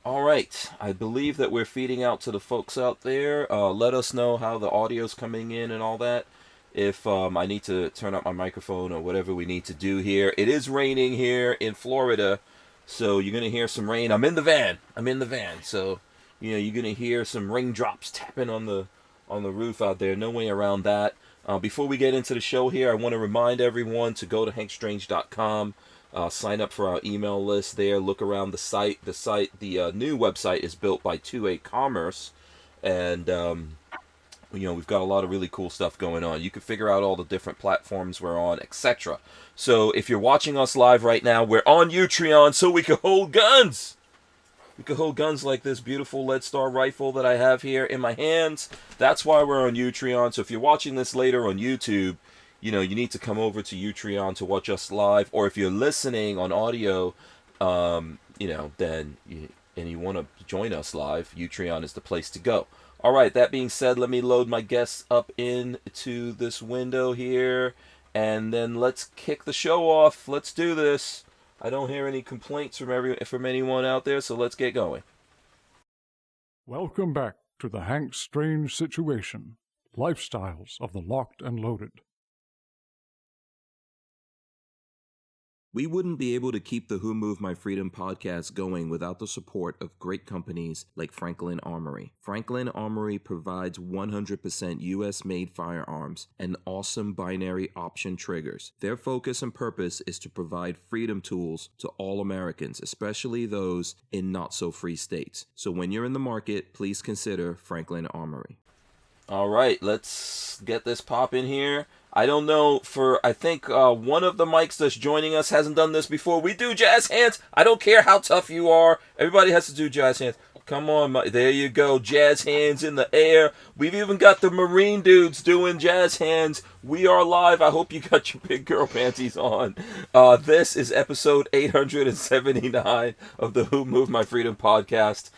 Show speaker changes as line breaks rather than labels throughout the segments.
All right. I believe that we're feeding out to the folks out there. Let us know how the audio's coming in and all that. If I need to turn up my microphone or whatever we need to do here. It is raining here in Florida, so you're gonna hear some rain. I'm in the van. So you're gonna hear some raindrops tapping on the roof out there. No way around that. Before we get into the show here, I want to remind everyone to go to hankstrange.com. Sign up for our email list there. Look around the site. The new website is built by 2A Commerce, and we've got a lot of really cool stuff going on. You can figure out all the different platforms we're on, etc. So if you're watching us live right now, we're on Utreon, so we can hold guns. We can hold guns like this beautiful Lead Star rifle that I have here in my hands. That's why we're on Utreon. So if you're watching this later on YouTube, you need to come over to Utreon to watch us live. Or if you're listening on audio, and you want to join us live, Utreon is the place to go. All right, that being said, let me load my guests up into this window here, and then let's kick the show off. Let's do this. I don't hear any complaints from anyone out there, so let's get going.
Welcome back to the Hank Strange Situation, Lifestyles of the Locked and Loaded.
We wouldn't be able to keep the Who Moved My Freedom podcast going without the support of great companies like Franklin Armory. Franklin Armory provides 100% US-made firearms and awesome binary option triggers. Their focus and purpose is to provide freedom tools to all Americans, especially those in not-so-free states. So when you're in the market, please consider Franklin Armory. All right, let's get this pop in here. I don't know, I think one of the mics that's joining us hasn't done this before. We do jazz hands. I don't care how tough you are. Everybody has to do jazz hands. Come on, there you go. Jazz hands in the air. We've even got the Marine dudes doing jazz hands. We are live. I hope you got your big girl panties on. This is episode 879 of the Who Moved My Freedom podcast.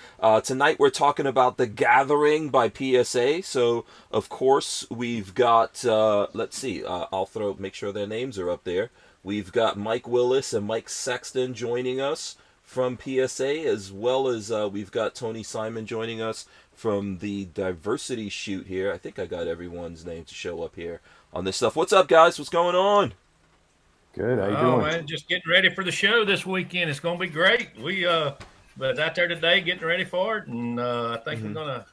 Tonight we're talking about The Gathering by PSA. So, of course, we've got, let's see, make sure their names are up there. We've got Mike Willis and Mike Sexton joining us from PSA, as well as we've got Tony Simon joining us from the diversity shoot here. I think I got everyone's name to show up here on this stuff. What's up, guys? What's going on?
Good. How you doing?
Oh, man, just getting ready for the show this weekend. It's going to be great. We but out there today getting ready for it, and I think we're gonna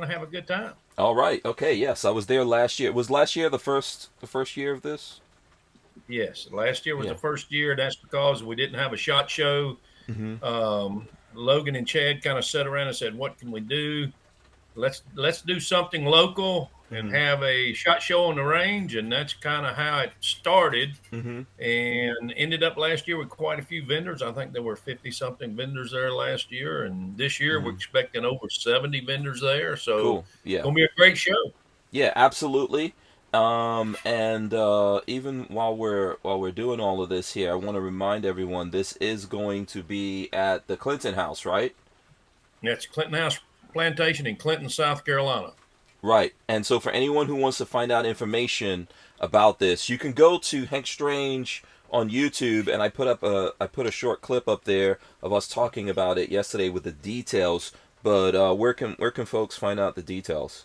have a good time.
All right. Okay. Yes, I was there last year. Was last year the first year of this?
Yes, last year was the first year. That's because we didn't have a SHOT Show. Logan and Chad kind of sat around and said, "What can we do? Let's do something local and have a SHOT Show on the range." And that's kind of how it started, and ended up last year with quite a few vendors. I think there were 50-something vendors there last year, and this year we're expecting over 70 vendors there. So
cool. Yeah,
it's gonna be a great show.
Yeah, absolutely. Even while we're doing all of this here, I want to remind everyone this is going to be at the Clinton House, right?
That's Clinton House Plantation in Clinton, South Carolina.
Right. And so for anyone who wants to find out information about this, you can go to Hank Strange on YouTube, and I put a short clip up there of us talking about it yesterday with the details. But where can folks find out the details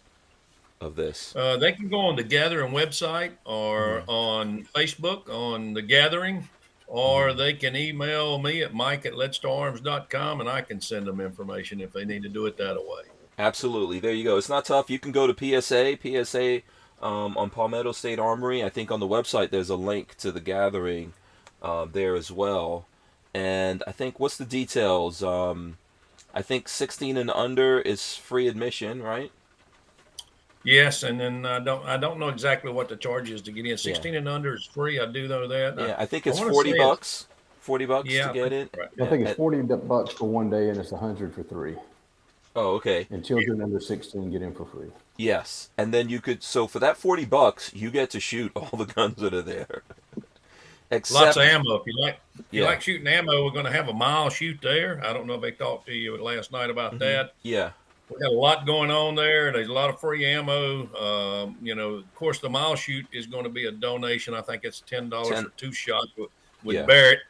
of this?
They can go on the Gathering website or on Facebook on the Gathering, or they can email me at mike@leadstararms.com, and I can send them information if they need to do it that way.
Absolutely. There you go. It's not tough. You can go to PSA on Palmetto State Armory. I think on the website there's a link to the Gathering there as well. And I think, what's the details? I think 16 and under is free admission, right?
Yes, and then I don't know exactly what the charge is to get in. 16 and under is free. I do know that.
Yeah, I think it's $40. $40 to get in.
Right. I think it's $40 for one day, and it's $100 for 3.
Oh, okay.
And children under 16 get in for free.
Yes, and then so for that $40, you get to shoot all the guns that are there.
Lots of ammo. If you like shooting ammo, we're going to have a mile shoot there. I don't know if they talked to you last night about that.
Yeah.
We got a lot going on there. There's a lot of free ammo. Of course, the mile shoot is going to be a donation. I think it's $10 for 2 shots with Barrett.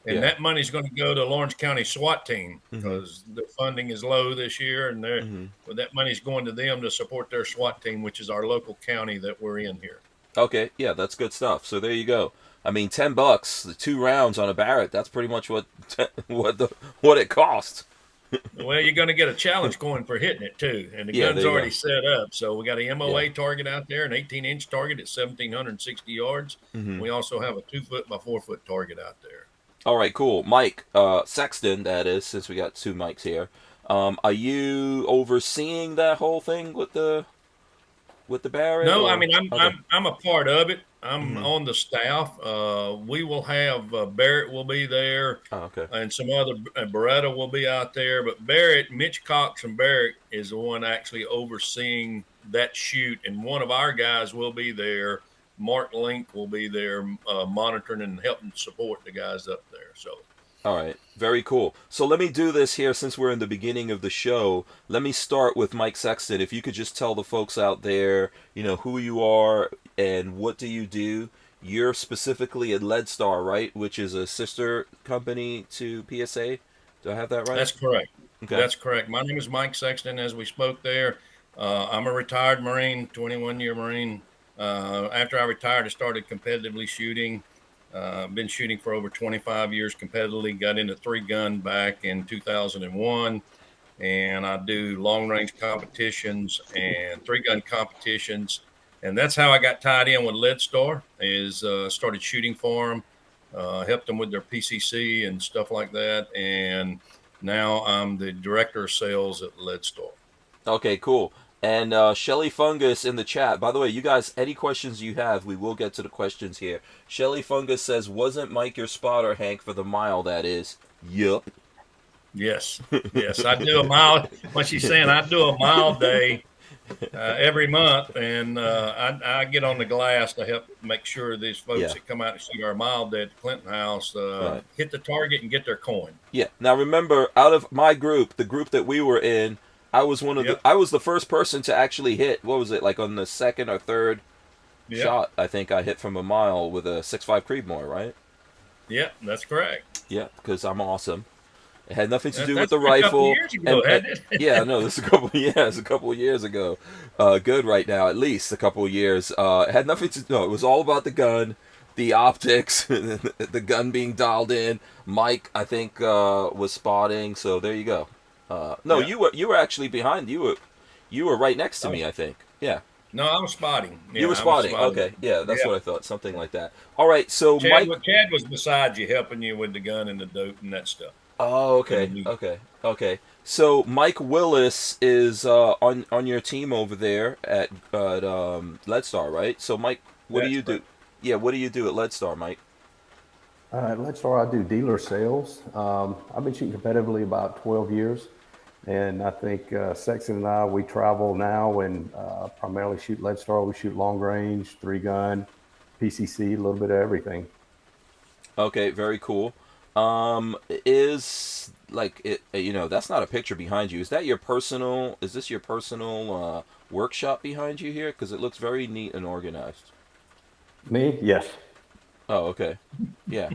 And that money's going to go to Lawrence County SWAT team because the funding is low this year, and that money's going to them to support their SWAT team, which is our local county that we're in here.
Okay, yeah, that's good stuff. So there you go. I mean, $10, the 2 rounds on a Barrett. That's pretty much what it costs.
Well, you're going to get a challenge coin for hitting it too, and the gun's already set up. So we got a MOA target out there, an 18-inch target at 1,760 yards. We also have a 2-foot by 4-foot target out there.
All right, cool. Mike Sexton, that is, since we got 2 mics here. Are you overseeing that whole thing with the Barrett?
No, I mean I'm a part of it. I'm on the staff. We will have Barrett will be there, and some other Beretta will be out there. But Barrett, Mitch Cox from Barrett is the one actually overseeing that shoot, and one of our guys will be there. Mark Link will be there monitoring and helping support the guys up there. So.
All right, very cool. So let me do this here since we're in the beginning of the show. Let me start with Mike Sexton. If you could just tell the folks out there, who you are and what do you do. You're specifically at Leadstar, right? Which is a sister company to PSA. Do I have that right?
That's correct.
Okay.
That's correct. My name is Mike Sexton, as we spoke there. I'm a retired Marine, 21-year Marine. After I retired, I started competitively shooting. Been shooting for over 25 years competitively. Got into 3-gun back in 2001, and I do long-range competitions and 3-gun competitions, and that's how I got tied in with Leadstar. Started shooting for them, helped them with their PCC and stuff like that, and now I'm the director of sales at Leadstar.
Okay, cool. And Shelly Fungus in the chat. By the way, you guys, any questions you have, we will get to the questions here. Shelly Fungus says, wasn't Mike your spotter, Hank, for the mile, that is? Yup.
Yes. I do a mile. What she's saying, I do a mile day every month, and I get on the glass to help make sure these folks that come out and shoot our mile day at the Clinton House hit the target and get their coin.
Yeah. Now, remember, out of my group, the group that we were in, I was I was the first person to actually hit. What was it, like on the second or third shot? I think I hit from a mile with a 6.5 Creedmoor, right?
Yeah, that's correct.
Yeah, because I'm awesome. It had nothing to do with the rifle.
Years ago,
yeah, no, this is a couple of years ago. Good right now, at least a couple of years. It had nothing to. No, it was all about the gun, the optics, the gun being dialed in. Mike, I think, was spotting. So there you go. You were actually behind. You were right next to me, I think. Yeah.
No, I was spotting. Yeah,
you were spotting. Okay. Yeah, that's what I thought. Something like that. All right. So
Chad was beside you, helping you with the gun and the dope and that stuff.
Oh, okay. Okay. So Mike Willis is on your team over there at Leadstar, right? So Mike, what do you do? Yeah, what do you do at Leadstar, Mike?
At Leadstar, I do dealer sales. I've been shooting competitively about 12 years. And I think Sexton and I, we travel now and primarily shoot Leadstar. We shoot long range, 3-gun, PCC, a little bit of everything.
Okay, very cool. Is like it? That's not a picture behind you. Is that your personal? Is this your personal workshop behind you here? Because it looks very neat and organized.
Me? Yes.
Oh, okay. Yeah.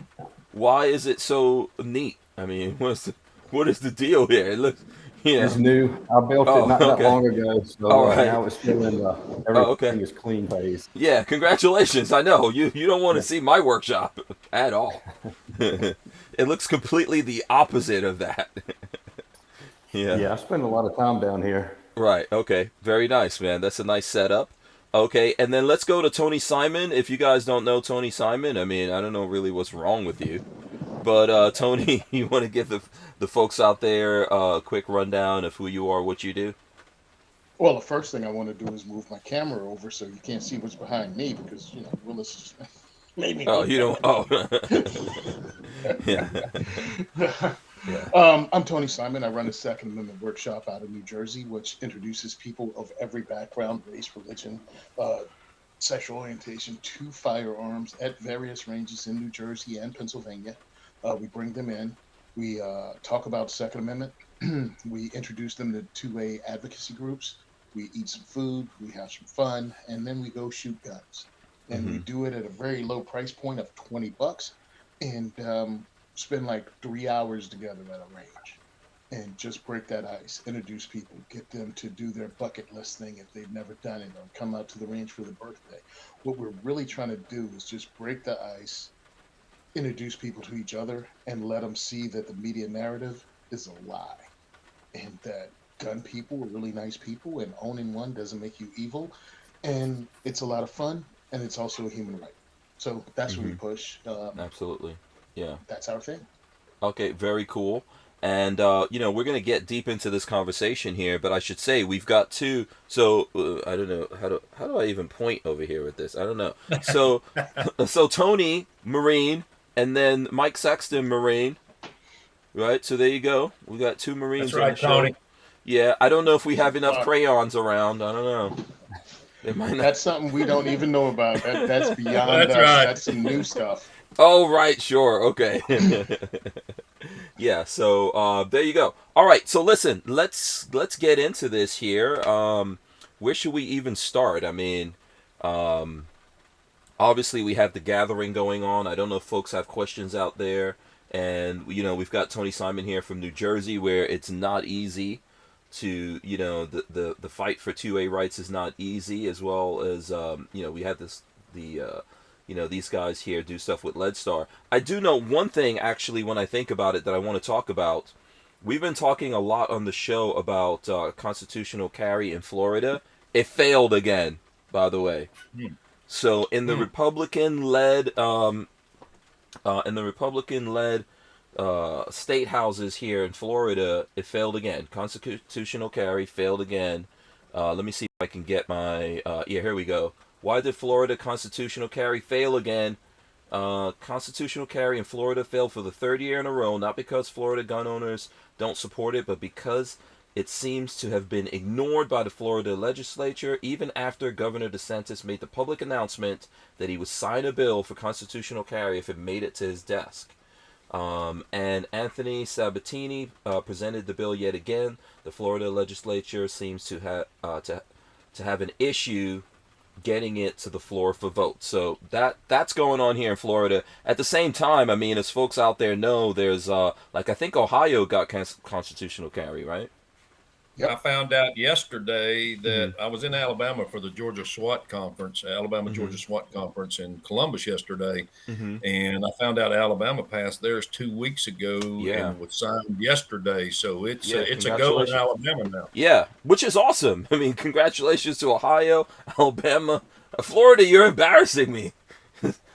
Why is it so neat? I mean, what is the deal here? It looks. Yeah.
It's new. I built it not that long ago, so now it's still in everything is clean phase.
Yeah, congratulations. I know you don't want to see my workshop at all. It looks completely the opposite of that.
Yeah, I spend a lot of time down here.
Right. Okay. Very nice, man. That's a nice setup. Okay, and then let's go to Tony Simon. If you guys don't know Tony Simon, I mean, I don't know really what's wrong with you. But Tony, you want to give the folks out there a quick rundown of who you are, what you do?
Well, the first thing I want to do is move my camera over so you can't see what's behind me because, Willis made me.
Oh, you don't. Oh. Yeah.
I'm Tony Simon. I run a Second Amendment workshop out of New Jersey, which introduces people of every background, race, religion, sexual orientation to firearms at various ranges in New Jersey and Pennsylvania. We bring them in. We talk about Second Amendment. We introduce them to 2A advocacy groups. We eat some food. We have some fun. And then we go shoot guns. And we do it at a very low price point of $20. And spend like 3 hours together at a range and just break that ice, introduce people, get them to do their bucket list thing if they've never done it, or come out to the range for the birthday. What we're really trying to do is just break the ice, introduce people to each other, and let them see that the media narrative is a lie, and that gun people are really nice people, and owning one doesn't make you evil, and it's a lot of fun, and it's also a human right. So that's what we push.
Absolutely. Yeah.
That's our thing.
Okay, very cool. And we're gonna get deep into this conversation here, but I should say we've got two. So I don't know how do I even point over here with this? I don't know. So so Tony Marine, and then Mike Sexton Marine, right? So there you go. We got two Marines
That's right,
on the show.
Tony.
Yeah, I don't know if we have enough crayons around. I don't know. They might not.
That's something we don't even know about. That's beyond
That's
us.
right.
That's some new stuff.
Oh, right, sure, okay. Yeah, so there you go. All right, so listen, let's get into this here. Where should we even start? I mean, obviously we have the gathering going on. I don't know if folks have questions out there, and we've got Tony Simon here from New Jersey, where it's not easy to the fight for 2A rights is not easy, as well as we had these guys here do stuff with Leadstar. I do know one thing, actually, when I think about it, that I want to talk about. We've been talking a lot on the show about constitutional carry in Florida. It failed again, by the way. So in the Republican-led state houses here in Florida, it failed again. Constitutional carry failed again. Let me see if I can get my here we go. Why did Florida constitutional carry fail again? Constitutional carry in Florida failed for the third year in a row, not because Florida gun owners don't support it, but because it seems to have been ignored by the Florida legislature, even after Governor DeSantis made the public announcement that he would sign a bill for constitutional carry if it made it to his desk. And Anthony Sabatini presented the bill yet again. The Florida legislature seems to have an issue getting it to the floor for vote. So that's going on here in Florida. At the same time, I mean, as folks out there know, there's I think Ohio got constitutional carry, right?
Yep. I found out yesterday that I was in Alabama for the Georgia SWAT conference, Georgia SWAT conference in Columbus yesterday, and I found out Alabama passed theirs 2 weeks ago and was signed yesterday. So it's a go in Alabama now.
Yeah, which is awesome. I mean, congratulations to Ohio, Alabama, Florida. You're embarrassing me.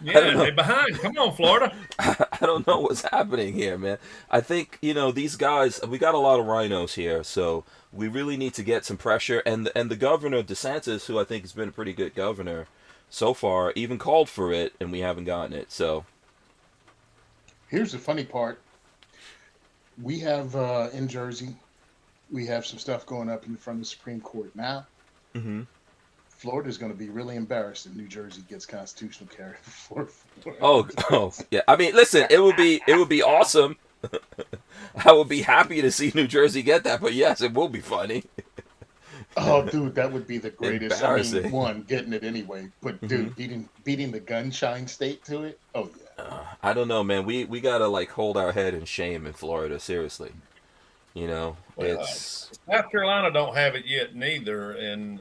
Yeah, they're behind. Come on, Florida.
I don't know what's happening here, man. I think, these guys, we got a lot of rhinos here, so we really need to get some pressure. And the governor, DeSantis, who I think has been a pretty good governor so far, even called for it, and we haven't gotten it. So
here's the funny part. We have, in Jersey, we have some stuff going up in front of the Supreme Court now. Florida's going to be really embarrassed if New Jersey gets constitutional carry before.
Oh, yeah. I mean, listen, it would be awesome. I would be happy to see New Jersey get that, but yes, it will be funny.
Oh, dude, that would be the greatest. I mean,
Embarrassing.
getting it anyway, but dude, beating the gunshine state to it. Oh yeah.
I don't know, man. We gotta hold our head in shame in Florida. Seriously, it's
South Carolina don't have it yet neither, and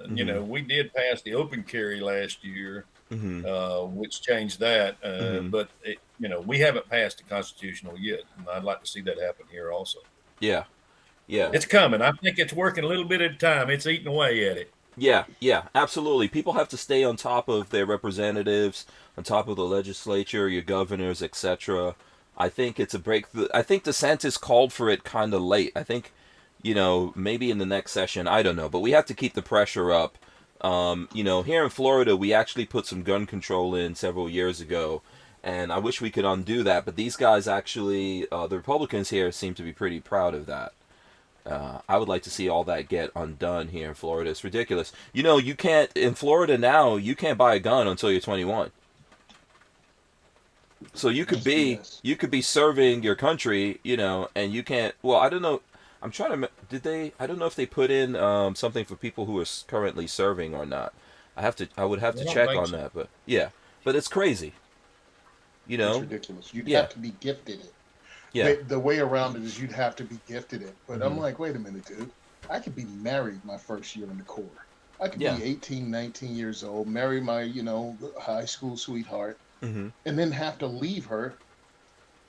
we did pass the open carry last year, which changed that. But we haven't passed the constitutional yet, and I'd like to see that happen here also.
Yeah.
It's coming. I think it's working a little bit at a time. It's eating away at it.
Yeah, absolutely. People have to stay on top of their representatives, on top of the legislature, your governors, etc. I think it's a breakthrough. I think DeSantis called for it kind of late. I think, maybe in the next session, I don't know. But we have to keep the pressure up. Here in Florida, we actually put some gun control in several years ago. And I wish we could undo that. But these guys actually, the Republicans here seem to be pretty proud of that. I would like to see all that get undone here in Florida. It's ridiculous. You can't, in Florida now, you can't buy a gun until you're 21. So you could be serving your country, and you can't. Well, I don't know. I'm trying to. I don't know if they put in something for people who are currently serving or not. I would have to check on that, but yeah. But it's crazy.
It's ridiculous. You'd have to be gifted it.
Yeah.
The way around it is you'd have to be gifted it. But I'm like, wait a minute, dude. I could be married my first year in the Corps. I could be 18, 19 years old, marry my, high school sweetheart, and then have to leave her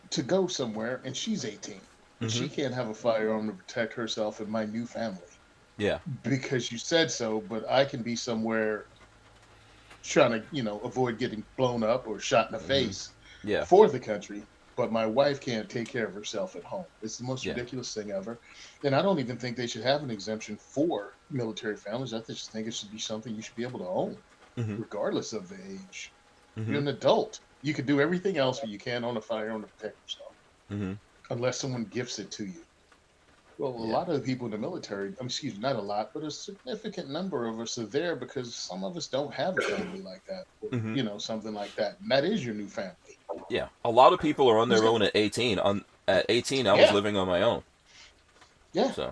to go somewhere, and she's 18. She can't have a firearm to protect herself and my new family.
Yeah.
Because you said so, but I can be somewhere trying to, avoid getting blown up or shot in the face for the country. But my wife can't take care of herself at home. It's the most ridiculous thing ever. And I don't even think they should have an exemption for military families. I just think it should be something you should be able to own, regardless of the age. You're an adult. You can do everything else, but you can't own a firearm to protect yourself unless someone gifts it to you. Well, a lot of the people in the military, excuse me, not a lot, but a significant number of us are there because some of us don't have a family like that, or, something like that. And that is your new family.
Yeah. A lot of people are on their own at 18. At 18, I was living on my own.
Yeah.
So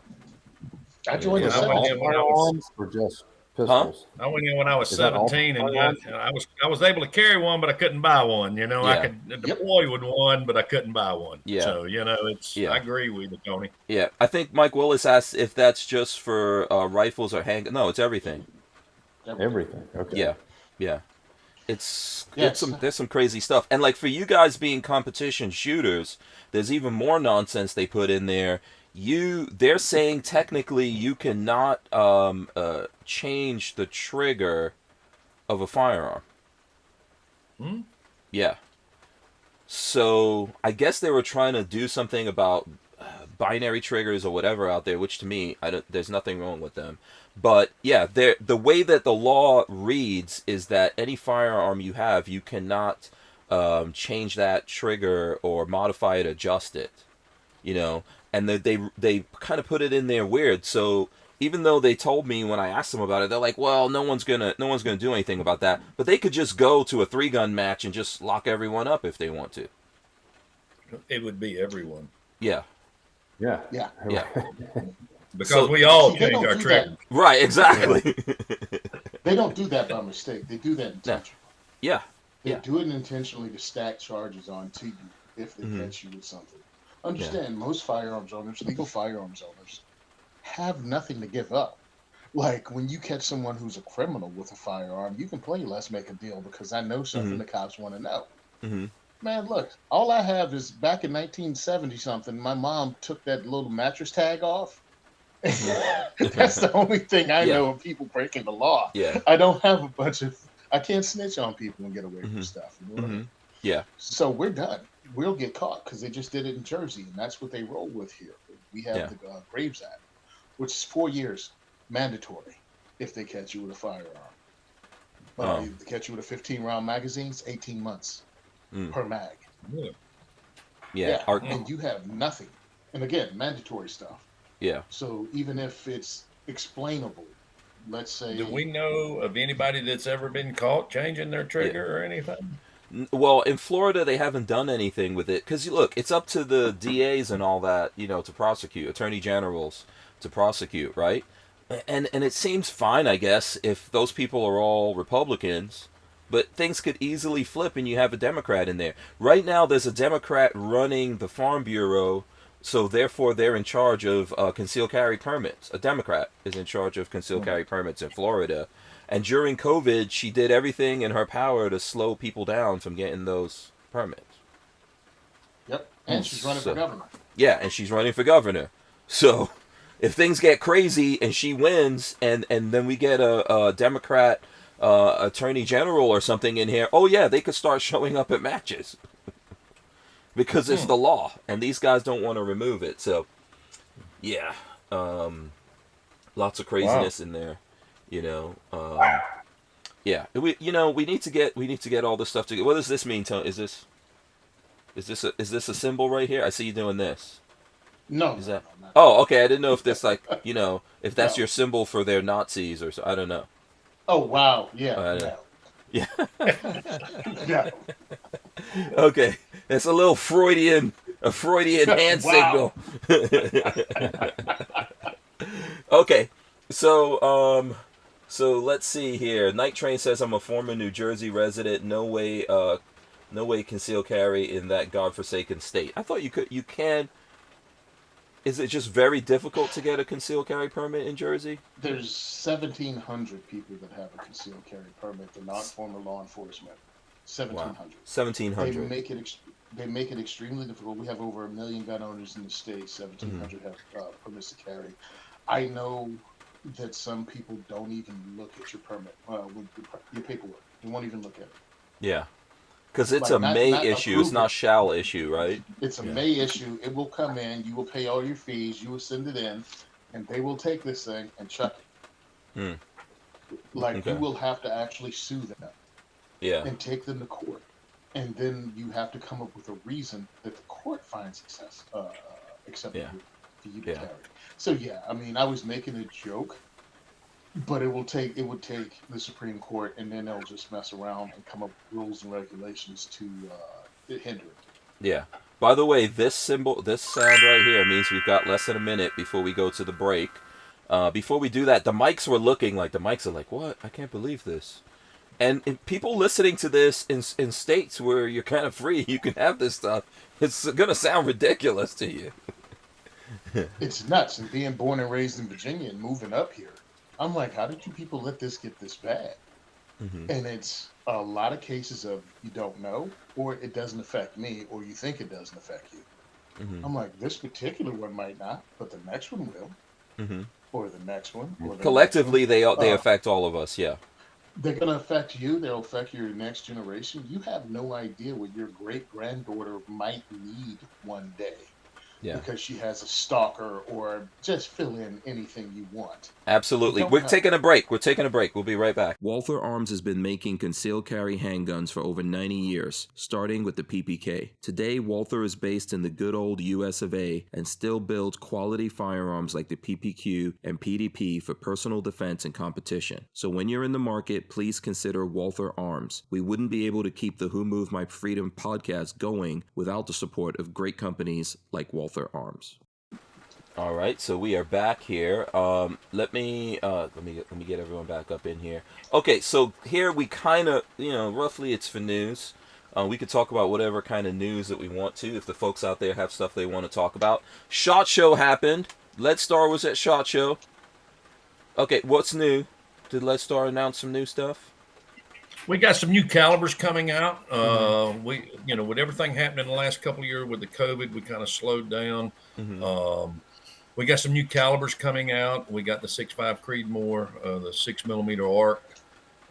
I joined the
firearms or just pistols?
I went in when I was 17, and I was able to carry one, but I couldn't buy one. I could deploy with one, but I couldn't buy one.
Yeah.
So I agree with you, Tony.
Yeah, I think Mike Willis asked if that's just for rifles or handguns. No, it's everything.
Everything. Okay.
Yeah. There's some crazy stuff, and like for you guys being competition shooters, there's even more nonsense they put in there. They're saying technically you cannot change the trigger of a firearm. Yeah. So I guess they were trying to do something about binary triggers or whatever out there, which to me, there's nothing wrong with them. But yeah, the way that the law reads is that any firearm you have, you cannot change that trigger or modify it, adjust it. And they kind of put it in there weird. So even though they told me when I asked them about it, they're like, well, no one's gonna do anything about that. But they could just go to a 3-gun match and just lock everyone up if they want to.
It would be everyone.
Yeah.
Yeah.
Because we all change our trigger.
Right, exactly.
They don't do that by mistake. They do that intentionally.
Yeah.
They do it intentionally to stack charges onto you if they catch you with something. Understand, most firearms owners, legal firearms owners, have nothing to give up. Like when you catch someone who's a criminal with a firearm, you can play let's make a deal because I know something the cops want to know. Man, look, all I have is back in 1970 something, my mom took that little mattress tag off. That's the only thing I know of people breaking the law.
Yeah.
I don't have a bunch of, I can't snitch on people and get away with stuff. You know what I mean?
Yeah.
So we're done. We'll get caught because they just did it in Jersey, and that's what they roll with here. We have the Graves Act, which is 4 years mandatory if they catch you with a firearm. But if they catch you with a 15-round magazine, it's 18 months per mag.
Yeah.
And you have nothing. And again, mandatory stuff.
Yeah.
So even if it's explainable, let's say.
Do we know of anybody that's ever been caught changing their trigger or anything?
Well, in Florida, they haven't done anything with it. Because, look, it's up to the DAs and all that, to prosecute, attorney generals to prosecute, right? And it seems fine, I guess, if those people are all Republicans. But things could easily flip and you have a Democrat in there. Right now, there's a Democrat running the Farm Bureau, so therefore they're in charge of concealed carry permits. A Democrat is in charge of concealed carry permits in Florida. And during COVID, she did everything in her power to slow people down from getting those permits.
Yep, and she's running for governor.
Yeah, and she's running for governor. So if things get crazy and she wins, and then we get a Democrat attorney general or something in here, oh yeah, they could start showing up at matches. Because it's the law, and these guys don't want to remove it. So, yeah, lots of craziness in there. Yeah, we need to get all this stuff together. What does this mean, Tony? Is this a symbol right here? I see you doing this.
No.
Is that? No, oh, okay. I didn't know if this if that's your symbol for their Nazis or so. I don't know.
Oh wow! Yeah.
Yeah.
Yeah.
Okay, it's a little Freudian hand signal. Okay, so let's see here. Night Train says I'm a former New Jersey resident. No No way conceal carry in that godforsaken state. I thought you can. Is it just very difficult to get a concealed carry permit in Jersey?
There's 1,700 people that have a concealed carry permit. They're not former law enforcement. 1,700.
Wow. 1,700.
They make it extremely difficult. We have over 1 million gun owners in the state. 1,700 have permits to carry. I know that some people don't even look at your permit, with your paperwork. They won't even look at it.
Yeah. Because it's
Like,
a may
not
issue. It's
approve
not
it.
shall issue, right?
It's a May issue. It will come in. You will pay all your fees. You will send it in, and they will take this thing and chuck it. Like,
Okay.
you will have to actually sue them
Yeah.
and take them to court, and then you have to come up with a reason that the court finds acceptable for you to carry. So yeah, I mean, I was making a joke, but it would take the Supreme Court, and then they'll just mess around and come up with rules and regulations to hinder it.
Yeah. By the way, this sound right here means we've got less than a minute before we go to the break. Before we do that, the mics are like, what? I can't believe this. And people listening to this in states where you're kind of free, you can have this stuff. It's going to sound ridiculous to you.
It's nuts. And being born and raised in Virginia and moving up here, I'm like, how did you people let this get this bad? And it's a lot of cases of you don't know, or it doesn't affect me, or you think it doesn't affect you. I'm like, this particular one might not, but the next one will, or the next one. Or the
Collectively,
next one.
they affect all of us, yeah.
They're going to affect you. They'll affect your next generation. You have no idea what your great-granddaughter might need one day.
Yeah.
Because she has a stalker, or just fill in anything you want.
Absolutely. We're taking a break. We'll be right back. Walther Arms has been making concealed carry handguns for over 90 years, starting with the PPK. Today, Walther is based in the good old US of A and still builds quality firearms like the PPQ and PDP for personal defense and competition. So when you're in the market, please consider Walther Arms. We wouldn't be able to keep the Who Moved My Freedom podcast going without the support of great companies like Walther Arms. All right, so we are back here. Let me get everyone back up in here. Okay, so here we kind of, roughly it's for news. We could talk about whatever kind of news that we want to. If the folks out there have stuff they want to talk about, SHOT Show happened. Let's Star was at SHOT Show. Okay, what's new? Did Let's Star announce some new stuff?
We got some new calibers coming out. We, with everything happening the last couple of years with the COVID, we kind of slowed down. We got some new calibers coming out. We got the 6.5 Creedmoor, the 6mm ARC,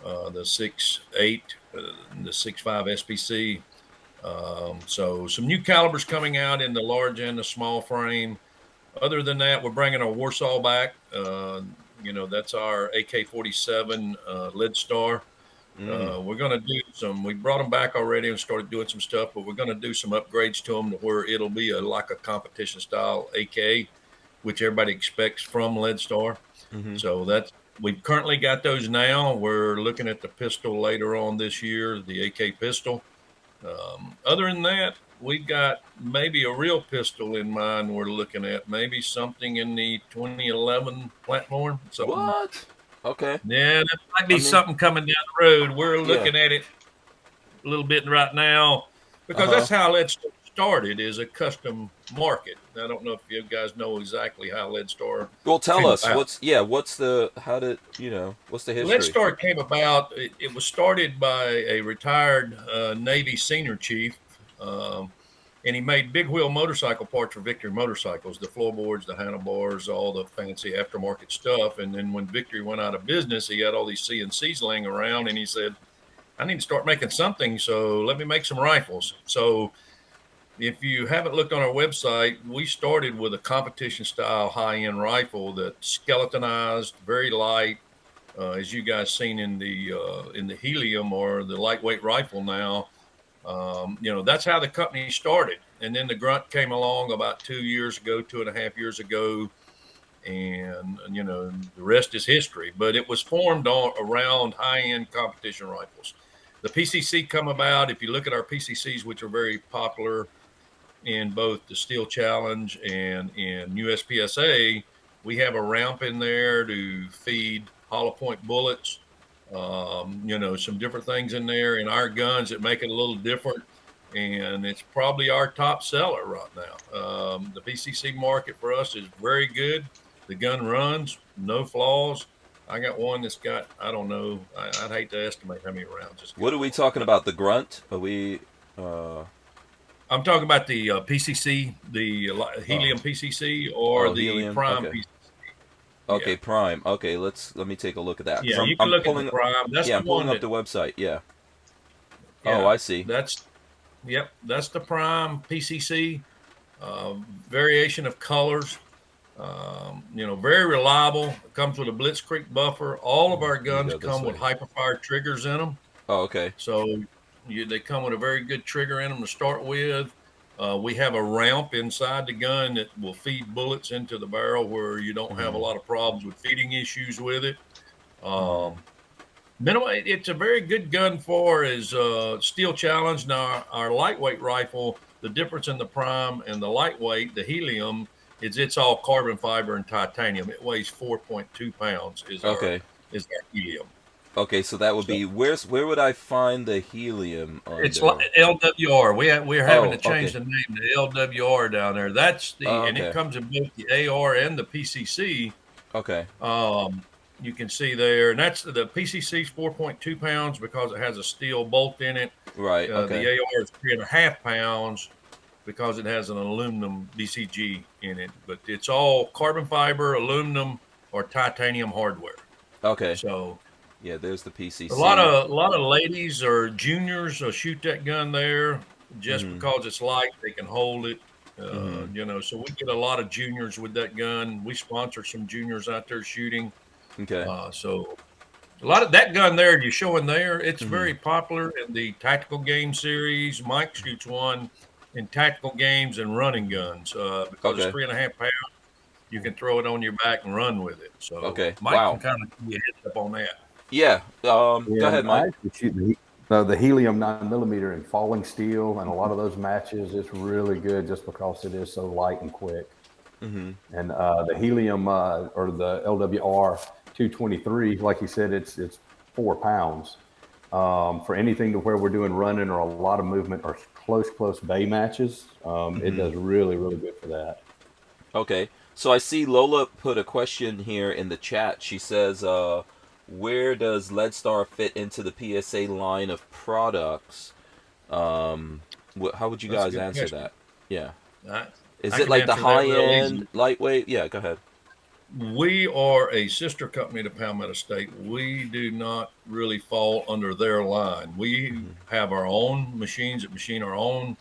the 6.8, the 6.5 SPC. So some new calibers coming out in the large and the small frame. Other than that, we're bringing our Warsaw back. That's our AK-47 Lead Star. We're going to do we brought them back already and started doing some stuff, but we're going to do some upgrades to them to where it'll be like a competition style AK, which everybody expects from Lead Star. So we've currently got those now. We're looking at the pistol later on this year, the AK pistol. Other than that, we've got maybe a real pistol in mind. We're looking at maybe something in the 2011 platform.
What? Okay.
Yeah, that might be something coming down the road. We're looking at it a little bit right now because that's how Lead Star started, is a custom market. I don't know if you guys know exactly how Lead Star.
Well, tell us what's the history?
Lead Star came about. It was started by a retired Navy senior chief, and he made big wheel motorcycle parts for Victory motorcycles, the floorboards, the handlebars, all the fancy aftermarket stuff. And then when Victory went out of business, he had all these CNCs laying around, and he said, I need to start making something, so let me make some rifles. So if you haven't looked on our website, we started with a competition-style high-end rifle that's skeletonized, very light, as you guys seen in the Helium or the lightweight rifle now. That's how the company started. And then the Grunt came along about 2.5 years ago. And, the rest is history. But it was formed around high-end competition rifles. The PCC come about. If you look at our PCCs, which are very popular in both the Steel Challenge and in USPSA, we have a ramp in there to feed hollow point bullets. Some different things in there in our guns that make it a little different. and it's probably our top seller right now. The PCC market for us is very good. The gun runs, no flaws. I got one that's got, I don't know, I'd hate to estimate how many rounds it's got.
What are we talking about? The Grunt? Are we?
I'm talking about the PCC, the helium PCC, or the
helium?
Prime
Okay.
PCC.
Okay,
Yeah.
Prime. Okay, let me take a look at that. 'Cause
Yeah, you can look at the Prime. That's the
I'm pulling
one
up the website. Yeah.
yeah,
Oh, I see.
that's the Prime PCC. Variation of colors. Very reliable. It comes with a Blitzkrieg buffer. All of our guns come with hyperfire triggers in them.
Oh, okay.
So they come with a very good trigger in them to start with. We have a ramp inside the gun that will feed bullets into the barrel where you don't have a lot of problems with feeding issues with it. It's a very good gun for is steel challenge. Now our lightweight rifle, the difference in the Prime and the lightweight, the helium, is it's all carbon fiber and titanium. It weighs 4.2 pounds. Is our helium.
Okay, so that would be where would I find the helium?
It's like LWR. We're having to change the name to LWR down there. That's and it comes in both the AR and the PCC.
Okay.
You can see there, and that's the PCC's 4.2 pounds because it has a steel bolt in it.
Right. Okay.
The AR is 3.5 pounds because it has an aluminum BCG in it. But it's all carbon fiber, aluminum, or titanium hardware.
Okay.
So.
Yeah, there's the PCC.
A lot of ladies or juniors will shoot that gun there just because it's light. They can hold it, So we get a lot of juniors with that gun. We sponsor some juniors out there shooting.
Okay.
So a lot of that gun there you're showing there. It's very popular in the tactical game series. Mike shoots one in tactical games and running guns because it's 3.5 pounds. You can throw it on your back and run with it. So Mike can kind of give you a heads up on that.
Yeah. Go ahead, Mike.
I actually shoot the helium 9mm in falling steel, and a lot of those matches, it's really good just because it is so light and quick. And the helium or the LWR 223, like you said, it's 4 pounds. For anything to where we're doing running or a lot of movement or close bay matches, it does really, really good for that.
Okay. So I see Lola put a question here in the chat. She says, where does Leadstar fit into the PSA line of products? How would you guys answer that? Yeah. Is it like the high-end, lightweight? Yeah, go ahead.
We are a sister company to Palmetto State. We do not really fall under their line. We have our own machines that machine our own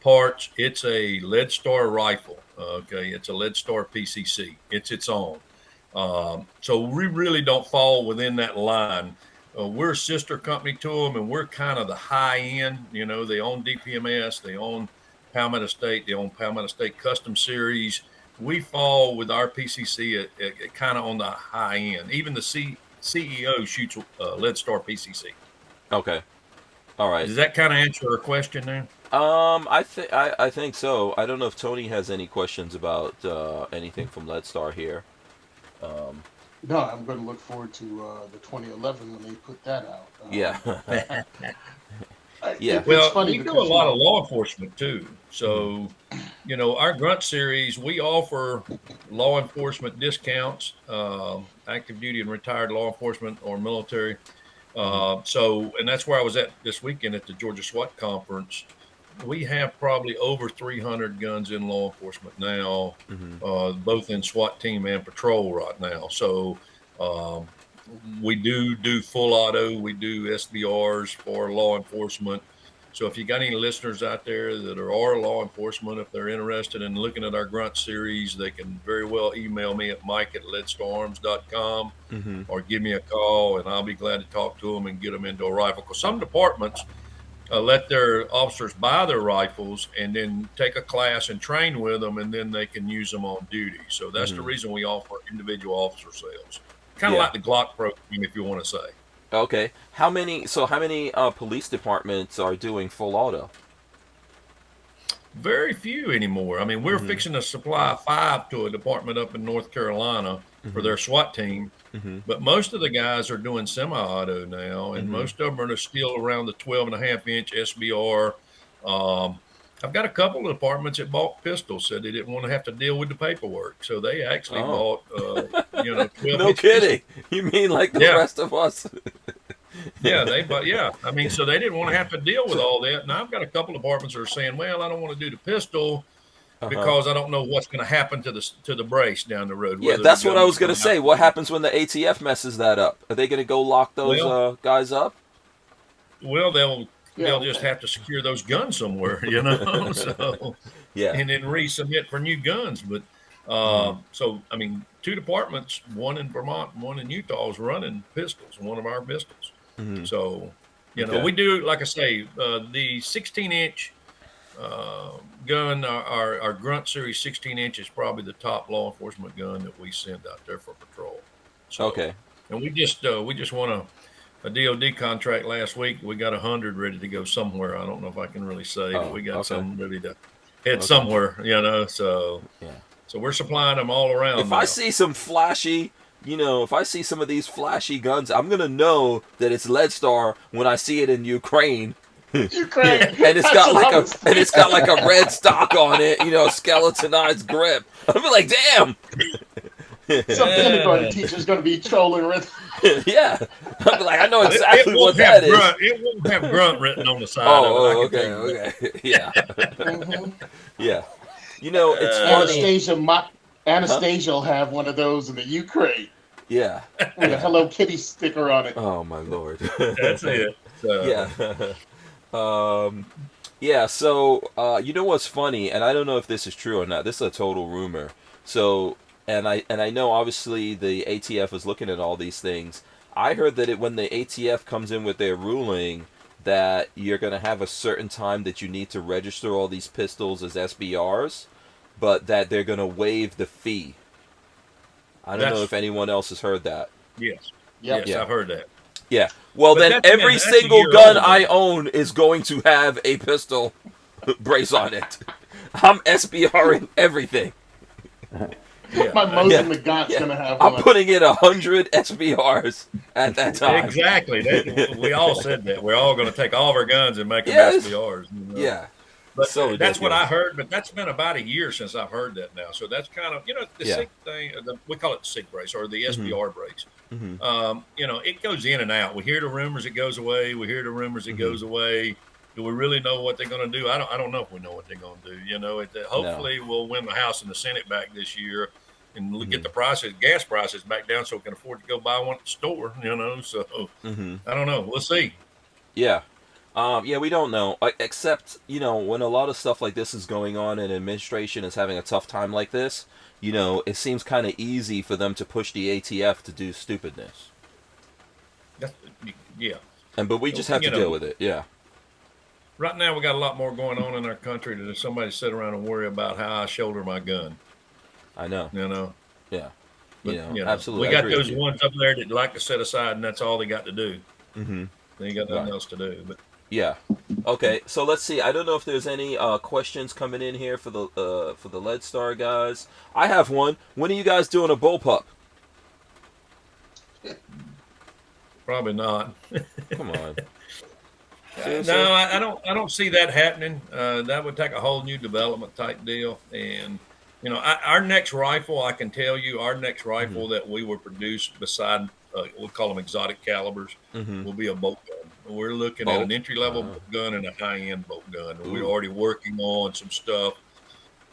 parts. It's a Leadstar rifle. Okay, it's a Leadstar PCC. It's its own. So we really don't fall within that line. We're a sister company to them, and we're kind of the high end. They own DPMS, they own Palmetto State, they own Palmetto State Custom Series. We fall with our PCC at kind of on the high end. Even the CEO shoots Leadstar PCC.
Okay. All right.
Does that kind of answer her question there?
I think so. I don't know if Tony has any questions about anything from Leadstar here.
No, I'm going to look forward to the 2011 when they put that out.
Yeah.
Well, we do a lot of law enforcement too. So, our Grunt series, we offer law enforcement discounts, active duty and retired law enforcement or military. And that's where I was at this weekend at the Georgia SWAT conference. We have probably over 300 guns in law enforcement now, both in SWAT team and patrol right now. So we do full auto. We do SBRs for law enforcement. So if you got any listeners out there that are law enforcement, if they're interested in looking at our Grunt series, they can very well email me at mike@leadstararms.com or give me a call, and I'll be glad to talk to them and get them into a rifle. Because some departments let their officers buy their rifles and then take a class and train with them, and then they can use them on duty. So that's the reason we offer individual officer sales. Kind of like the Glock program, if you want to say.
Okay. How many police departments are doing full auto?
Very few anymore. I mean, we're fixing to supply 5 to a department up in North Carolina for their SWAT team. But most of the guys are doing semi-auto now, and most of them are still around the 12.5-inch SBR. I've got a couple of departments that bought pistols, said they didn't want to have to deal with the paperwork. So they actually bought, 12
No
inch
kidding. You mean like the rest of us?
I mean, so they didn't want to have to deal with all that. And I've got a couple of departments that are saying, well, I don't want to do the pistol because I don't know what's going to happen to the brace down the road.
Yeah, that's what I was going to say. What happens when the ATF messes that up? Are they going to go lock those guys up?
Well, they'll just have to secure those guns somewhere, So and then resubmit for new guns. But so I mean, 2 departments, one in Vermont, and one in Utah, is running pistols. One of our pistols. So we do, like I say, the 16-inch gun, our Grunt Series 16-inch is probably the top law enforcement gun that we send out there for patrol. So, and we just won a DOD contract last week. We got 100 ready to go somewhere. I don't know if I can really say, but we got some ready to head somewhere. So so we're supplying them all around.
If I see some flashy, if I see some of these flashy guns, I'm gonna know that it's Leadstar when I see it in Ukraine. And it's got like a red stock on it, skeletonized grip. I'll be like, damn.
Some kindergarten teacher's going to be trolling with.
Yeah, I'll be like, I know exactly what that is.
It won't have Grunt written on the side.
Okay. Yeah. Yeah. It's
funny. Anastasia will have one of those in the Ukraine.
Yeah.
With a Hello Kitty sticker on it.
Oh my Lord.
That's it.
Yeah. So you know what's funny, and I don't know if this is true or not. This is a total rumor. So, and I know obviously the ATF is looking at all these things. I heard that when the ATF comes in with their ruling that you're going to have a certain time that you need to register all these pistols as SBRs, but that they're going to waive the fee. I don't know if anyone else has heard that.
Yes. Yes, I've heard that.
Yeah. Well, then every single gun I own is going to have a pistol brace on it. I'm SBRing everything.
My Mosin McGott's going to have one.
I'm putting in 100 SBRs at that time.
Exactly. We all said that. We're all going to take all of our guns and make them SBRs.
Yeah.
But that's what I heard. But that's been about a year since I've heard that now. So that's kind of, the SIG thing, we call it the SIG brace or the SBR brace. It goes in and out. We hear the rumors, it goes away. We hear the rumors, it goes away. Do we really know what they're going to do? I don't know if we know what they're going to do. Hopefully we'll win the House and the Senate back this year and get the gas prices back down so we can afford to go buy one at the store, So I don't know. We'll see.
Yeah. We don't know, except, when a lot of stuff like this is going on and administration is having a tough time like this, it seems kind of easy for them to push the ATF to do stupidness.
Yeah.
But we just have to deal with it, yeah.
Right now we got a lot more going on in our country than somebody sit around and worry about how I shoulder my gun.
I know. Yeah.
But,
absolutely.
We got those ones up there that like to set aside, and that's all they got to do.
Mm-hmm.
They ain't got nothing else to do. But
yeah. Okay. So let's see. I don't know if there's any questions coming in here for the Leadstar guys. I have one. When are you guys doing a bullpup?
Probably not.
Come on.
No, I don't see that happening. That would take a whole new development type deal. And, our next rifle, I can tell you, rifle that we will produce beside, we'll call them exotic calibers, will be a bolt gun. We're looking at an entry-level bolt gun and a high-end bolt gun. We're already working on some stuff.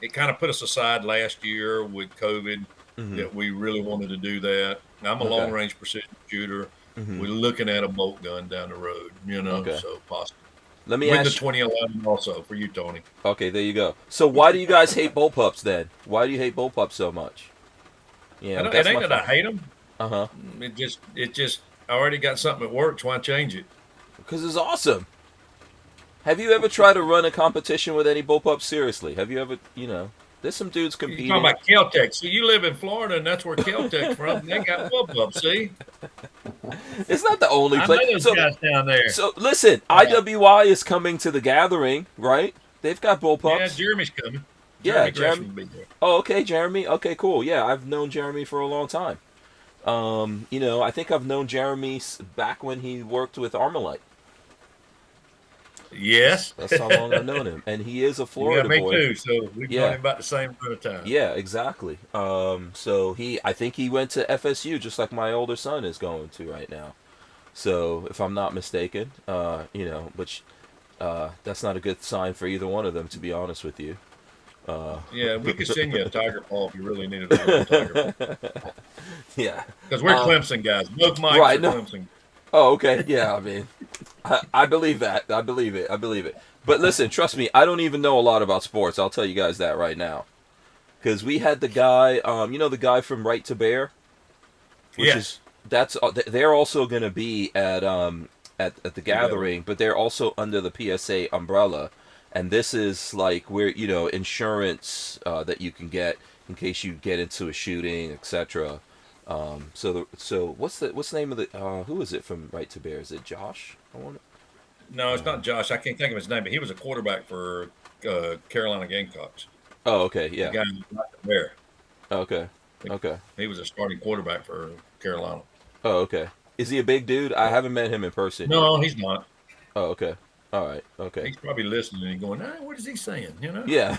It kind of put us aside last year with COVID that we really wanted to do that. I'm a long-range precision shooter. We're looking at a bolt gun down the road, so possibly.
Let me
ask
the
2011 also for you, Tony.
Okay, there you go. So why do you guys hate bullpups then? Why do you hate bullpups so much?
Yeah, it ain't that I hate them.
Uh-huh.
It just I already got something that works. Why change it?
Because it's awesome. Have you ever tried to run a competition with any bullpups? Seriously, have you ever? There's some dudes competing.
You're talking about Kel-Tec. So you live in Florida, and that's where Kel-Tec's from. They got bullpups. See,
it's not the only place.
I know those guys down there.
So listen, IWI is coming to the gathering, right? They've got bullpups.
Yeah, Jeremy's coming.
Jeremy will be there. Oh, okay, Jeremy. Okay, cool. Yeah, I've known Jeremy for a long time. I think I've known Jeremy back when he worked with Armory.
Yes.
That's how long I've known him, and he is a
Yeah,
Florida
me
boy.
too. So we've known
Yeah.
him about the same amount of time.
Yeah, exactly. So I think he went to FSU just like my older son is going to right now. So if I'm not mistaken, which that's not a good sign for either one of them, to be honest with you.
Yeah, we could send you a tiger paw if you really needed a real tiger paw.
Yeah.
Because we're Clemson guys. Both Mikes
right,
are
no.
Clemson.
Oh, okay. Yeah, I mean, I believe that. I believe it. I believe it. But listen, trust me, I don't even know a lot about sports. I'll tell you guys that right now. Because we had the guy, the guy from Right to Bear, which
Yes.
they're also going to be at the gathering, but they're also under the PSA umbrella, and this is like where insurance that you can get in case you get into a shooting, etc. So what's the name of the who is it from Right to Bear? Is it Josh?
No, it's not Josh. I can't think of his name, but he was a quarterback for Carolina Gamecocks.
Oh, okay, yeah.
The guy who's right there.
Okay, okay.
He was a starting quarterback for Carolina.
Oh, okay. Is he a big dude? I haven't met him in person.
No, he's not.
Oh, okay. All right. Okay.
He's probably listening and going, what is he saying?
Yeah.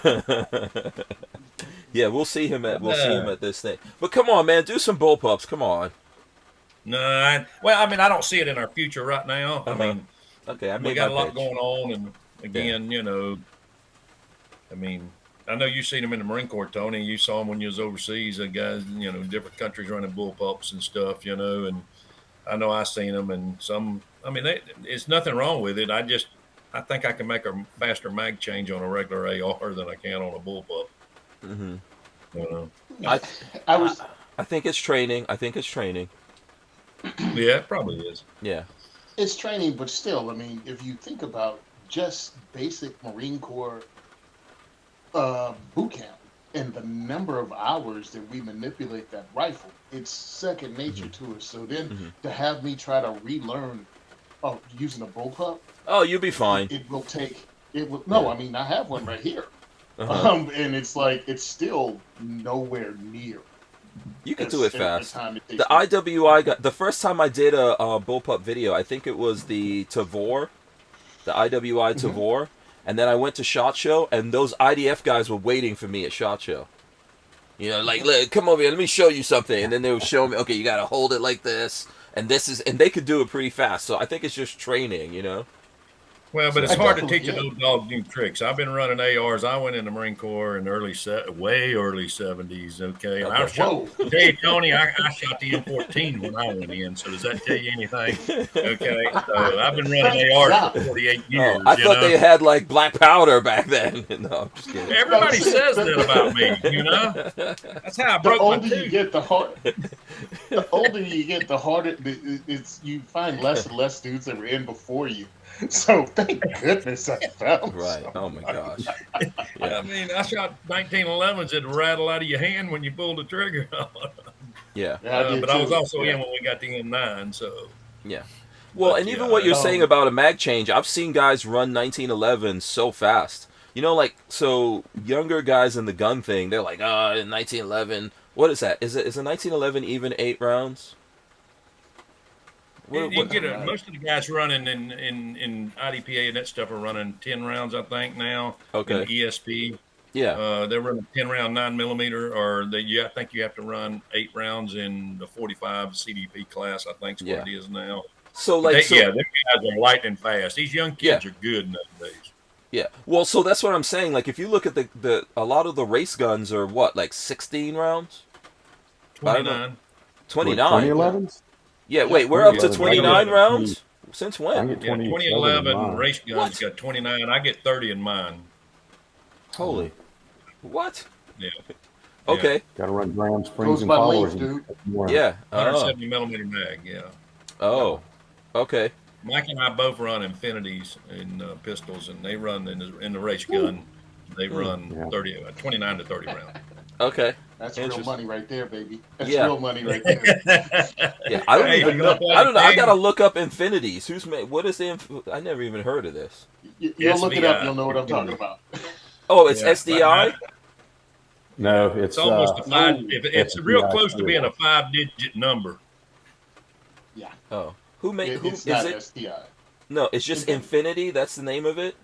Yeah, we'll see him at this thing. But come on, man, do some bullpups. Come on.
No, I don't see it in our future right now.
Uh-huh.
I mean,
okay,
we got a lot going on, and again, I mean, I know you've seen him in the Marine Corps, Tony. You saw him when you was overseas. The guys, different countries running bullpups and stuff, and I know I seen them, and some. I mean, it's nothing wrong with it. I think I can make a faster mag change on a regular AR than I can on a bullpup.
Mm-hmm.
I
think it's training.
Yeah, it probably is.
Yeah.
It's training, but still, I mean, if you think about just basic Marine Corps boot camp and the number of hours that we manipulate that rifle, it's second nature to us. So then to have me try to relearn using a bullpup,
oh, you'll be fine.
It will take. I mean, I have one right here, and it's like it's still nowhere near.
You can do it fast. The IWI got the first time I did a bullpup video. I think it was the Tavor, the IWI Tavor, and then I went to SHOT Show, and those IDF guys were waiting for me at SHOT Show. Like, come over here, let me show you something, and then they would show me, okay, you got to hold it like this, and they could do it pretty fast. So I think it's just training,
Well, but it's hard to teach an old dog new tricks. I've been running ARs. I went in the Marine Corps in way early 70s. Okay. And I shot, Tony, I shot the M14 when I went in. So does that tell you anything? Okay. So I've been running ARs for 48 years.
I thought they had like black powder back then. No, I'm just kidding.
Everybody says that about me, That's how I broke my tooth.
The older you get, the harder you find less and less dudes that were in before you. So thank goodness I found.
Right. Oh my gosh.
Yeah. I mean, I shot 1911s that rattle out of your hand when you pulled the trigger.
Yeah.
But I was also in when we got the M9. So.
Yeah. Well, and even what you're saying about a mag change, I've seen guys run 1911s so fast. So younger guys in the gun thing, they're like, 1911. What is that? Is a 1911 even 8 rounds?
Most of the guys running in IDPA and that stuff are running 10 rounds, I think, now.
Okay.
In ESP.
Yeah.
They're running 10 round 9mm, or I think you have to run 8 rounds in the 45 CDP class, I think is what it is now.
So them guys
are lightning fast. These young kids are good nowadays.
Yeah. Well, so that's what I'm saying. Like, if you look at a lot of the race guns are what, like 16 rounds?
29.
29.
2011s?
Yeah, wait, we're up to 29 rounds? Since when?
2011 race guns got 29. I get 30 in mine.
Holy. What?
Yeah.
Okay.
Got to run ground springs and followers.
Yeah.
170mm mag, yeah.
Oh, okay.
Mike and I both run Infinities in pistols, and they run in the race gun. They run 29 to 30 rounds.
Okay.
That's real money right there, baby. That's real money right there.
Yeah, I don't know. I gotta look up Infinities. What is I never even heard of this.
You'll look it up. You'll know what I'm talking about.
Oh, it's SDI.
No,
it's almost a 5. It's real close to being a 5-digit number.
Yeah.
Oh,
it's not SDI.
No, it's just Infinity. That's the name of it.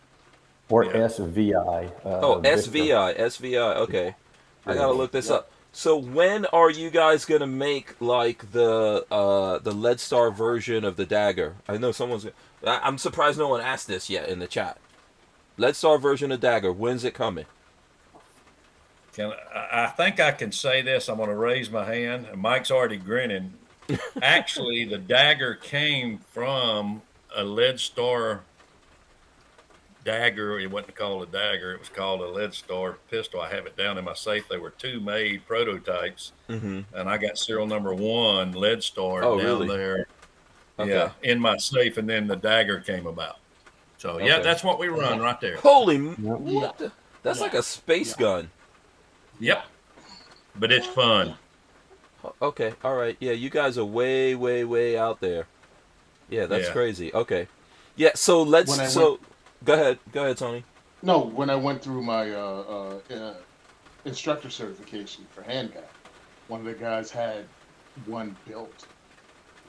Or SVI.
Oh, SVI. SVI. Okay, I gotta look this up. So when are you guys gonna make like the Lead Star version of the dagger? I know I'm surprised no one asked this yet in the chat. Lead Star version of dagger. When's it coming?
I think I can say this. I'm going to raise my hand. And Mike's already grinning. Actually, the dagger came from a Lead Star dagger. It wasn't called a dagger. It was called a Lead Star pistol. I have it down in my safe. They were 2 made prototypes. And I got serial number 1 Lead Star down there. Okay. Yeah, in my safe. And then the dagger came about. So, yeah, that's what we run right there.
Holy, what? That's like a space gun.
Yep. But it's fun.
Okay, all right. Yeah, you guys are way, way, way out there. Yeah, that's crazy. Okay. Yeah, so go ahead, Tony.
No, when I went through my instructor certification for handgun, one of the guys had one built.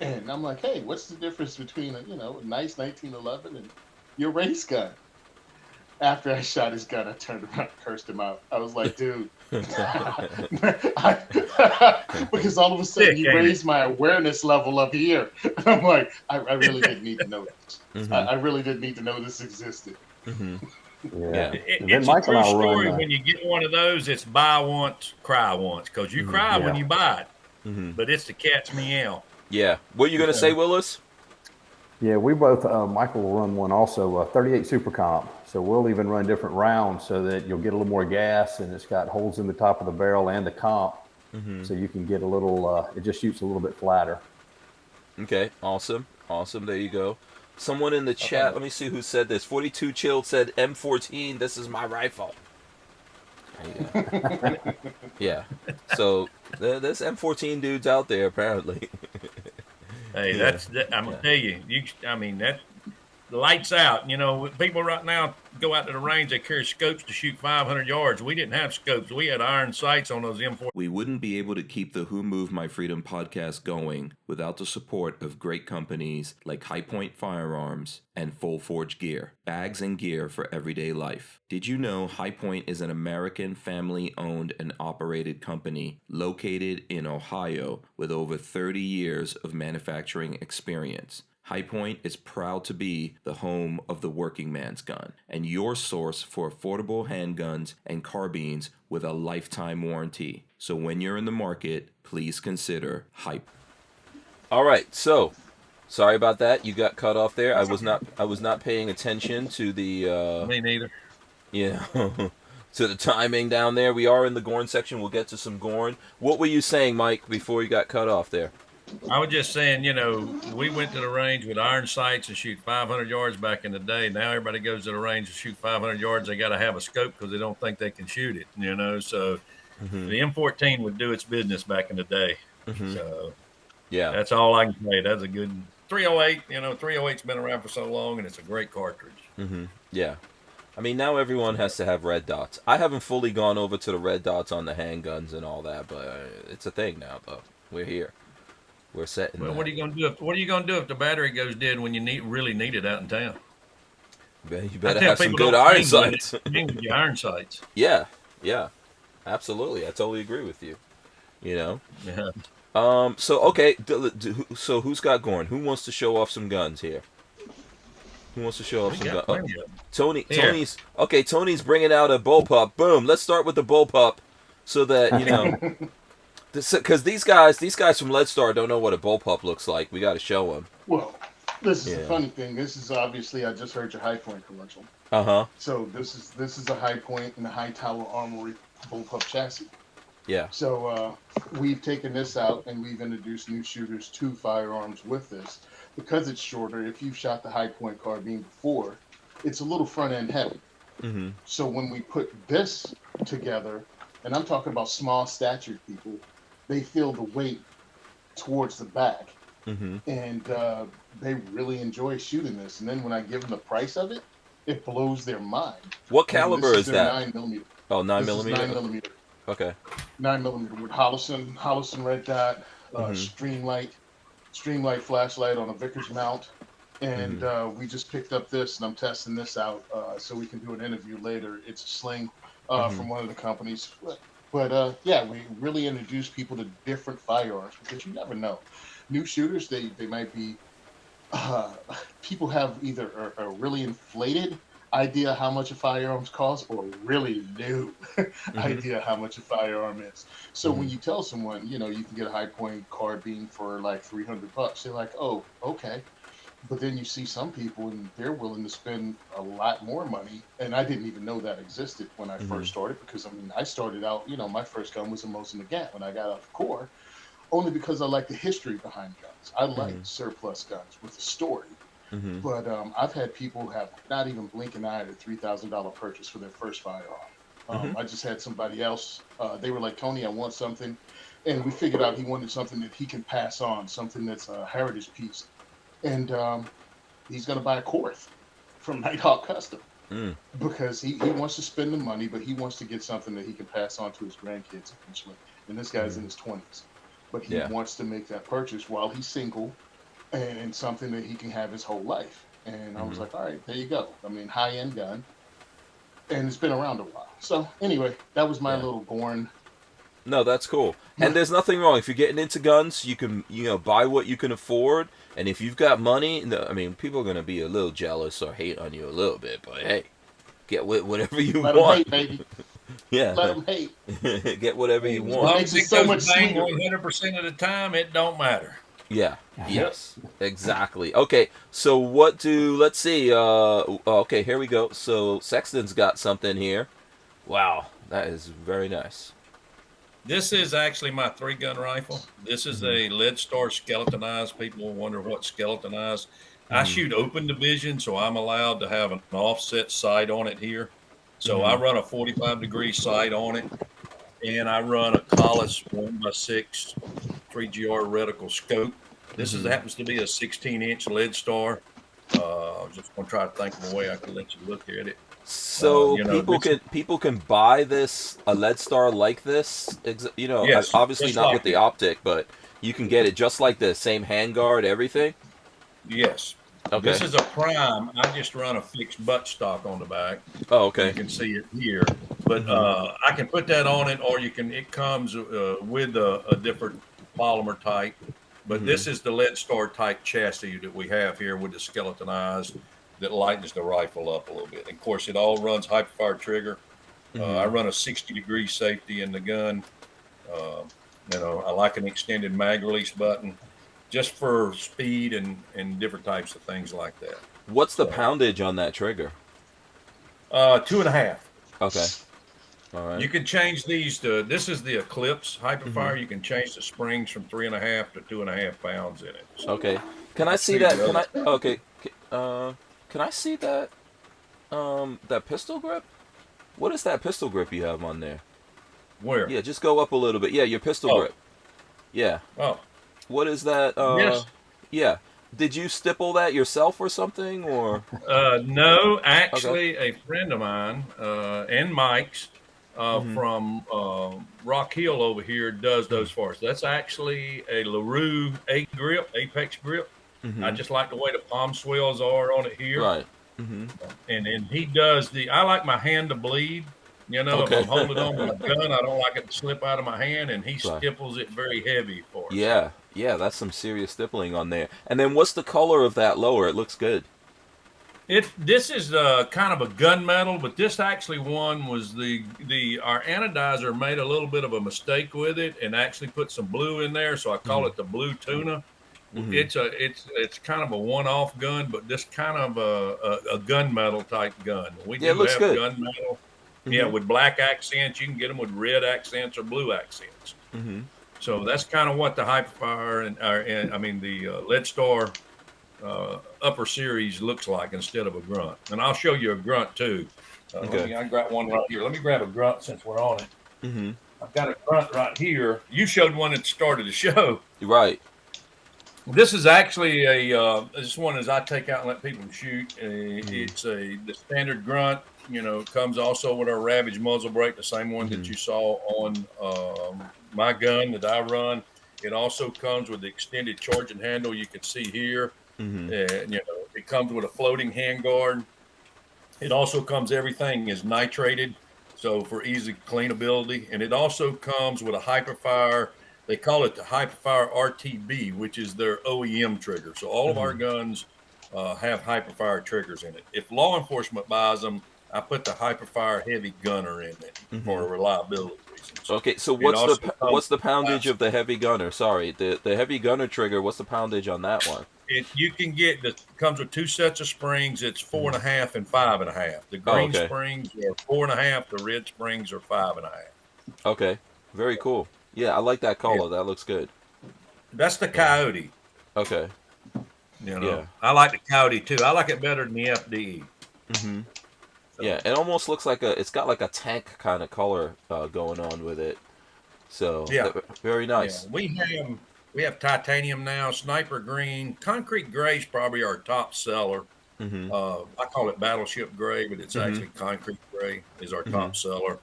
And I'm like, hey, what's the difference between a nice 1911 and your race gun? After I shot his gun, I turned around and cursed him out. I was like, dude. Because all of a sudden he raised my awareness level up here. I'm like, I really didn't need to know this. I really didn't need to know this existed.
Yeah.
It's a true story. When you get one of those, it's buy once, cry once. Because you cry when you buy it. But it's the cat's meow.
Yeah. What are you going to say, Willis?
Yeah, we both, Michael will run one also, 38 Super Comp. So we'll even run different rounds so that you'll get a little more gas, and it's got holes in the top of the barrel and the comp. So you can get a little, it just shoots a little bit flatter.
Okay, awesome. There you go. Someone in the chat, let me see who said this. 42 Chilled said, M14, this is my rifle. Yeah. So there's M14 dudes out there, apparently.
Hey, I'm gonna tell you. That lights out. People right now go out to the range. They carry scopes to shoot 500 yards. We didn't have scopes. We had iron sights on those M4.
We wouldn't be able to keep the Who Moved My Freedom podcast going without the support of great companies like High Point Firearms and Full Forge Gear, bags and gear for everyday life. Did you know High Point is an American family-owned and operated company located in Ohio with over 30 years of manufacturing experience? High Point is proud to be the home of the working man's gun and your source for affordable handguns and carbines with a lifetime warranty. So when you're in the market, please consider High Point. All right, so sorry about that. You got cut off there. I was not paying attention to the
me neither.
Yeah. To the timing down there. We are in the Gorn section. We'll get to some Gorn. What were you saying, Mike, before you got cut off there?
I was just saying, we went to the range with iron sights and shoot 500 yards back in the day. Now everybody goes to the range and shoot 500 yards. They got to have a scope because they don't think they can shoot it, So the M14 would do its business back in the day. So yeah, that's all I can say. That's a good 308. 308's been around for so long, and it's a great cartridge.
Yeah. I mean, now everyone has to have red dots. I haven't fully gone over to the red dots on the handguns and all that, but it's a thing now, though. We're here. We're setting.
Well, what are you going to do? What are you going to do if the battery goes dead when you really need it out in town?
You better have some good iron sights.
Your iron sights.
Yeah, absolutely. I totally agree with you.
Yeah.
So okay. So who's got Gorn? Who wants to show off some guns here? Who wants to show off some guns? Tony's okay. Tony's bringing out a bullpup. Boom. Let's start with the bullpup, so that because these guys from Lead Star don't know what a bullpup looks like. We got to show them.
Well, this is the funny thing. This is obviously, I just heard your High Point commercial. So this is a High Point and a High Tower Armory bullpup chassis.
Yeah.
So we've taken this out and we've introduced new shooters to firearms with this. Because it's shorter, if you've shot the High Point carbine before, it's a little front end heavy. So when we put this together, and I'm talking about small statured people, they feel the weight towards the back, and they really enjoy shooting this. And then when I give them the price of it, it blows their mind.
What caliber is that?
9mm.
Oh, 9mm.
9mm.
Okay.
9mm with Hollison red dot, Streamlight flashlight on a Vickers mount, and we just picked up this, and I'm testing this out so we can do an interview later. It's a sling from one of the companies. But yeah, we really introduce people to different firearms because you never know. New shooters, they might be uh, people have either a really inflated idea how much a firearms costs or a really new idea how much a firearm is. So when you tell someone, you know, you can get a high point carbine for like $300, they're like, oh, okay. But then you see some people and they're willing to spend a lot more money. And I didn't even know that existed when I first started because I mean, I started out, you know, my first gun was a Mosin Nagant when I got out of Corps, only because I like the history behind guns. I like surplus guns with a story. But I've had people have not even blink an eye at a $3,000 purchase for their first firearm. I just had somebody else. They were like, Tony, I want something. And we figured out he wanted something that he can pass on, something that's a heritage piece. And he's going to buy a Korth from Nighthawk Custom because he wants to spend the money, but he wants to get something that he can pass on to his grandkids eventually. And this guy's in his 20s. But he wants to make that purchase while he's single and something that he can have his whole life. And I was like, all right, there you go. I mean, high-end gun. And it's been around a while. So anyway, that was my little Gorn.
No, that's cool. And there's nothing wrong. If you're getting into guns, you can, you know, buy what you can afford. And if you've got money, I mean, people are going to be a little jealous or hate on you a little bit. But hey, get whatever you
Let
want.
them hate, baby.
Yeah.
Let them hate.
Get whatever you
As
want.
long
Makes
as
it
it
so
goes
much
bang
sweeter.
100% of the time, it don't matter.
Yeah. Yes. Exactly. Okay. So let's see. Okay, here we go. So Sexton's got something here. Wow. That is very nice.
This is actually my 3-gun rifle. This is a lead star skeletonized. People will wonder what skeletonized. I shoot open division, so I'm allowed to have an offset sight on it here. So I run a 45-degree sight on it, and I run a Collis 1x6 3GR reticle scope. This happens to be a 16-inch lead star. I'm just going to try to think of a way I can let you look at it.
So people can buy a lead star like this. You know,
yes,
obviously not
like
with the optic, but you can get it just like this, same handguard, everything.
Yes.
Okay.
This is a prime. I just run a fixed buttstock on the back.
Oh, okay.
You can see it here, but I can put that on it, or it comes with a different polymer type. But this is the lead star type chassis that we have here with the skeletonized that lightens the rifle up a little bit. And of course, it all runs hyperfire trigger. I run a 60-degree safety in the gun. You know, I like an extended mag release button just for speed and different types of things like that.
What's the poundage on that trigger?
2.5.
Okay. All right.
You can change these to, this is the Eclipse Hyperfire. You can change the springs from 3.5 to 2.5 pounds in it. So,
okay. Can I see that? Can I see that? That pistol grip? What is that pistol grip you have on there?
Where?
Yeah, just go up a little bit. Yeah, your pistol grip. Yeah.
Oh.
What is that?
Yes.
Yeah. Did you stipple that yourself or something, or?
No, actually, a friend of mine and Mike's from Rock Hill over here does those for us. That's actually a LaRue Apex grip. I just like the way the palm swells are on it here.
Right.
And he does I like my hand to bleed. You know, if I'm holding on to my gun, I don't like it to slip out of my hand, and he stipples it very heavy for us.
Yeah, that's some serious stippling on there. And then what's the color of that lower? It looks good.
This is kind of a gunmetal, but this actually one was our anodizer made a little bit of a mistake with it and actually put some blue in there, so I call it the blue tuna. It's kind of a one-off gun, but this kind of a gunmetal type gun. We do have gunmetal. Yeah, with black accents. You can get them with red accents or blue accents. So that's kind of what the Hyperfire and the Lead Star upper series looks like instead of a grunt. And I'll show you a grunt too. I got one right here. Let me grab a grunt since we're on it. I've got a grunt right here. You showed one at the start of the show.
Right.
This is actually this one is I take out and let people shoot. It's the standard grunt. You know, it comes also with our Ravage muzzle brake, the same one that you saw on my gun that I run. It also comes with the extended charging handle you can see here. And, you know, It comes with a floating handguard. It also comes, everything is nitrated, so for easy cleanability. And it also comes with a Hyperfire. They call it the Hyperfire RTB, which is their OEM trigger. So all of our guns have Hyperfire triggers in it. If law enforcement buys them, I put the Hyperfire Heavy Gunner in it for reliability reasons.
Okay, so what's the poundage of the Heavy Gunner? Sorry, the Heavy Gunner trigger. What's the poundage on that one?
You can get the comes with 2 sets of springs. It's 4.5 and 5.5. The green springs are 4.5. The red springs are 5.5.
Okay, very cool. Yeah, I like that color. That looks good.
That's the Coyote.
Okay.
I like the Coyote too. I like it better than the FDE.
Mm-hmm. So. Yeah, it almost looks like it's got like a tank kind of color going on with it. So very nice.
Yeah. We have titanium now, sniper green, concrete gray is probably our top seller. I call it battleship gray, but it's actually concrete gray is our top seller.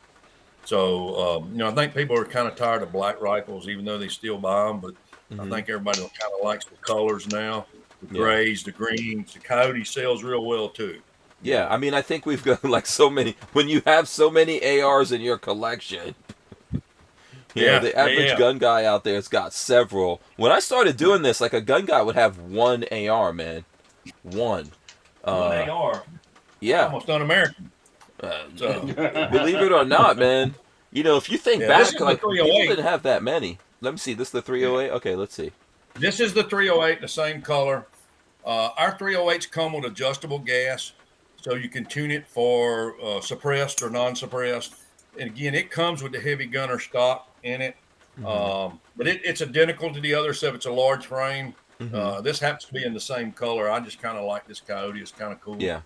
So, I think people are kind of tired of black rifles, even though they still buy them. But I think everybody kind of likes the colors now. The grays, the greens, the Coyote sells real well too.
Yeah, I mean, I think we've got like so many. When you have so many ARs in your collection, you know, the average gun guy out there's got several. When I started doing this, like a gun guy would have one AR, man. One.
One AR.
Yeah.
Almost un-American.
Believe it or not, man. You know, if you think back, like people didn't have that many. Let me see. This is the 308. Okay, let's see.
This is the 308, the same color. Our 308s come with adjustable gas, so you can tune it for suppressed or non-suppressed. And again, it comes with the Heavy Gunner stock in it. But it's identical to the other stuff. It's a large frame. This happens to be in the same color. I just kind of like this Coyote. It's kind of cool. Yeah.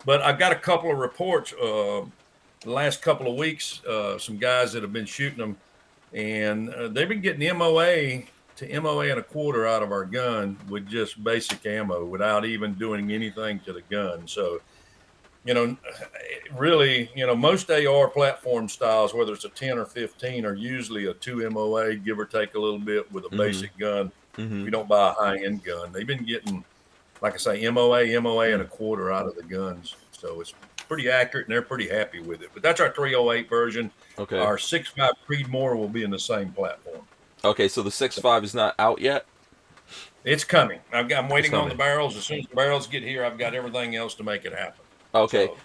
But I've got a couple of reports the last couple of weeks, some guys that have been shooting them, and they've been getting MOA to MOA and a quarter out of our gun with just basic ammo without even doing anything to the gun. So, really, most AR platform styles, whether it's a 10 or 15, are usually a 2 MOA, give or take a little bit, with a basic gun. If you don't buy a high-end gun, they've been getting, like I say, MOA and a quarter out of the guns. So it's pretty accurate, and they're pretty happy with it. But that's our 308 version. Okay. Our 6.5 Creedmoor will be in the same platform.
Okay, so the 6.5 is not out yet?
It's coming. I'm waiting on the barrels. As soon as the barrels get here, I've got everything else to make it happen.
Okay. So,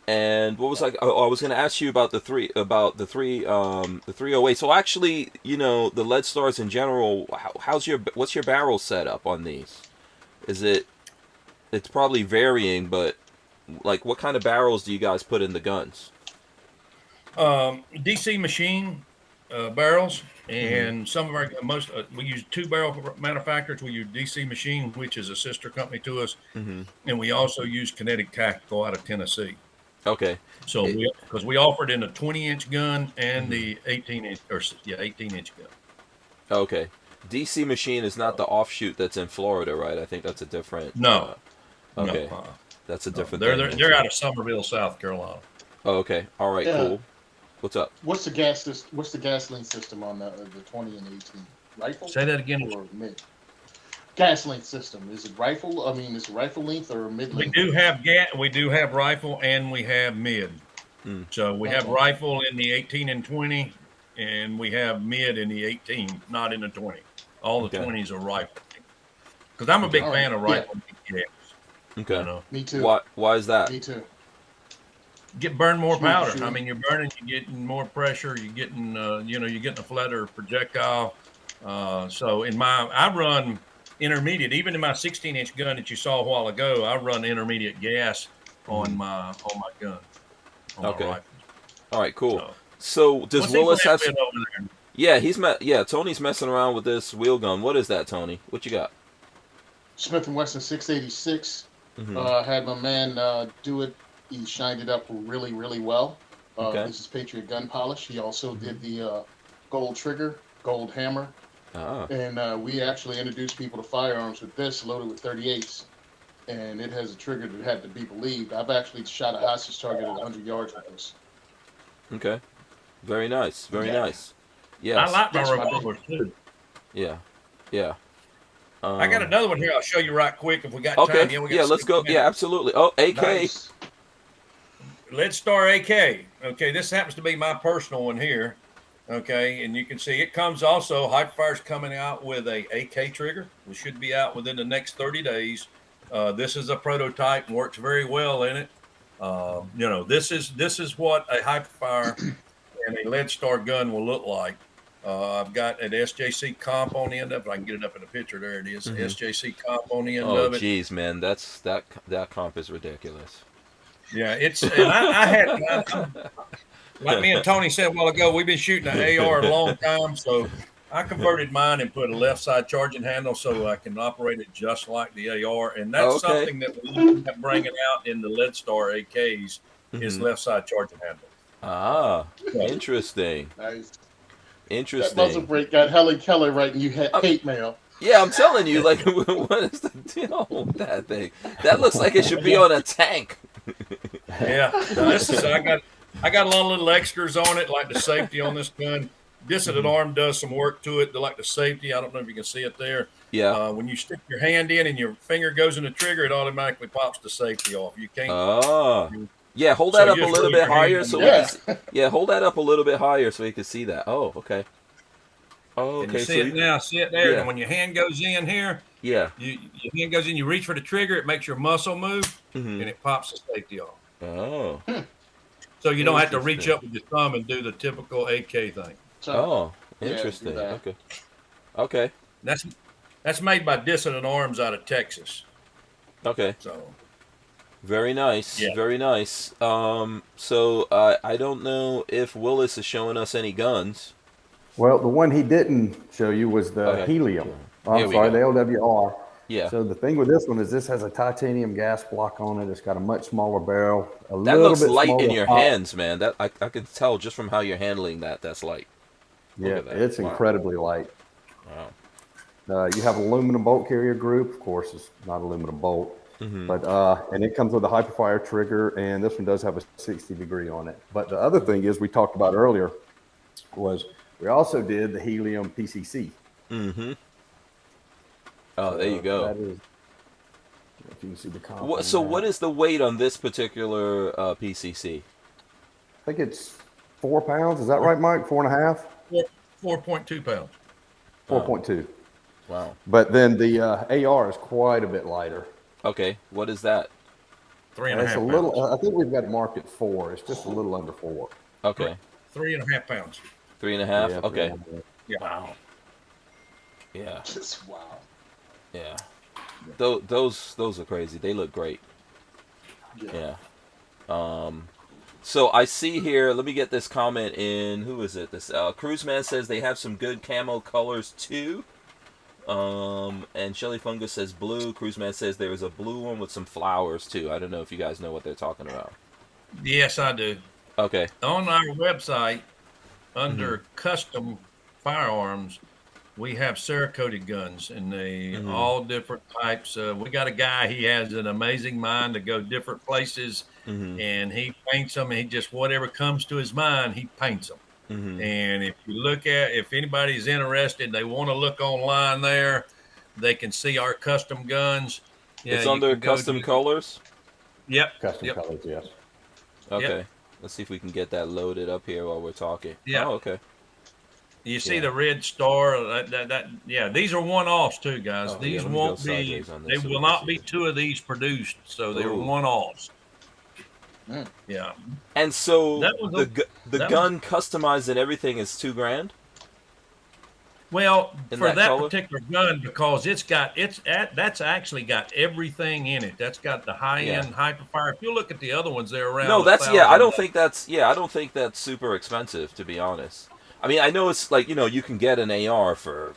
and what was I was going to ask you about the 308. So actually, the lead stars in general, what's your barrel setup on these? It's probably varying, but like what kind of barrels do you guys put in the guns?
DC machine barrels, and some of our we use 2 barrel manufacturers. We use DC Machine, which is a sister company to us, and we also use Kinetic Tactical out of Tennessee. Okay. So because we offered in a 20-inch gun and the 18-inch 18-inch gun.
Okay. DC Machine is not the offshoot that's in Florida, right? I think that's a different.
No.
Okay. No. That's a different.
They're out of Summerville, South Carolina.
Oh, okay. All right. Cool. What's up?
What's the gasoline system on the 20 and 18? Rifle?
Say that again.
Or mid? Gasoline system. Is it rifle? I mean, is it rifle length or mid length?
We do have rifle and we have mid. So we have rifle in the 18 and 20, and we have mid in the 18, not in the 20. All the 20s are rifle. Because I'm a big fan of rifle.
Yeah. Okay.
Me too.
Why is that?
Me too.
Burn more powder. I mean, you're burning, you're getting more pressure, you're getting, you're getting a flatter projectile. So I run intermediate, even in my 16-inch gun that you saw a while ago, I run intermediate gas on my gun.
Okay. All right, cool. So does Willis have some... over there? Yeah, Tony's messing around with this wheel gun. What is that, Tony? What you got?
Smith & Wesson 686. Had my man do it. He shined it up really, really well. This is Patriot Gun Polish. He also did the gold trigger, gold hammer. And we actually introduced people to firearms with this, loaded with 38s. And it has a trigger that had to be believed. I've actually shot a hostage target at 100 yards with this.
Okay. Very nice. Very nice. Yeah.
I like my revolvers too.
Yeah.
I got another one here. I'll show you right quick if we got
Okay.
time.
Yeah, let's go. Yeah, absolutely. Oh, AK.
Nice.
Lead Star AK. Okay, this happens to be my personal one here. Okay, and you can see it comes also, Hyperfire's coming out with a AK trigger. We should be out within the next 30 days. This is a prototype and works very well in it. This is what a Hyperfire and a Lead Star gun will look like. I've got an SJC comp on the end of it. I can get it up in the picture. There it is. SJC comp on the end of it.
Oh, geez, man, that comp is ridiculous.
Yeah, and I had, like me and Tony said a while ago, we've been shooting an AR a long time, so I converted mine and put a left side charging handle so I can operate it just like the AR, and that's something that we have bringing out in the Lead Star AKs is left side charging handle.
Ah, interesting.
Nice.
Interesting.
That muzzle brake got Helen Keller writing you hate mail.
Yeah, I'm telling you, like, what is the deal with that thing? That looks like it should be on a tank.
Yeah, I got a lot of little extras on it, like the safety on this gun. Dissident Arm does some work to it, like the safety. I don't know if you can see it there.
Yeah.
When you stick your hand in and your finger goes in the trigger, it automatically pops the safety off. You can't.
Oh. Yeah, hold that up a little bit higher so we can see. Yeah, hold that up a little bit higher so we can see that. Oh, okay. Oh, okay.
You see it now. See it there.
Yeah.
And when your hand goes in here,
yeah,
your hand goes in. You reach for the trigger. It makes your muscle move, and it pops the safety off.
Oh.
So you don't have to reach up with your thumb and do the typical AK thing.
Oh, interesting.
Yeah,
okay. Okay.
That's made by Dissident Arms out of Texas.
Okay.
So.
Very nice.
Yeah.
Very nice. So I don't know if Willis is showing us any guns.
Well, the one he didn't show you was the helium. Oh, I'm sorry, the LWR.
Yeah.
So the thing with this one is this has a titanium gas block on it. It's got a much smaller barrel.
That looks light in your hands, man. That I can tell just from how you're handling that. That's light.
Yeah, it's incredibly light. Wow. You have an aluminum bolt carrier group. Of course, it's not aluminum bolt. But and it comes with a Hyperfire trigger, and this one does have a 60-degree on it. But the other thing is we talked about earlier was we also did the helium PCC.
Oh, there you go.
That is, if you can see the comp.
What is the weight on this particular PCC?
I think it's 4 pounds. Is that right, Mike? 4.5?
4.2 pounds.
4.2.
Wow.
But then the AR is quite a bit lighter.
Okay, what is that?
3.5
it's a little. Pounds. I think we've got it marked at 4. It's just a little under 4.
Okay.
3.5 pounds.
3.5.
Yeah,
okay.
3.5.
Yeah.
Wow. Yeah.
Just wow.
Yeah. Those are crazy. They look great. Yeah. So I see here. Let me get this comment in. Who is it? This Cruiseman says they have some good camo colors too. And Shelly Fungus says blue. Cruiseman says there is a blue one with some flowers too. I don't know if you guys know what they're talking about.
Yes, I do.
Okay.
On our website, under custom firearms, we have Cerakoted guns, and they all different types. We got a guy, he has an amazing mind to go different places, and he paints them. He just, whatever comes to his mind, he paints them. And if you look at, if anybody's interested, they want to look online there, they can see our custom guns. Yeah,
it's under custom colors?
Yep.
Custom colors, yes.
Okay.
Yep.
Let's see if we can get that loaded up here while we're talking.
Yeah.
Oh, okay.
You see the red star? Yeah, these are one-offs too, guys. These won't be. They will not be 2 of these produced, so they're one-offs. Yeah.
And so the gun customized and everything is $2,000.
Well, for that particular gun, because that's actually got everything in it. That's got the high-end Hyperfire. If you look at the other ones, they're around.
No, that's I don't think that's super expensive, to be honest. I mean, I know it's like, you can get an AR for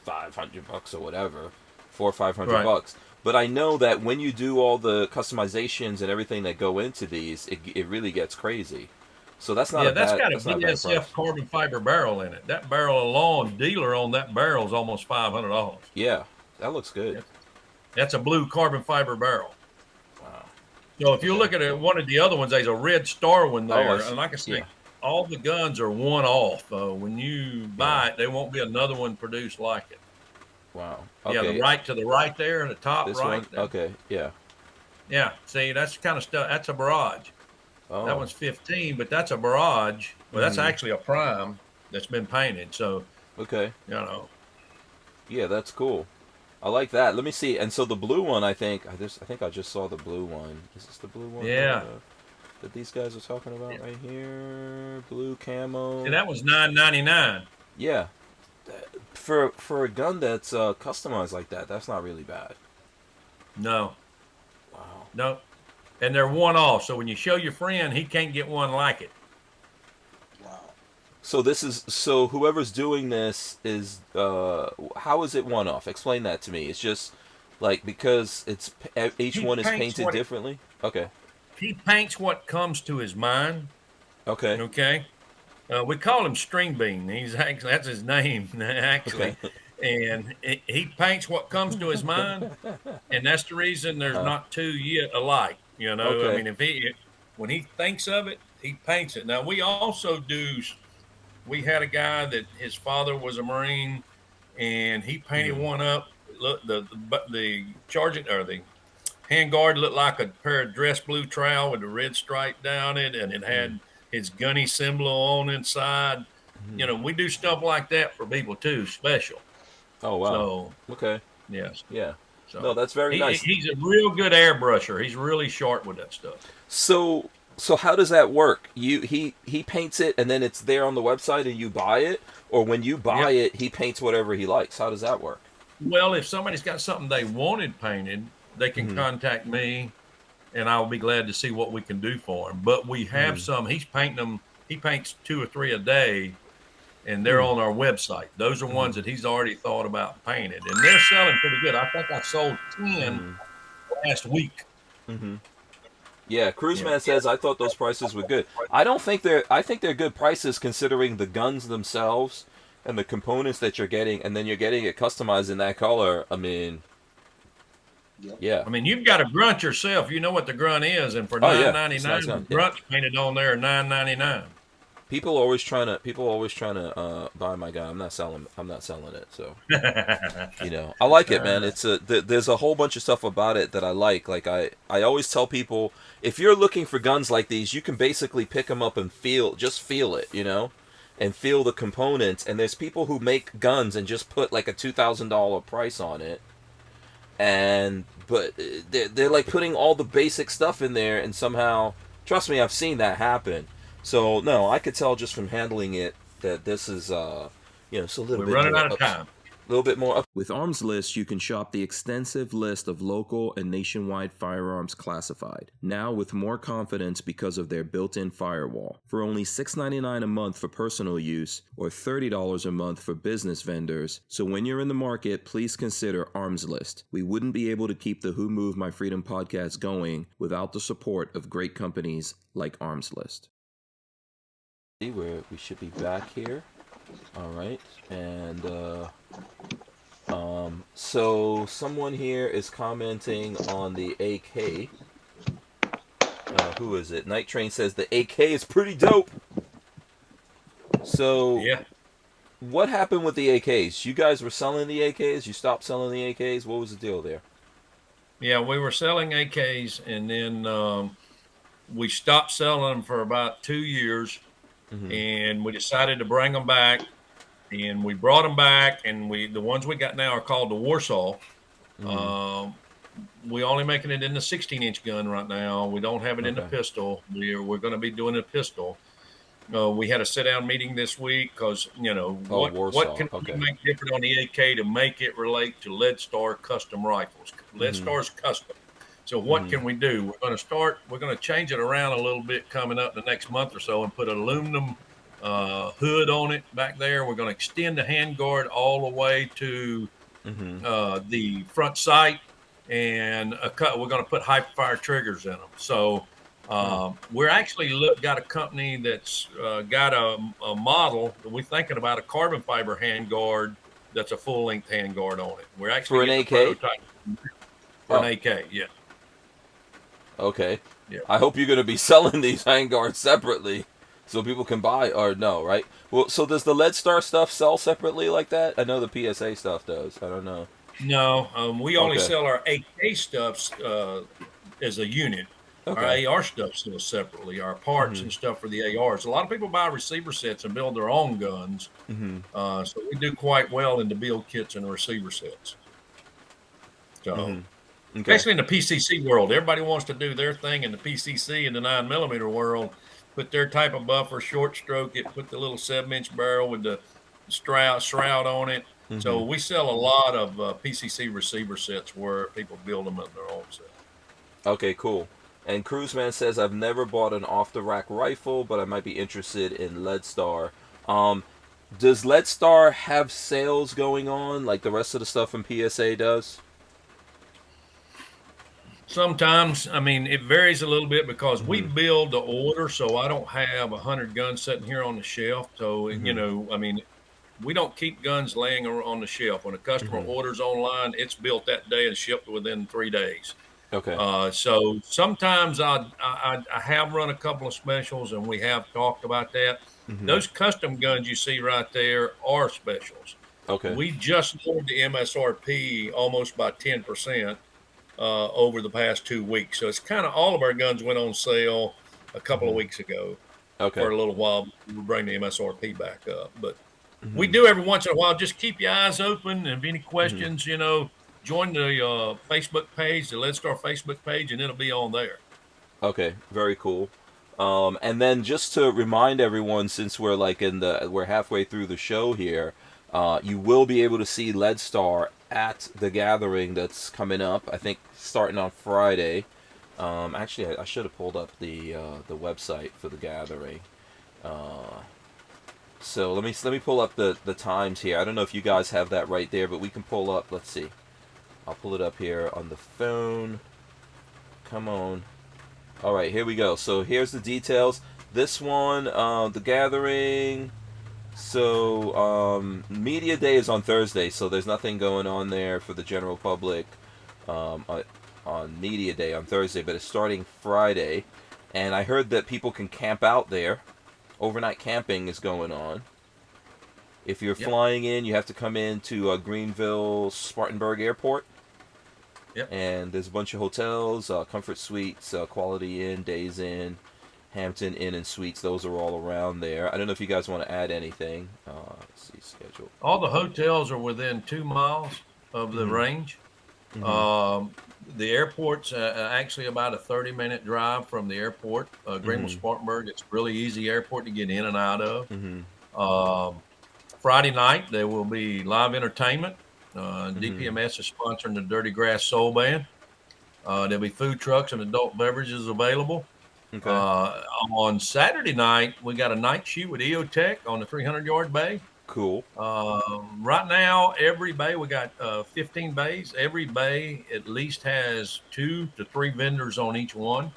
$500 or whatever, $400 or $500. But I know that when you do all the customizations and everything that go into these, it really gets crazy. So that's not
that's got a BSF carbon fiber barrel in it. That barrel alone, dealer on that barrel is almost $500.
Yeah, that looks good.
That's a blue carbon fiber barrel.
Wow.
So if you look at one of the other ones, there's a red star one there. And like I said, all the guns are one-off. When you buy it, there won't be another one produced like it.
Wow.
Yeah,
Okay.
the right to the right there, the top
This
right.
one? Okay. Yeah.
Yeah. See, that's the kind of stuff. That's a barrage.
Oh.
That one's 15, but that's a barrage. Well, that's
Mhm.
actually a prime that's been painted. So,
Okay.
you know,
Yeah, that's cool. I like that. Let me see. And so the blue one, I think I just saw the blue one. Is this the blue one
yeah.
that these guys are talking about
Yeah.
right here? Blue
See,
camo.
that was $9.99.
Yeah. For a gun that's customized like that, that's not really bad.
No,
Wow.
no. And they're one off. So when you show your friend, he can't get one like it.
Wow.
So whoever's doing this is how is it one off? Explain that to me. It's just like because each one is painted differently. Okay.
He paints what comes to his mind.
Okay.
Okay. We call him String Bean. That's his name actually.
Okay.
And he paints what comes to his mind, and that's the reason there's not two yet alike. You know,
Okay.
I mean, when he thinks of it, he paints it. Now we also do. We had a guy that his father was a Marine, and he painted one up. Look, the charging or the handguard looked like a pair of dress blue trowel with a red stripe down it, and it had his gunny symbol on inside. You know, we do stuff like that for people too, special.
Oh wow.
So
Okay.
yes,
Yeah.
so
No, that's very nice.
He's a real good airbrusher. He's really sharp with that stuff.
So how does that work? He paints it and then it's there on the website and you buy it, or when you buy it, he paints whatever he likes. How does that work?
Well, if somebody's got something they wanted painted, they can contact me, and I'll be glad to see what we can do for him. But we have some. He's painting them. He paints 2 or 3 a day, and they're on our website. Those are ones that he's already thought about painted, and they're selling pretty good. I think I sold 10 last week.
Yeah, Cruiseman says I thought those prices were good. I think they're good prices considering the guns themselves and the components that you're getting, and then you're getting it customized in that color. I mean, yeah.
I mean, you've got a grunt yourself. You know what the grunt is, and for $9.99,
nice
the grunt's painted on there $9.99.
People always trying to buy my gun. I'm not selling it. So you know, I like it, man. It's there's a whole bunch of stuff about it that I like. Like I always tell people, if you're looking for guns like these, you can basically pick them up and feel it, you know, and feel the components. And there's people who make guns and just put like a $2,000 price on it, but they're like putting all the basic stuff in there, and somehow, trust me, I've seen that happen. So no, I could tell just from handling it that this is it's a little bit.
We're running out of time.
A little bit more.
With Arms List, you can shop the extensive list of local and nationwide firearms classified, now with more confidence because of their built-in firewall. For only $6.99 a month for personal use, or $30 a month for business vendors. So when you're in the market, please consider Arms List. We wouldn't be able to keep the Who Moved My Freedom podcast going without the support of great companies like Arms List.
Where we should be back here. All right, and so someone here is commenting on the AK. Who is it? Night Train says the AK is pretty dope. So
Yeah.
What happened with the AKs? You guys were selling the AKs. You stopped selling the AKs. What was the deal there?
Yeah, we were selling AKs, and then we stopped selling them for about 2 years. And we decided to bring them back, and we brought them back, and the ones we got now are called the Warsaw. We only making it in the 16-inch gun right now. We don't have it in the pistol. We're going to be doing a pistol. We had a sit-down meeting this week because, what can we make different on the AK to make it relate to Lead Star custom rifles? Lead Star's custom. So what can we do? We're going to change it around a little bit coming up the next month or so and put an aluminum hood on it back there. We're going to extend the handguard all the way to the front sight, and we're going to put hyperfire triggers in them. So we're actually got a company that's got a model that we're thinking about, a carbon fiber handguard that's a full-length handguard on it. We're actually
for an AK?
For an AK, yeah.
Okay.
Yeah.
I hope you're going to be selling these handguards separately.
So people can buy, or no, right? Well, so does the Lead Star stuff sell separately like that? I know the PSA stuff does. I don't know.
No, we only
Okay.
sell our AK stuffs as a unit. Our
Okay.
AR stuff sells separately. Our parts
Mm-hmm.
and stuff for the ARs. A lot of people buy receiver sets and build their own guns.
Mm-hmm.
So we do quite well in the build kits and receiver sets. So,
Mm-hmm. Okay.
especially in the PCC world, everybody wants to do their thing in the PCC and the 9mm world. Put their type of buffer, short stroke it, put the little 7-inch barrel with the shroud on it.
Mm-hmm.
So we sell a lot of PCC receiver sets where people build them in their own set.
Okay, cool. And Cruiseman says, I've never bought an off-the-rack rifle, but I might be interested in Lead Star. Does Lead Star have sales going on like the rest of the stuff from PSA does?
Sometimes, I mean, it varies a little bit because we
Mm-hmm.
build to order. So I don't have 100 guns sitting here on the shelf. So,
Mm-hmm.
I mean, we don't keep guns laying on the shelf. When a customer
Mm-hmm.
orders online, it's built that day and shipped within 3 days.
Okay.
So sometimes I have run a couple of specials, and we have talked about that.
Mm-hmm.
Those custom guns you see right there are specials.
Okay.
We just lowered the MSRP almost by 10% over the past 2 weeks. So it's kind of all of our guns went on sale a couple of
Mm-hmm.
weeks ago
Okay.
for a little while. We'll bring the MSRP back up, but we
Mm-hmm.
do every once in a while. Just keep your eyes open. And if any
Mm-hmm.
questions, join the Facebook page, the Lead Star Facebook page, and it'll be on there.
Okay. Very cool. And then just to remind everyone, since we're like we're halfway through the show here, you will be able to see Lead Star at the gathering that's coming up. I think starting on Friday. Actually, I should have pulled up the website for the gathering. Uh, so let me pull up the times here. I don't know if you guys have that right there, but we can pull up. Let's see. I'll pull it up here on the phone. Come on. All right, here we go. So here's the details. This one, the gathering. So media day is on Thursday, so there's nothing going on there for the general public on media day on Thursday, but it's starting Friday. And I heard that people can camp out there. Overnight camping is going on. If you're
Yep.
flying in, you have to come into Greenville Spartanburg Airport.
Yep.
And there's a bunch of hotels, Comfort Suites, Quality Inn, Days Inn, Hampton Inn and Suites. Those are all around there. I don't know if you guys want to add anything. Let's see, schedule.
All the hotels are within 2 miles of the
Mm-hmm.
range.
Mm-hmm.
The airport's actually about a 30-minute drive from the airport. Greenville
Mm-hmm.
Spartanburg, it's a really easy airport to get in and out of.
Mm-hmm.
Friday night, there will be live entertainment.
Mm-hmm.
DPMS is sponsoring the Dirty Grass Soul Band. There'll be food trucks and adult beverages available.
Okay.
On Saturday night, we got a night shoot with EOTech on the 300-yard bay.
Cool.
Right now, every bay, we got 15 bays. Every bay at least has 2 to 3 vendors on each one.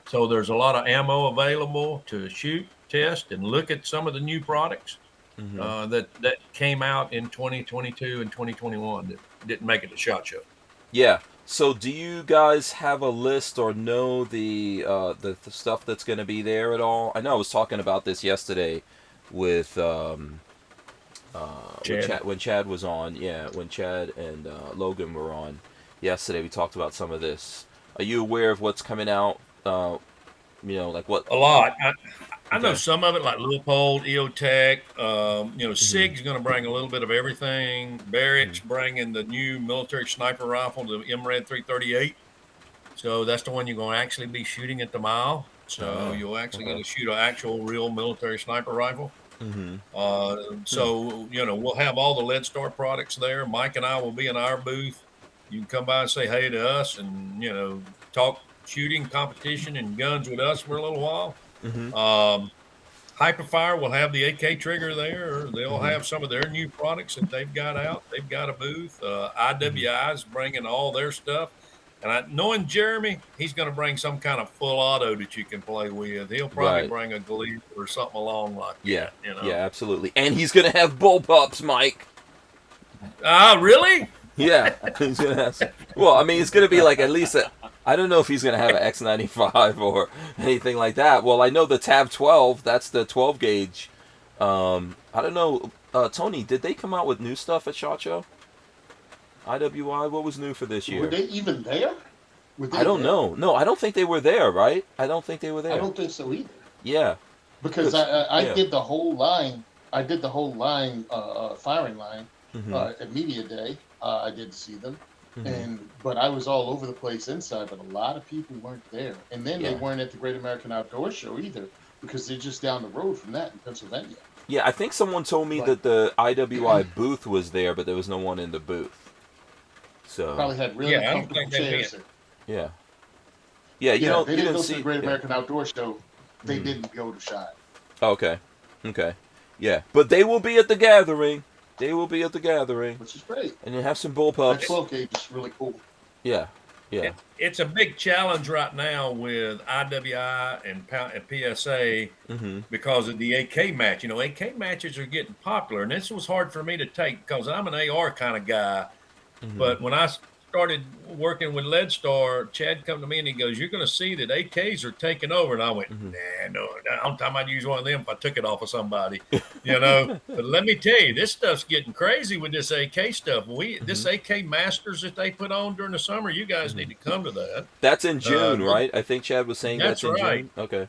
So there's a lot of ammo available to shoot, test, and look at some of the new products
Mm-hmm.
that came out in 2022 and 2021 that didn't make it to SHOT Show.
Yeah. So, do you guys have a list or know the stuff that's going to be there at all? I know I was talking about this yesterday with
Chad.
when Chad was on. Yeah, when Chad and Logan were on yesterday, we talked about some of this. Are you aware of what's coming out? Like what?
A lot. I know
Okay.
some of it, like Leopold, EOTech.
Mm-hmm.
SIG's going to bring a little bit of everything. Barrett's bringing the new military sniper rifle, the MRAD 338. So that's the one you're going to actually be shooting at the mile. So you'll actually get
Okay.
to shoot an actual real military sniper rifle.
Mm-hmm.
We'll have all the Lead Star products there. Mike and I will be in our booth. You can come by and say hey to us and, talk shooting, competition, and guns with us for a little while.
Mm-hmm.
Hyperfire will have the AK trigger there. They'll
Mm-hmm.
have some of their new products that they've got out. They've got a booth. IWI is bringing all their stuff. And knowing Jeremy, he's going to bring some kind of full auto that you can play with. He'll probably
Right.
bring a Gleason or something along like
Yeah.
that.
Yeah. Absolutely. And he's gonna have bullpups, Mike.
Really?
Yeah. He's gonna have some, well, I mean, it's gonna be like at least I don't know if he's going to have an X95 or anything like that. Well, I know the Tab 12, that's the 12 gauge. I don't know. Tony, did they come out with new stuff at SHOT Show? IWI, what was new for this year?
Were they even there?
I don't know. No, I don't think they were there, right? I don't think they were there.
I don't think so either.
Yeah.
Because I did the whole line. I did the whole line, firing line at Media Day. I did see them. But I was all over the place inside, but a lot of people weren't there. And then they weren't at the Great American Outdoor Show either, because they're just down the road from that in Pennsylvania.
Yeah, I think someone told me that the IWI booth was there, but there was no one in the booth. So
probably had really comfortable chairs there.
Yeah. Yeah,
they didn't go to the Great American Outdoor Show. They didn't go to SHOT.
Okay. Yeah, but they will be at the gathering.
Which is great.
And you have some bullpups.
That 12 gauge is really cool.
Yeah.
It's a big challenge right now with IWI and PSA because of the AK match. You know, AK matches are getting popular, and this was hard for me to take because I'm an AR kind of guy. But when I started working with Lead Star, Chad come to me and he goes, "You're going to see that AKs are taking over." And I went, "Nah, no, I'm talking I'd use one of them if I took it off of somebody, you know." But let me tell you, this stuff's getting crazy with this AK stuff. This AK Masters that they put on during the summer, you guys need to come to that.
That's in June, right? I think Chad was saying that's in June. Okay.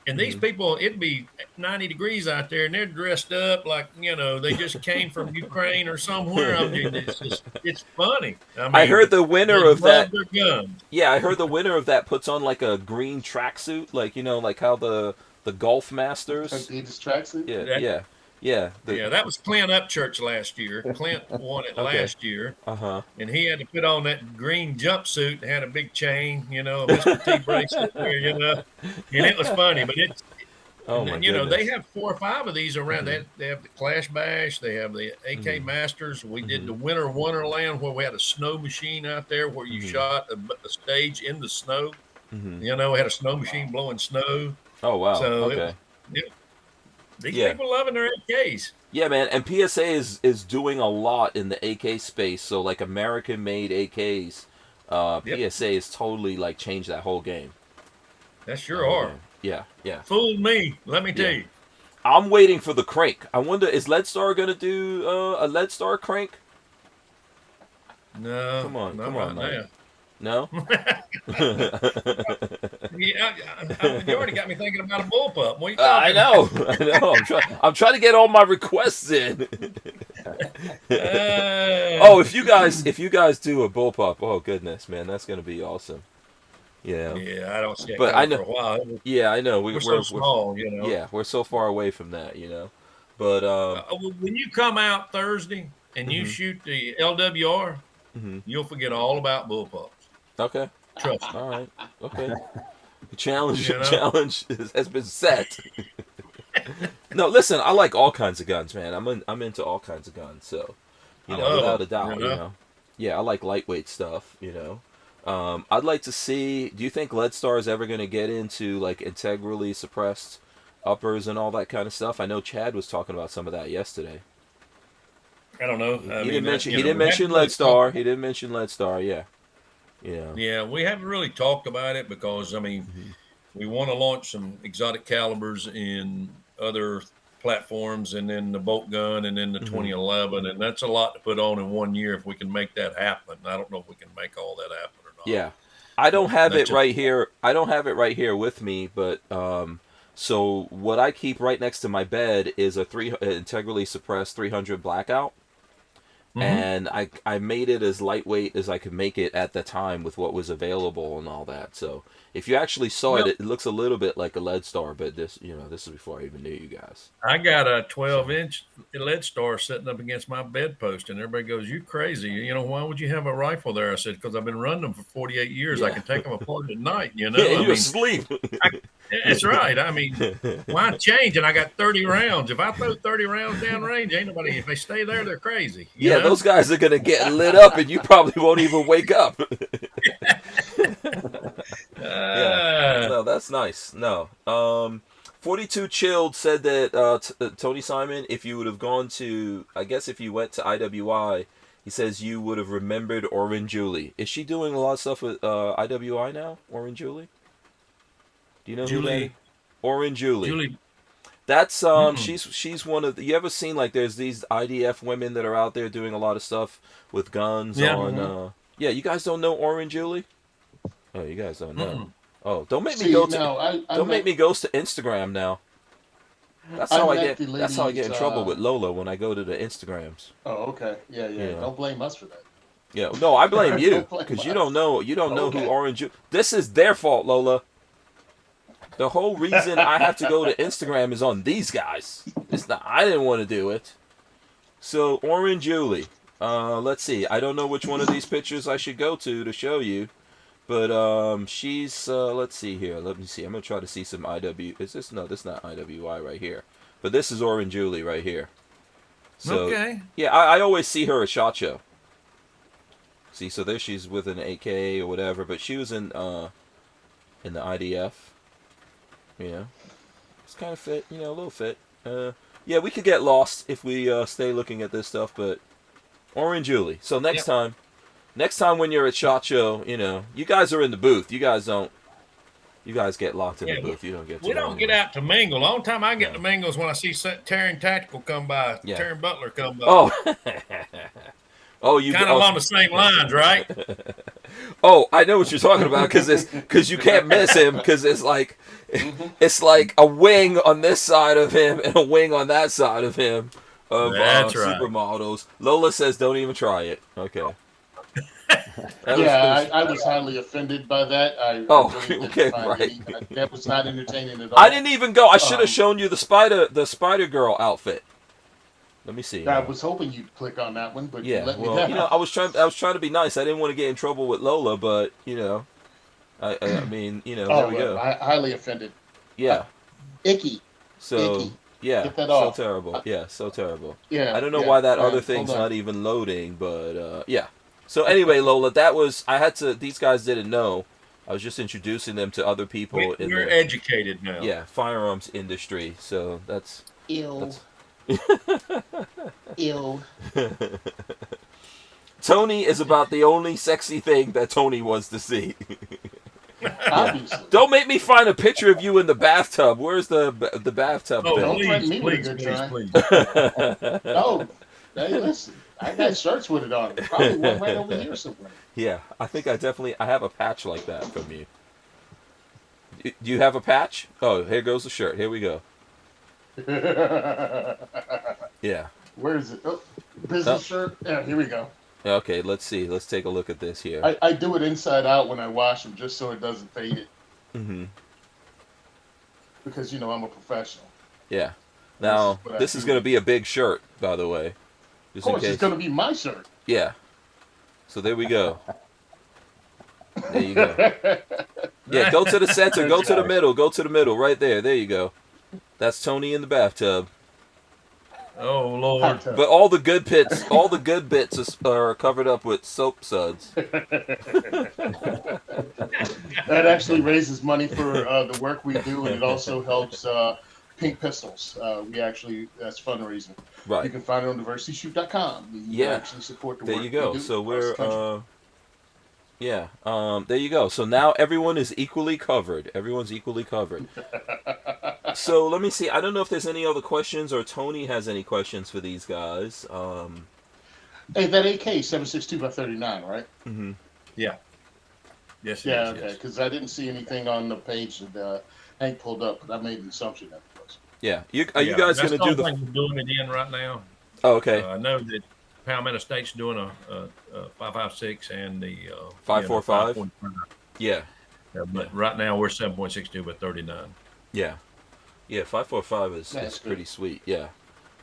And these people, it'd be 90 degrees out there, and they're dressed up like, you know, they just came from Ukraine or somewhere. I mean, it's funny. I mean,
I heard the winner of that.
Guns.
Yeah, I heard the winner of that puts on like a green tracksuit, like, you know, like how the Golf Masters.
Adidas tracksuit.
Yeah.
That was Clint Upchurch last year. Clint won it last year. And he had to put on that green jumpsuit and had a big chain, you know, a Mr. T bracelet there, you know. And it was funny, but it's, you know, they have 4 or 5 of these around. They have the Clash Bash. They have the AK Masters. We did the Winter Wonderland where we had a snow machine out there where you shot the stage in the snow. You know, we had a snow machine blowing snow.
Oh, wow.
So these people loving their AKs.
Yeah, man, and PSA is doing a lot in the AK space. So, like, American-made AKs, PSA has totally, like, changed that whole game.
That sure are.
Yeah.
Fooled me, let me tell you.
I'm waiting for the crank. I wonder, is Leadstar going to do a Leadstar crank?
No.
Come on,
right
man.
now.
No?
You already got me thinking about a bullpup. What are you
I know. I'm trying to get all my requests in. If you guys do a bullpup, oh goodness, man, that's gonna be awesome. Yeah.
Yeah, I don't see it
but I know,
for a while.
Yeah, I know. We're
so small, you know.
Yeah, we're so far away from that, you know. But
when you come out Thursday and you shoot the LWR, you'll forget all about bullpups.
Okay.
Trust me.
All right. Okay. The challenge has been set. No, listen, I like all kinds of guns, man. I'm into all kinds of guns, so you know, without a doubt, you know. Yeah, I like lightweight stuff, you know. I'd like to see. Do you think Leadstar is ever going to get into like integrally suppressed uppers and all that kind of stuff? I know Chad was talking about some of that yesterday.
I don't know.
He didn't mention Leadstar. He didn't mention Leadstar. Yeah.
Yeah, we haven't really talked about it because, I mean, we want to launch some exotic calibers in other platforms and then the bolt gun and then the 2011. And that's a lot to put on in 1 year if we can make that happen. I don't know if we can make all that happen or not.
Yeah. I don't have it right here. I don't have it right here with me, but so what I keep right next to my bed is a integrally suppressed 300 blackout. And I made it as lightweight as I could make it at the time with what was available and all that. So if you actually saw it looks a little bit like a Leadstar, but this is before I even knew you guys.
I got a 12-inch Leadstar sitting up against my bedpost, and everybody goes, "You crazy? You know, why would you have a rifle there?" I said, "Because I've been running them for 48 years. I can take them apart at night. You know,
you're asleep."
That's right. I mean, why change? And I got 30 rounds. If I throw 30 rounds downrange, ain't nobody. If they stay there, they're crazy. You know?
Those guys are gonna get lit up, and you probably won't even wake up. No, that's nice. No, 42 Chilled said that Tony Simon, if you would have gone to, I guess if you went to IWI, He says you would have remembered Orin Julie. Is she doing a lot of stuff with IWI now? Orin Julie? Do you know who that is? Orin Julie.
Julie.
That's she's one of the, you ever seen like there's these IDF women that are out there doing a lot of stuff with guns on yeah, you guys don't know Orin Julie? Oh, you guys don't know. Oh, don't make me go to don't make me go to Instagram now. That's how I get in trouble with Lola when I go to the Instagrams.
Oh, okay. Yeah. Don't blame us for that.
Yeah, no, I blame you because you don't know who Orin Julie. This is their fault, Lola. The whole reason I have to go to Instagram is on these guys. It's not. I didn't want to do it. So Orin Julie. Let's see. I don't know which one of these pictures I should go to show you, but she's. Let's see here. Let me see. I'm gonna try to see some IW. Is this no? This is not IWI right here. But this is Orin Julie right here. So,
okay.
Yeah, I always see her at SHOT Show. See, so there she's with an AK or whatever, but she was in the IDF. You know, it's kind of fit, you know, a little fit. Yeah, we could get lost if we stay looking at this stuff, but Orin Julie. So next time when you're at SHOT Show, you know, you guys are in the booth. You guys get locked in the booth. You don't get to
we don't get out to mingle. The only time I get to mingle is when I see Terran Tactical come by, Terran Butler come by.
Oh. Oh, you
kind of along the same lines, right?
Oh, I know what you're talking about because you can't miss him because it's like a wing on this side of him and a wing on that side of him of supermodels. Lola says don't even try it. Okay.
I was highly offended by that.
Okay, right.
That was not entertaining at all.
I didn't even go. I should have shown you the Spider Girl outfit. Let me see.
I was hoping you'd click on that one, but you let me down.
You know, I was trying to be nice. I didn't want to get in trouble with Lola, but you know, I mean, you know, there we go.
Highly offended.
Yeah.
Icky.
So
Icky.
yeah,
Get that
so
off.
terrible. Yeah, so terrible.
Yeah.
I don't know why that other thing's not even loading, but yeah. So anyway, Lola, these guys didn't know. I was just introducing them to other people.
We're educated now.
Yeah, firearms industry. So that's.
Ew. Ew.
Tony is about the only sexy thing that Tony wants to see.
Obviously.
Don't make me find a picture of you in the bathtub. Where's the bathtub?
Oh,
don't threaten me with a good time. No. Hey, listen. I got shirts with it on. Probably one right over here somewhere.
Yeah, I think I have a patch like that from you. Do you have a patch? Oh, here goes the shirt. Here we go. Yeah.
Where is it? Oh, business shirt. Yeah, here we go.
Okay, let's see. Let's take a look at this here.
I do it inside out when I wash them, just so it doesn't fade it. Mm-hmm. Because I'm a professional.
Yeah. Now this is going to be a big shirt, by the way.
Just of course, it's going to be my shirt.
Yeah. So there we go. There you go. Yeah, go to the center. Go to the middle. Go to the middle. Right there. There you go. That's Tony in the bathtub.
Oh Lord!
But all the good bits are covered up with soap suds.
That actually raises money for the work we do, and it also helps Pink Pistols. That's fundraising.
Right.
You can find it on diversityshoot.com. You actually support the work.
There you go.
We do
so we're there you go. So now everyone is equally covered. Everyone's equally covered. So let me see. I don't know if there's any other questions or Tony has any questions for these guys.
Hey, that AK 7.62x39, right?
Mm-hmm.
Yeah. Yes.
Yeah. Okay. Because I didn't see anything on the page that Hank pulled up, but I made an assumption that it was.
Yeah. Are you guys going to do the?
We're doing it in right now.
Oh, okay.
I know that Palmetto State's doing a 5.56 and the
5.45. Yeah.
But right now we're 7.62 with 39.
Yeah. Yeah, 5.45 is pretty sweet. Yeah.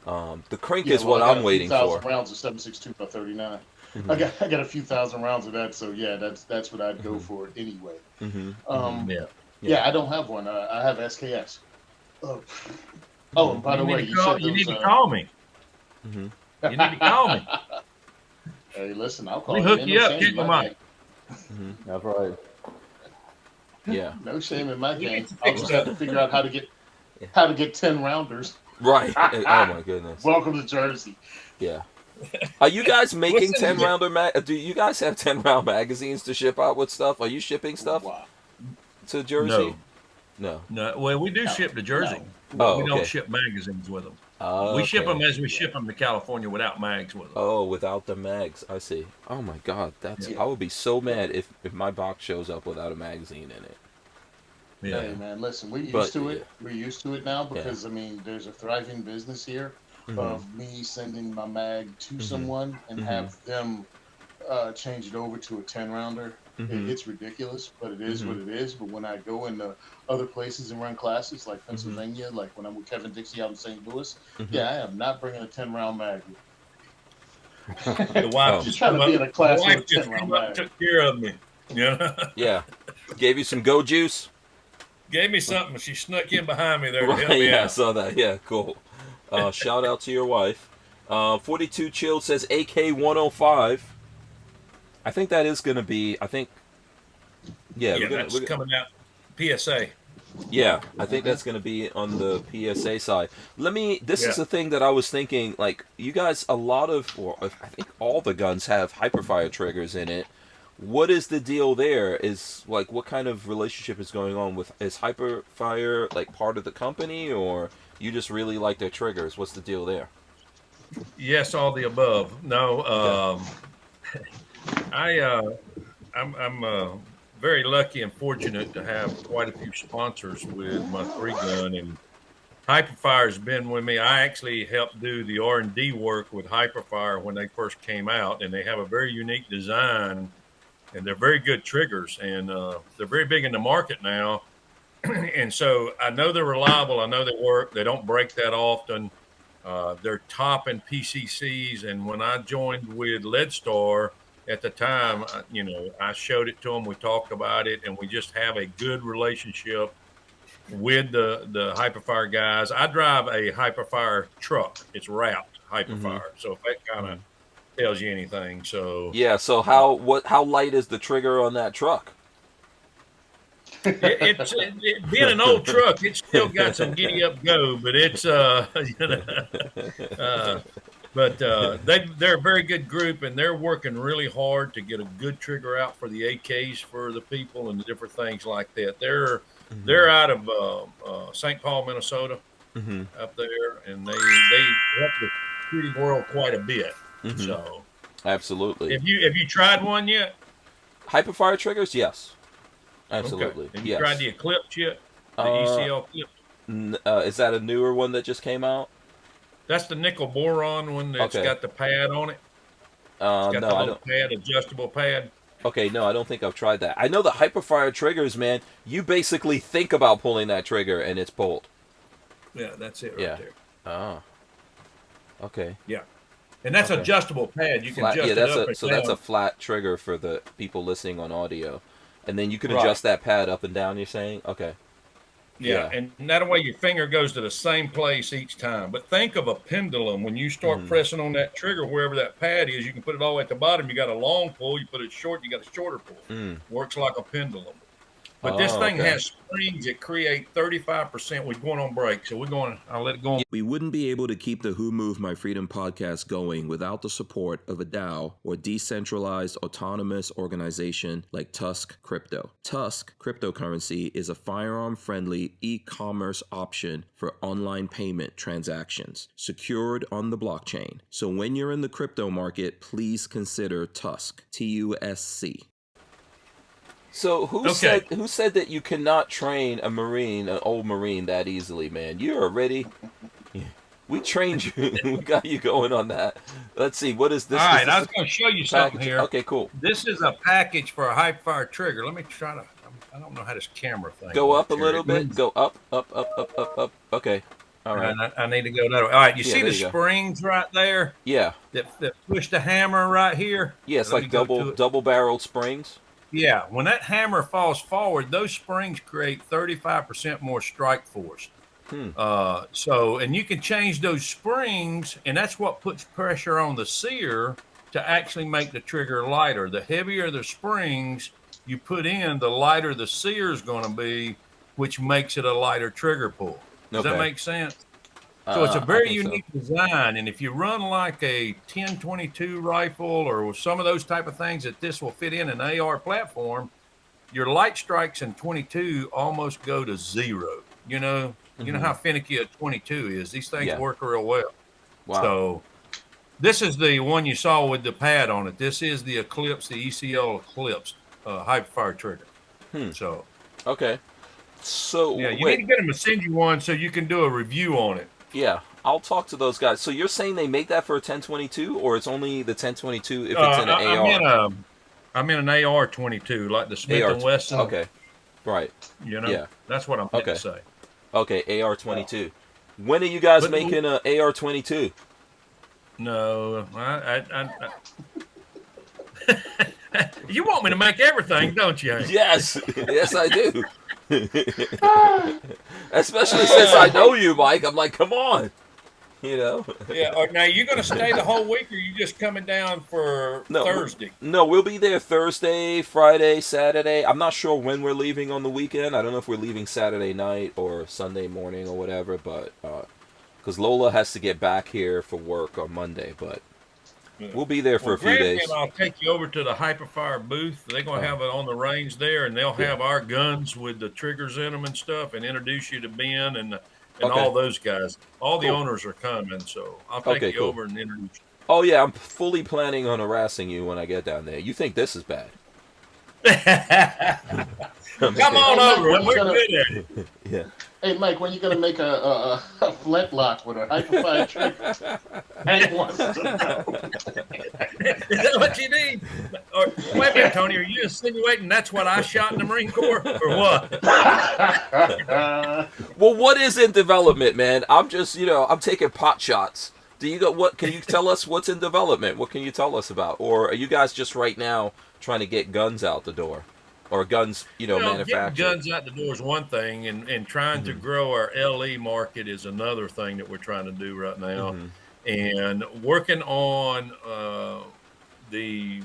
The crank is what I'm waiting for.
1,000 rounds of 7.62x39. Mm-hmm. I got a few thousand rounds of that, so yeah, that's what I'd go for anyway.
Mm-hmm.
Yeah, I don't have one. I have SKS. And by the way,
you need to call me.
Mm-hmm.
You need to call me.
Hey, listen, I'll call
you. Hook you up, kick my mic.
That's right.
Yeah.
No shame in my game. I'll just have to figure out how to get 10 rounders.
Right. Oh my goodness.
Welcome to Jersey.
Yeah. Are you guys making
What's in
10 rounder do you guys have 10 round magazines to ship out with stuff? Are you shipping stuff
Wow.
to Jersey? No.
No. Well, we do ship to Jersey,
No.
but
Oh,
we don't
okay.
ship magazines with them.
Okay.
We ship them as we ship them to California without mags with them.
Oh, without the mags. I see. Oh my God, that's I would be so mad if my box shows up without a magazine in it.
Yeah.
Hey man, listen, we're used
But,
to it.
yeah.
We're used to it now because I mean, there's a thriving business here of me sending my mag to someone and have them change it over to a 10 rounder. It's ridiculous, but it is what it is. But when I go into other places and run classes like Pennsylvania, like when I'm with Kevin Dixie out in St. Louis, yeah, I am not bringing a 10 round mag.
The wife
Just trying to be in a class with a 10 round mag.
took care of me.
Yeah. Gave you some go juice?
Gave me something. She snuck in behind me there to help
Right,
me
yeah, I
out.
saw that. Yeah, cool. Shout out to your wife. 42 Chilled says AK 105. I think that is going to be, yeah,
That's coming out. PSA.
Yeah, I think that's going to be on the PSA side. This is the thing that I was thinking, like, you guys, I think all the guns have hyperfire triggers in it. What is the deal there? Is, like, what kind of relationship is going on is hyperfire, like, part of the company, or you just really like their triggers? What's the deal there?
Yes, all the above. No, I'm very lucky and fortunate to have quite a few sponsors with my 3-gun, and Hyperfire has been with me. I actually helped do the R&D work with Hyperfire when they first came out, and they have a very unique design, and they're very good triggers, and they're very big in the market now. And so I know they're reliable. I know they work. They don't break that often. They're top in PCCs, and when I joined with Leadstar at the time, I showed it to them. We talked about it, and we just have a good relationship with the Hyperfire guys. I drive a Hyperfire truck. It's wrapped Hyperfire, so if that kind of tells you anything. So
yeah. So how light is the trigger on that truck?
It's being an old truck, it's still got some giddy up go, but it's they're a very good group, and they're working really hard to get a good trigger out for the AKs for the people and the different things like that. They're out of St. Paul, Minnesota, up there, and they help the shooting world quite a bit. So
absolutely.
Have you tried one yet?
Hyperfire triggers, yes. Absolutely.
Okay. Have you tried the Eclipse yet? The ECL Eclipse?
Is that a newer one that just came out?
That's the nickel boron one that's got the pad on it. It's got the little pad, adjustable pad.
Okay, no, I don't think I've tried that. I know the Hyperfire triggers, man. You basically think about pulling that trigger and it's pulled.
Yeah, that's it right there.
Oh. Okay.
Yeah. And that's adjustable pad. You can adjust it up and down.
That's a flat trigger for the people listening on audio. And then you can adjust that pad up and down, you're saying? Okay.
Yeah, and that way your finger goes to the same place each time. But think of a pendulum. When you start pressing on that trigger, wherever that pad is, you can put it all the way at the bottom. You got a long pull. You put it short, you got a shorter pull. Works like a pendulum. But this thing has springs that create 35%. We're going on break, so I'll let it go on.
We wouldn't be able to keep the Who Moved My Freedom podcast going without the support of a DAO, or decentralized autonomous organization like TUSC Crypto. TUSC cryptocurrency is a firearm-friendly e-commerce option for online payment transactions, secured on the blockchain. So when you're in the crypto market, please consider TUSC, TUSC.
So who said that you cannot train an old Marine that easily, man? You're already we trained you. We got you going on that. Let's see, what is this?
All right, I was going to show you something here.
Okay, cool.
This is a package for a Hyperfire trigger. Let me try to. I don't know how this camera thing.
Go up a little bit. Go up. Okay. All right.
I need to go that way. All right, you see the springs right there?
Yeah.
That push the hammer right here?
Yeah, it's like double-barreled springs.
Yeah, when that hammer falls forward, those springs create 35% more strike force. And you can change those springs, and that's what puts pressure on the sear to actually make the trigger lighter. The heavier the springs you put in, the lighter the sear is going to be, which makes it a lighter trigger pull. Does that make sense? So it's a
I
very
think so.
unique design, and if you run like a 10-22 rifle or some of those type of things that this will fit in an AR platform, your light strikes in 22 almost go to zero. You know how finicky a 22 is. These things
Yeah.
work real well.
Wow.
So this is the one you saw with the pad on it. This is the Eclipse, the ECL Eclipse hyperfire trigger. So
Okay. So
yeah, you need
wait.
to get them to send you one so you can do a review on it.
Yeah, I'll talk to those guys. So you're saying they make that for a 1022, or it's only the 1022 if it's in an AR?
I'm in an AR 22, like the Smith
AR.
and Wesson.
Okay. Right. Yeah.
That's what I'm meant
Okay.
to say.
Okay. AR 22. When are you guys
But-
making an AR 22?
No, you want me to make everything, don't you? Hank?
Yes. Yes, I do. Especially since I know you, Mike. I'm like, come on.
Yeah. Now you going to stay the whole week, or you just coming down for Thursday?
No, we'll be there Thursday, Friday, Saturday. I'm not sure when we're leaving on the weekend. I don't know if we're leaving Saturday night or Sunday morning or whatever, but because Lola has to get back here for work on Monday, but we'll be there for a few days.
And I'll take you over to the Hyperfire booth. They're going to have it on the range there, and they'll have our guns with the triggers in them and stuff, and introduce you to Ben and all those guys. All the owners are coming, so I'll take you over and introduce you.
Oh, yeah, I'm fully planning on harassing you when I get down there. You think this is bad?
Come on over. We're good at it.
Yeah.
Hey, Mike, when you going to make a flintlock with a hyperfire trigger? Hank wants to know.
Is that what you need? Or, wait a minute, Tony, are you insinuating that's what I shot in the Marine Corps, or what?
Well, what is in development, man? I'm just, I'm taking pot shots. Do you got what? Can you tell us what's in development? What can you tell us about? Or are you guys just right now trying to get guns out the door? Or guns, manufactured?
Getting guns out the door is one thing, and trying to grow our LE market is another thing that we're trying to do right now. And working on the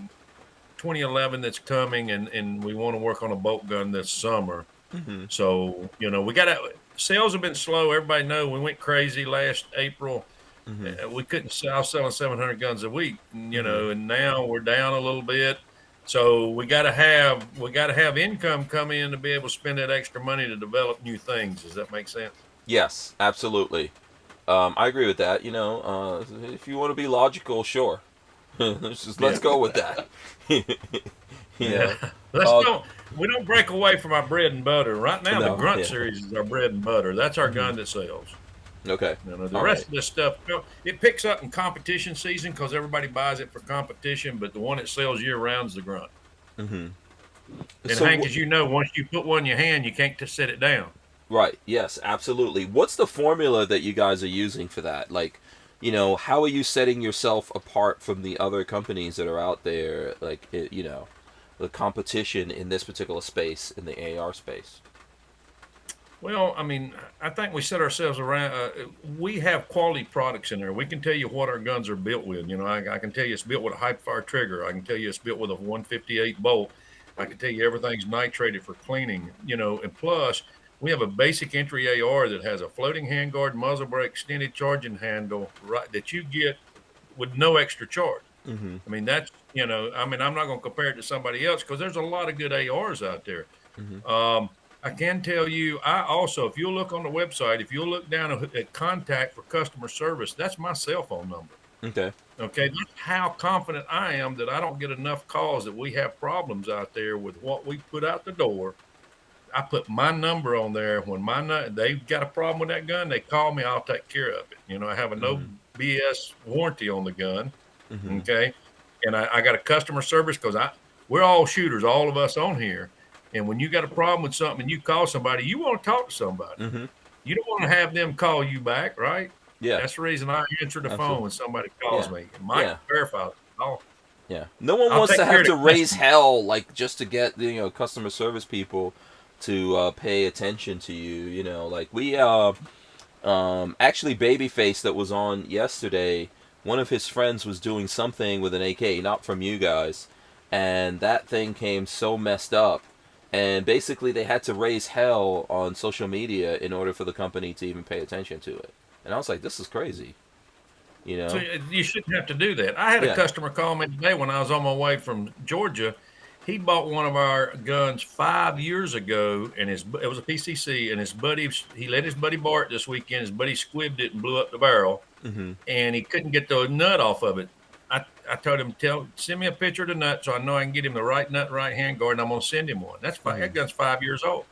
2011 that's coming, and we want to work on a bolt gun this summer. So, we got sales have been slow. Everybody know we went crazy last April. We couldn't sell selling 700 guns a week, and now we're down a little bit. So we got to have income come in to be able to spend that extra money to develop new things. Does that make sense?
Yes, absolutely. I agree with that. If you want to be logical, sure. Let's go with that.
We don't break away from our bread and butter. Right now, the Grunt series is our bread and butter. That's our gun that sells.
Okay.
The rest of this stuff, it picks up in competition season because everybody buys it for competition, but the one that sells year-round is the Grunt. And so, Hank, as you know, once you put one in your hand, you can't just set it down.
Right. Yes, absolutely. What's the formula that you guys are using for that? Like, how are you setting yourself apart from the other companies that are out there, like, the competition in this particular space, in the AR space?
Well, I mean, I think we set ourselves around. We have quality products in there. We can tell you what our guns are built with. I can tell you it's built with a hyperfire trigger. I can tell you it's built with a 158 bolt. I can tell you everything's nitrated for cleaning. And plus, we have a basic entry AR that has a floating handguard, muzzle brake, extended charging handle, right, that you get with no extra charge. I mean, that's I'm not going to compare it to somebody else because there's a lot of good ARs out there. I can tell you, if you'll look on the website, if you'll look down at contact for customer service, that's my cell phone number. Okay. That's how confident I am that I don't get enough calls that we have problems out there with what we put out the door. I put my number on there. When they've got a problem with that gun, they call me, I'll take care of it. I have a no BS warranty on the gun. Okay. And I got a customer service because we're all shooters, all of us on here. And when you got a problem with something and you call somebody, you want to talk to somebody. You don't want to have them call you back, right?
Yeah.
That's the reason I answer the phone when somebody calls me. And Mike verifies.
No one wants to have to raise hell, like, just to get customer service people to pay attention to you. Like we actually Babyface that was on yesterday. One of his friends was doing something with an AK, not from you guys, and that thing came so messed up. And basically, they had to raise hell on social media in order for the company to even pay attention to it. And I was like, this is crazy. You know?
So you shouldn't have to do that. I had a customer call me today when I was on my way from Georgia. He bought one of our guns 5 years ago, and it was a PCC, and his buddy, he let his buddy borrow it this weekend. His buddy squibbed it and blew up the barrel, and he couldn't get the nut off of it. I told him, send me a picture of the nut so I know I can get him the right nut, right handguard, and I'm going to send him one. That gun's 5 years old.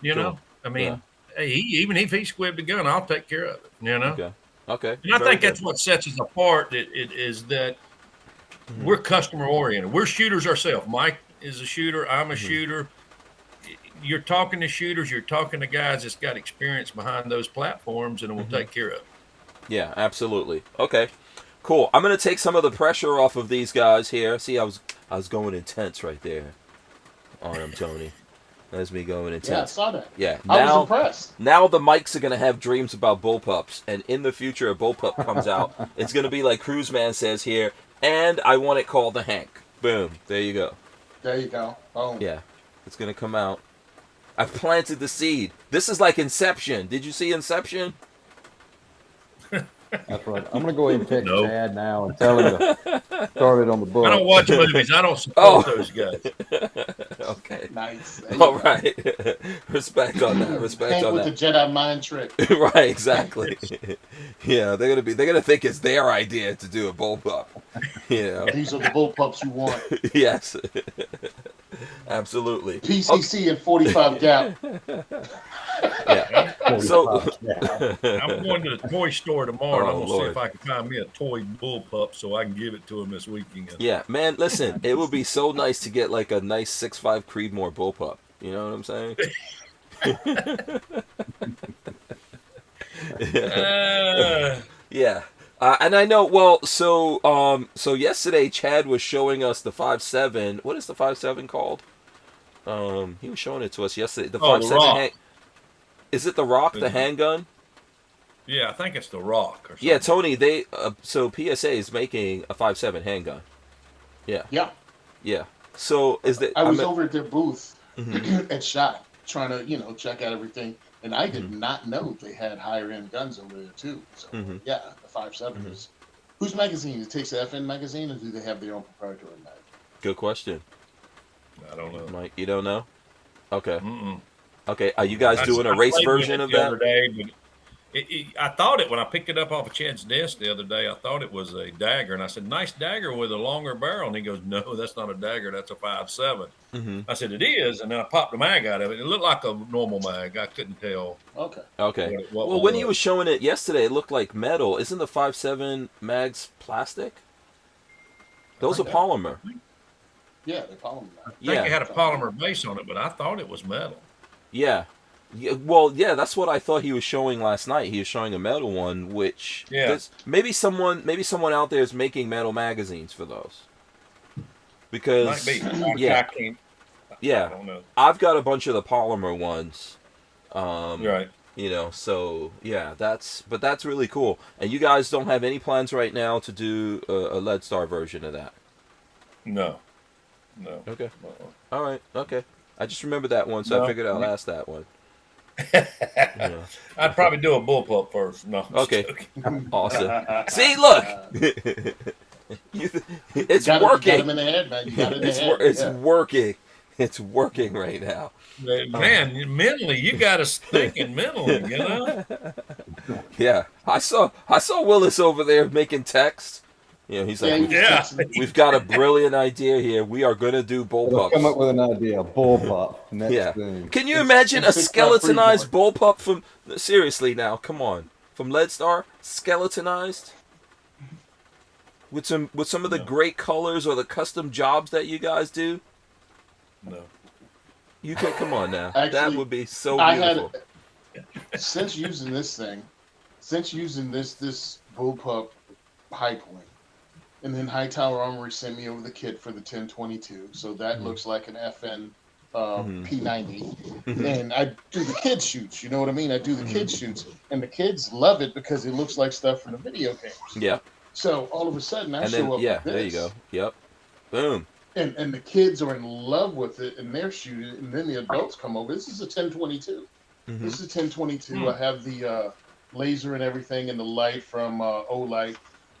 You know? I mean, hey, even if he squibbed the gun, I'll take care of it, you know?
Okay.
And I think that's what sets us apart is that we're customer oriented. We're shooters ourselves. Mike is a shooter. I'm a shooter. You're talking to shooters. You're talking to guys that's got experience behind those platforms, and we'll take care of it.
Yeah, absolutely. Okay, cool. I'm going to take some of the pressure off of these guys here. See, I was going intense right there on him, Tony. That's me going intense.
Yeah, I saw that.
Yeah,
I was impressed.
Now the mics are going to have dreams about bullpups, and in the future a bullpup comes out, it's going to be like Cruiseman says here, and I want it called the Hank. Boom. There you go.
There you go. Oh.
Yeah, it's going to come out. I've planted the seed. This is like Inception. Did you see Inception?
That's right. I'm going to go ahead and text Chad now and tell him to start it on the book.
I don't watch movies. I don't support those guys.
Okay.
Nice.
All right. Respect on that. Respect on
with
that.
the Jedi mind trick.
Right. Exactly. Yeah. They're gonna think it's their idea to do a bullpup. You know.
These are the bullpups you want.
Yes. Absolutely.
PCC and 45 gap.
Yeah. So
I'm going to the toy store tomorrow. And I'm going to see
Lord.
if I can find me a toy bullpup so I can give it to him this weekend.
Yeah, man, listen, it would be so nice to get like a nice 6'5" Creedmoor bullpup. You know what I'm saying? Yeah. And I know, well, so yesterday Chad was showing us the 5.7. What is the 5.7 called? He was showing it to us yesterday. The 5.7 Is it the Rock, the handgun?
Yeah, I think it's the Rock or something.
Yeah, Tony, so PSA is making a 5.7 handgun. Yeah.
Yeah.
Yeah. So is that
I was over at their booth at SHOT trying to, check out everything. And I did not know they had higher end guns over there too. So yeah, the 5.7 is whose magazine? It takes the FN magazine, or do they have their own proprietary mag?
Good question.
I don't know.
Mike, you don't know? Okay.
Mm-mm.
Okay. Are you guys doing a race version of that?
Other day, but I thought it when I picked it up off of Chad's desk the other day. I thought it was a dagger, and I said, "Nice dagger with a longer barrel." And he goes, "No, that's not a dagger. That's a 5.7." I said, "It is," and then I popped the mag out of it. It looked like a normal mag. I couldn't tell.
Okay.
Well, when he was showing it yesterday, it looked like metal. Isn't the 5.7 mags plastic? Those are polymer.
Yeah, they're polymer.
I think it had a polymer base on it, but I thought it was metal.
Yeah. Well, yeah, that's what I thought he was showing last night. He was showing a metal one, which maybe someone out there is making metal magazines for those. Because
Might be. I don't know.
I've got a bunch of the polymer ones.
Right.
So yeah, that's really cool. And you guys don't have any plans right now to do a Lead Star version of that?
No.
Okay. All right. Okay. I just remember that one, so I figured I'll ask that one.
I'd probably do a bullpup first. No.
Okay. Awesome. See, look. It's working.
Got him in the head, man. You got it in the head.
It's working. It's working right now.
Man, mentally, you got us thinking mentally,
Yeah. I saw Willis over there making text. He's like, we've got a brilliant idea here. We are going to do bullpups.
Come up with an idea, bullpup. Next thing.
Can you imagine a skeletonized bullpup from, seriously now, come on, from Lead Star, skeletonized? With some of the great colors or the custom jobs that you guys do?
No.
You can, come on now.
Actually,
that would be so beautiful.
Since using this bullpup high point, and then Hightower Armory sent me over the kit for the 1022, so that looks like an FN P90. And I do the kids shoots, you know what I mean? I do the kids shoots, and the kids love it because it looks like stuff from the video games.
Yeah.
So all of a sudden I show up with this.
There you go. Yep. Boom.
And the kids are in love with it, and they're shooting, and then the adults come over. This is a 1022. This is a 1022. I have the laser and everything, and the light from Olight.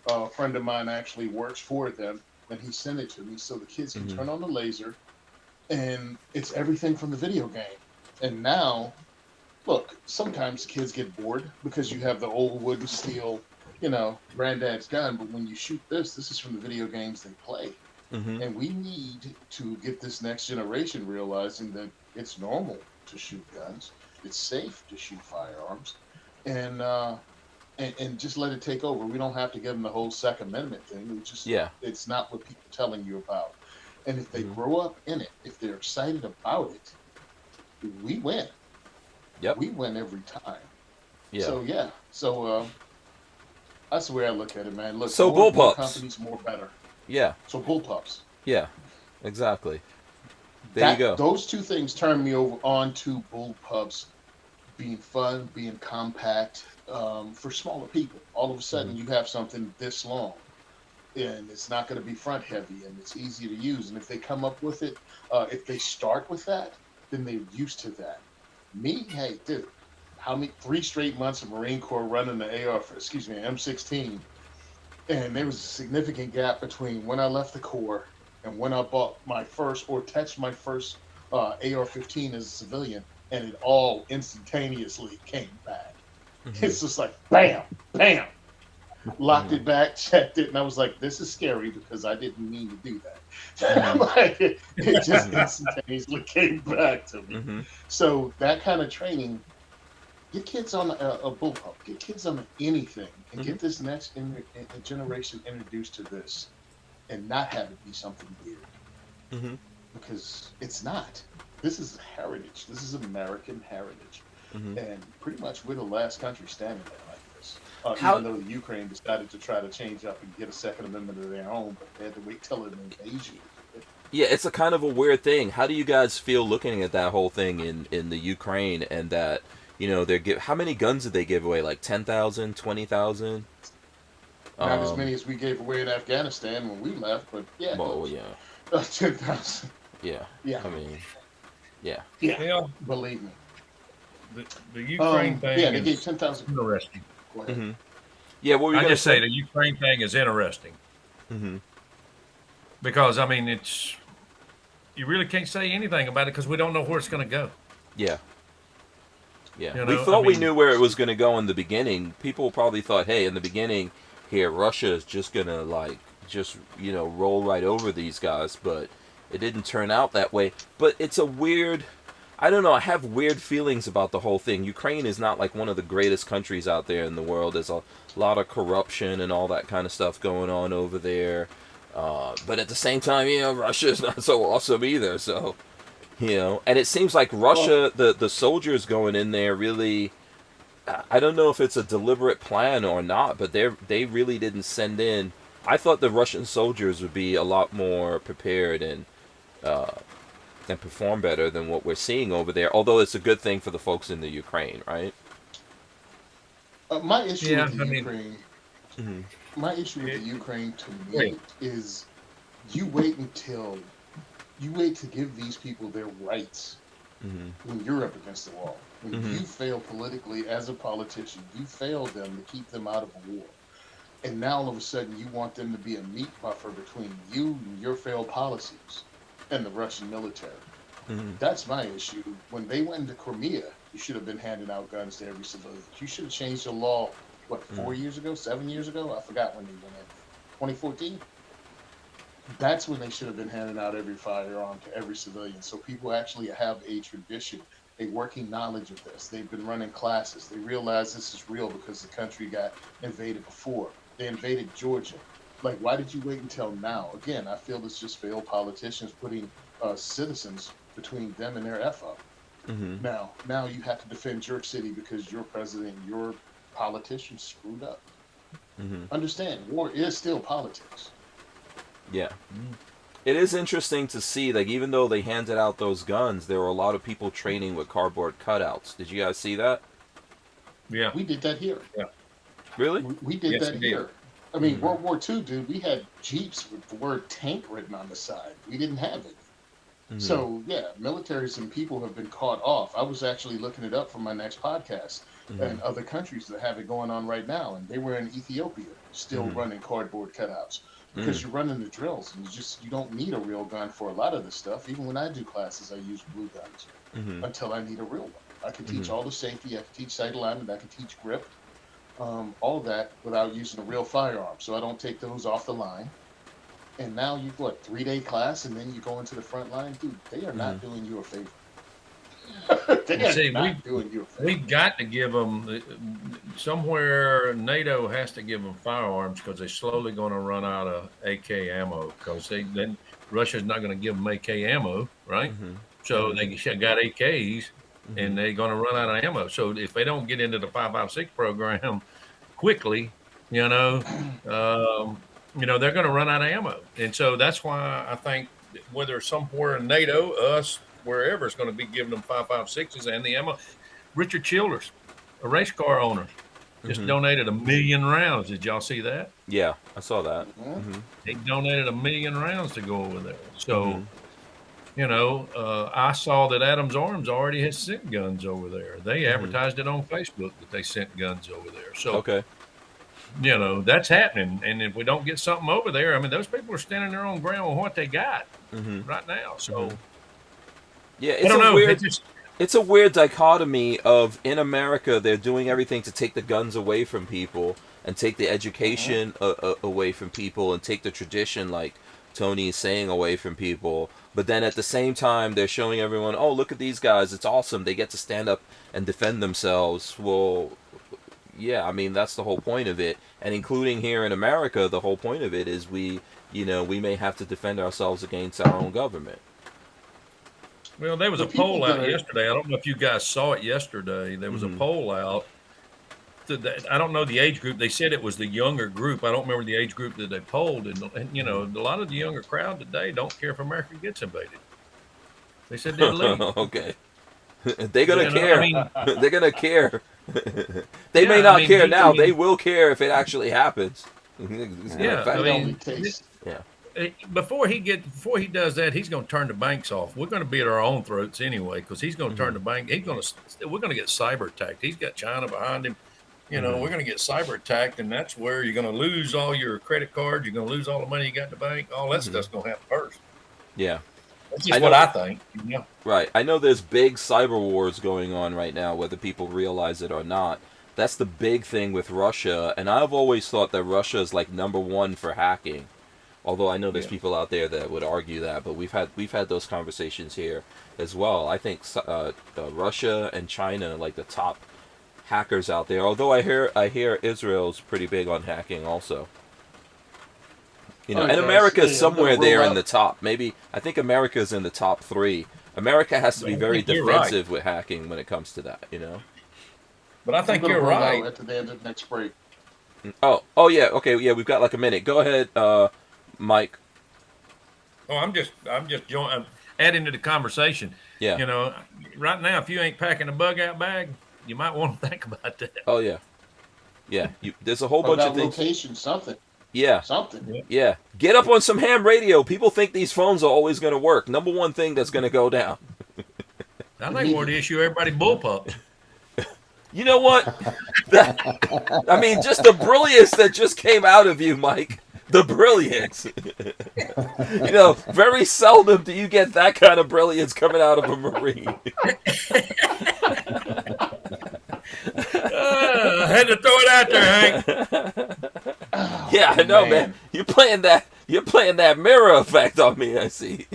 A friend of mine actually works for them, and he sent it to me so the kids can turn on the laser, and it's everything from the video game. And now, look, sometimes kids get bored because you have the old wood and steel, granddad's gun. But when you shoot this is from the video games they play. And we need to get this next generation realizing that it's normal to shoot guns. It's safe to shoot firearms, and just let it take over. We don't have to give them the whole Second Amendment thing. We just it's not what people are telling you about. And if they grow up in it, if they're excited about it, we win.
Yep.
We win every time.
Yeah.
So that's the way I look at it, man. Look,
so
more
bullpups.
Companies, more better.
Yeah.
So bullpups.
Yeah. Exactly. There you go.
Those two things turn me over onto bullpups being fun, being compact, for smaller people. All of a sudden, you have something this long, and it's not going to be front heavy, and it's easy to use. And if they come up with it, if they start with that, then they're used to that. Me, hey, dude, how many 3 straight months of Marine Corps running the M16, and there was a significant gap between when I left the Corps and when I bought my first or touched my first AR-15 as a civilian, and it all instantaneously came back. It's just like bam, bam, locked it back, checked it, and I was like, this is scary because I didn't mean to do that. Like, it just instantaneously came back to me. So that kind of training, get kids on a bullpup, get kids on anything, and get this next generation introduced to this, and not have it be something weird. Because it's not. This is heritage. This is American heritage. And pretty much we're the last country standing there like this. Even though the Ukraine decided to try to change up and get a Second Amendment of their own, but they had to wait till it invades you.
Yeah, it's a kind of a weird thing. How do you guys feel looking at that whole thing in the Ukraine, and that, how many guns did they give away? Like 10,000, 20,000?
Not as many as we gave away in Afghanistan when we left, but yeah.
Well,
10,000.
Yeah. I mean,
yeah. Believe me.
The Ukraine thing
they gave 10,000.
Interesting.
Go ahead.
Yeah, what were you
I
gonna
just say the Ukraine thing is interesting. Because, I mean, you really can't say anything about it because we don't know where it's going to go.
Yeah. We thought we knew where it was going to go in the beginning. People probably thought, hey, in the beginning here, Russia is just going to, roll right over these guys. But it didn't turn out that way. But it's a weird... I don't know, I have weird feelings about the whole thing. Ukraine is not like one of the greatest countries out there in the world. There's a lot of corruption and all that kind of stuff going on over there. But at the same time, Russia's not so awesome either. So, and it seems like Russia, the soldiers going in there really, I don't know if it's a deliberate plan or not, but they really didn't send in. I thought the Russian soldiers would be a lot more prepared and perform better than what we're seeing over there. Although it's a good thing for the folks in the Ukraine, right?
My issue with the Ukraine. My issue with the Ukraine, to me, is you wait to give these people their rights when you're up against the wall. When you fail politically as a politician, you fail them to keep them out of a war. And now all of a sudden you want them to be a meat buffer between you and your failed policies and the Russian military. That's my issue. When they went into Crimea, you should have been handing out guns to every civilian. You should have changed the law, 4 years ago, 7 years ago? I forgot when they went in. 2014? That's when they should have been handing out every firearm to every civilian. So people actually have a tradition, a working knowledge of this. They've been running classes. They realize this is real because the country got invaded before. They invaded Georgia. Like, why did you wait until now? Again, I feel it's just failed politicians putting citizens between them and their F-up. Now you have to defend your city because your president, your politicians screwed up. Understand, war is still politics.
Yeah. It is interesting to see, like, even though they handed out those guns, there were a lot of people training with cardboard cutouts. Did you guys see that?
Yeah.
We did that here.
Yeah.
Really?
We did that here. I mean, World War II, dude, we had Jeeps with the word tank written on the side. We didn't have it. So, yeah, militaries and people have been caught off. I was actually looking it up for my next podcast. and other countries that have it going on right now. And they were in Ethiopia still running cardboard cutouts because you're running the drills, and you don't need a real gun for a lot of this stuff. Even when I do classes, I use blue guns until I need a real one. I can teach all the safety, I can teach sight alignment, I can teach grip, all of that without using a real firearm. So I don't take those off the line. And now you 3-day class, and then you go into the front line, dude. They are not doing you a favor.
We've got to give them somewhere. NATO has to give them firearms because they're slowly going to run out of AK ammo because then Russia's not going to give them AK ammo, right? So they got AKs and they're going to run out of ammo. So if they don't get into the 5.56 program quickly, they're going to run out of ammo. And so that's why I think whether somewhere in NATO, us, wherever, it's going to be giving them 5.56s and the ammo. Richard Childers, a race car owner, just donated 1 million rounds. Did y'all see that?
Yeah, I saw that.
He donated 1 million rounds to go over there. So, I saw that Adams Arms already has sent guns over there. They advertised it on Facebook that they sent guns over there. So, that's happening. And if we don't get something over there, I mean, those people are standing their own ground with what they got right now. So,
yeah, it's a weird dichotomy of in America they're doing everything to take the guns away from people and take the education away from people and take the tradition, like Tony is saying, away from people. But then at the same time they're showing everyone, oh, look at these guys, it's awesome, they get to stand up and defend themselves. Well, yeah, I mean, that's the whole point of it. And including here in America, the whole point of it is we may have to defend ourselves against our own government.
Well, there was a poll out yesterday. I don't know if you guys saw it yesterday. There was a poll out. I don't know the age group. They said it was the younger group. I don't remember the age group that they polled. And a lot of the younger crowd today don't care if America gets invaded. They said they'd leave.
Okay. They're going to care. They're going to care. They may not care now. They will care if it actually happens.
Before he does that, he's going to turn the banks off. We're going to be at our own throats anyway because he's going to turn the bank. We're going to get cyber attacked. He's got China behind him. We're going to get cyber attacked, and that's where you're going to lose all your credit cards. You're going to lose all the money you got in the bank. All that stuff's going to happen first.
Yeah.
That's just what I think.
Right. I know there's big cyber wars going on right now, whether people realize it or not. That's the big thing with Russia, and I've always thought that Russia is like number one for hacking. Although I know there's people out there that would argue that, but we've had those conversations here as well. I think Russia and China are like the top hackers out there. Although I hear Israel's pretty big on hacking also. And America is somewhere there in the top. Maybe I think America's in the top 3. America has to be very defensive with hacking when it comes to that.
But I think you're right.
At the end of next break.
Oh yeah. Okay. Yeah, we've got like a minute. Go ahead. Mike.
Oh, I'm just adding to the conversation.
Yeah.
Right now, if you ain't packing a bug out bag, you might want to think about that.
Oh yeah. Yeah. There's a whole bunch of things.
Location, something.
Yeah.
Something.
Yeah. Get up on some ham radio. People think these phones are always going to work. Number one thing that's going to go down.
I think more the issue everybody bullpups.
You know what? Just the brilliance that just came out of you, Mike. The brilliance. Very seldom do you get that kind of brilliance coming out of a Marine.
I had to throw it out there, Hank.
Yeah, I know, man. You're playing that mirror effect on me, I see.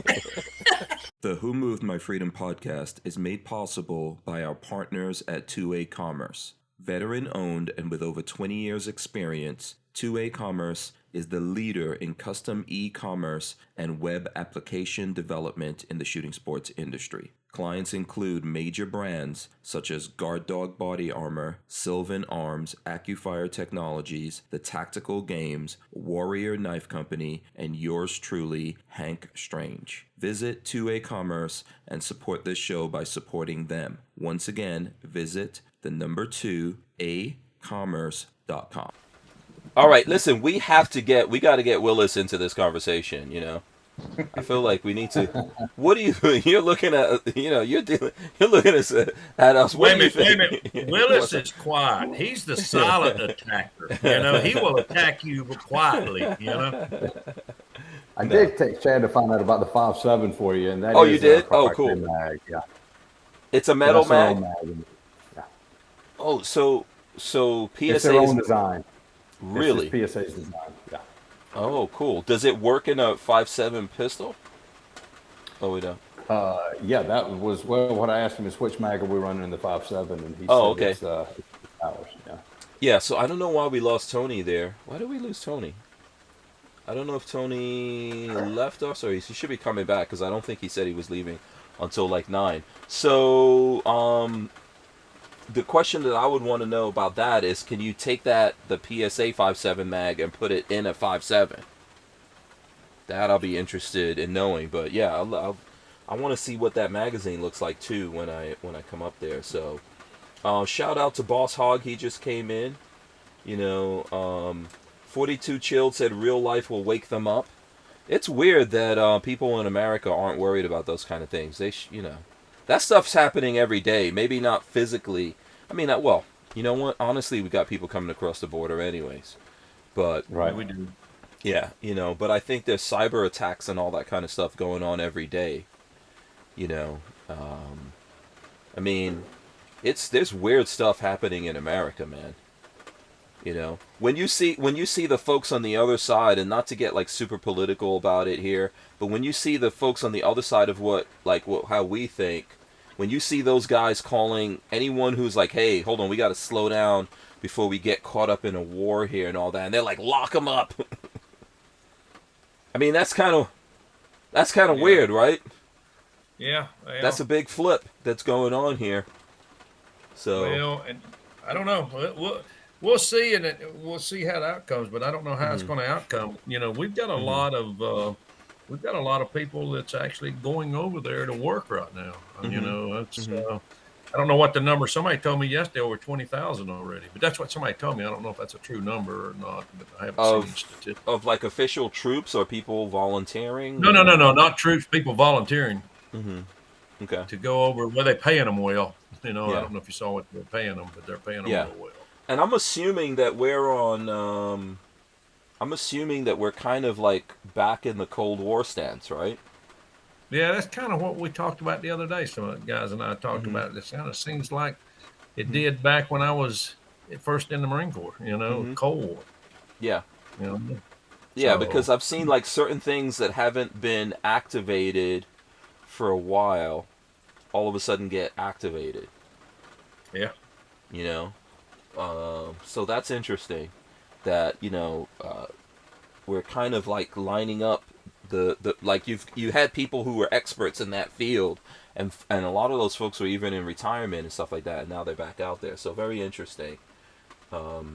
The Who Moved My Freedom podcast is made possible by our partners at 2A Commerce. Veteran-owned and with over 20 years' experience, 2A Commerce is the leader in custom e-commerce and web application development in the shooting sports industry. Clients include major brands such as Guard Dog Body Armor, Sylvan Arms, AccuFire Technologies, The Tactical Games, Warrior Knife Company, and yours truly, Hank Strange. Visit 2A Commerce and support this show by supporting them. Once again, visit the number 2acommerce.com.
All right, listen, we got to get Willis into this conversation, I feel like we need to. What are you doing? You're looking at, you're looking at us. What
Wait a
do you
minute, wait a
think?
minute. Willis is quiet. He's the silent attacker. He will attack you quietly.
I did take Chad to find out about the 5.7 for you, and that
Oh,
is
you did?
a
Oh,
proprietary
cool.
mag. Yeah.
It's a
So
metal
that's their own
mag.
mag. Yeah.
Oh, so PSA
It's their own
is
design.
really.
It's PSA's design. Yeah.
Oh, cool. Does it work in a 5.7 pistol? Oh, we don't.
Yeah, that was what I asked him is which mag are we running in the 5.7, and he
Oh,
said
okay.
it's ours. Yeah.
Yeah, so I don't know why we lost Tony there. Why did we lose Tony? I don't know if Tony left us or he should be coming back because I don't think he said he was leaving until like 9. So, the question that I would want to know about that is, can you take the PSA 5.7 mag and put it in a 5.7? That I'll be interested in knowing. But yeah, I want to see what that magazine looks like too when I come up there. So, shout out to Boss Hog. He just came in. 42 Chilled said real life will wake them up. It's weird that people in America aren't worried about those kind of things. That stuff's happening every day. Maybe not physically. I mean, well, you know what? Honestly, we got people coming across the border anyways. But
Right.
We do.
yeah, but I think there's cyber attacks and all that kind of stuff going on every day. I mean, there's weird stuff happening in America, man. When you see the folks on the other side, and not to get like super political about it here, but when you see the folks on the other side of how we think, when you see those guys calling anyone who's like, hey, hold on, we got to slow down before we get caught up in a war here and all that, and they're like, lock them up. I mean, that's kind of weird, right?
Yeah.
That's a big flip that's going on here. So
and I don't know. We'll see, and we'll see how that comes. But I don't know how it's going to outcome. We've got a lot of people that's actually going over there to work right now. I don't know what the number. Somebody told me yesterday over 20,000 already, but that's what somebody told me. I don't know if that's a true number or not. But I haven't seen statistics
of like official troops or people volunteering.
No, not troops. People volunteering.
Okay.
To go over, they paying them well. I
Yeah.
don't know if you saw what they're paying them, but they're paying them real well.
And I'm assuming that we're on. I'm assuming that we're kind of like back in the Cold War stance, right?
Yeah, that's kind of what we talked about the other day. Some of the guys and I talked about it. It kind of seems like it did back when I was first in the Marine Corps. Cold War.
Yeah. Yeah, because I've seen like certain things that haven't been activated for a while, all of a sudden get activated.
Yeah.
So that's interesting. That we're kind of like lining up the like you had people who were experts in that field, and a lot of those folks were even in retirement and stuff like that, and now they're back out there. So very interesting. Let's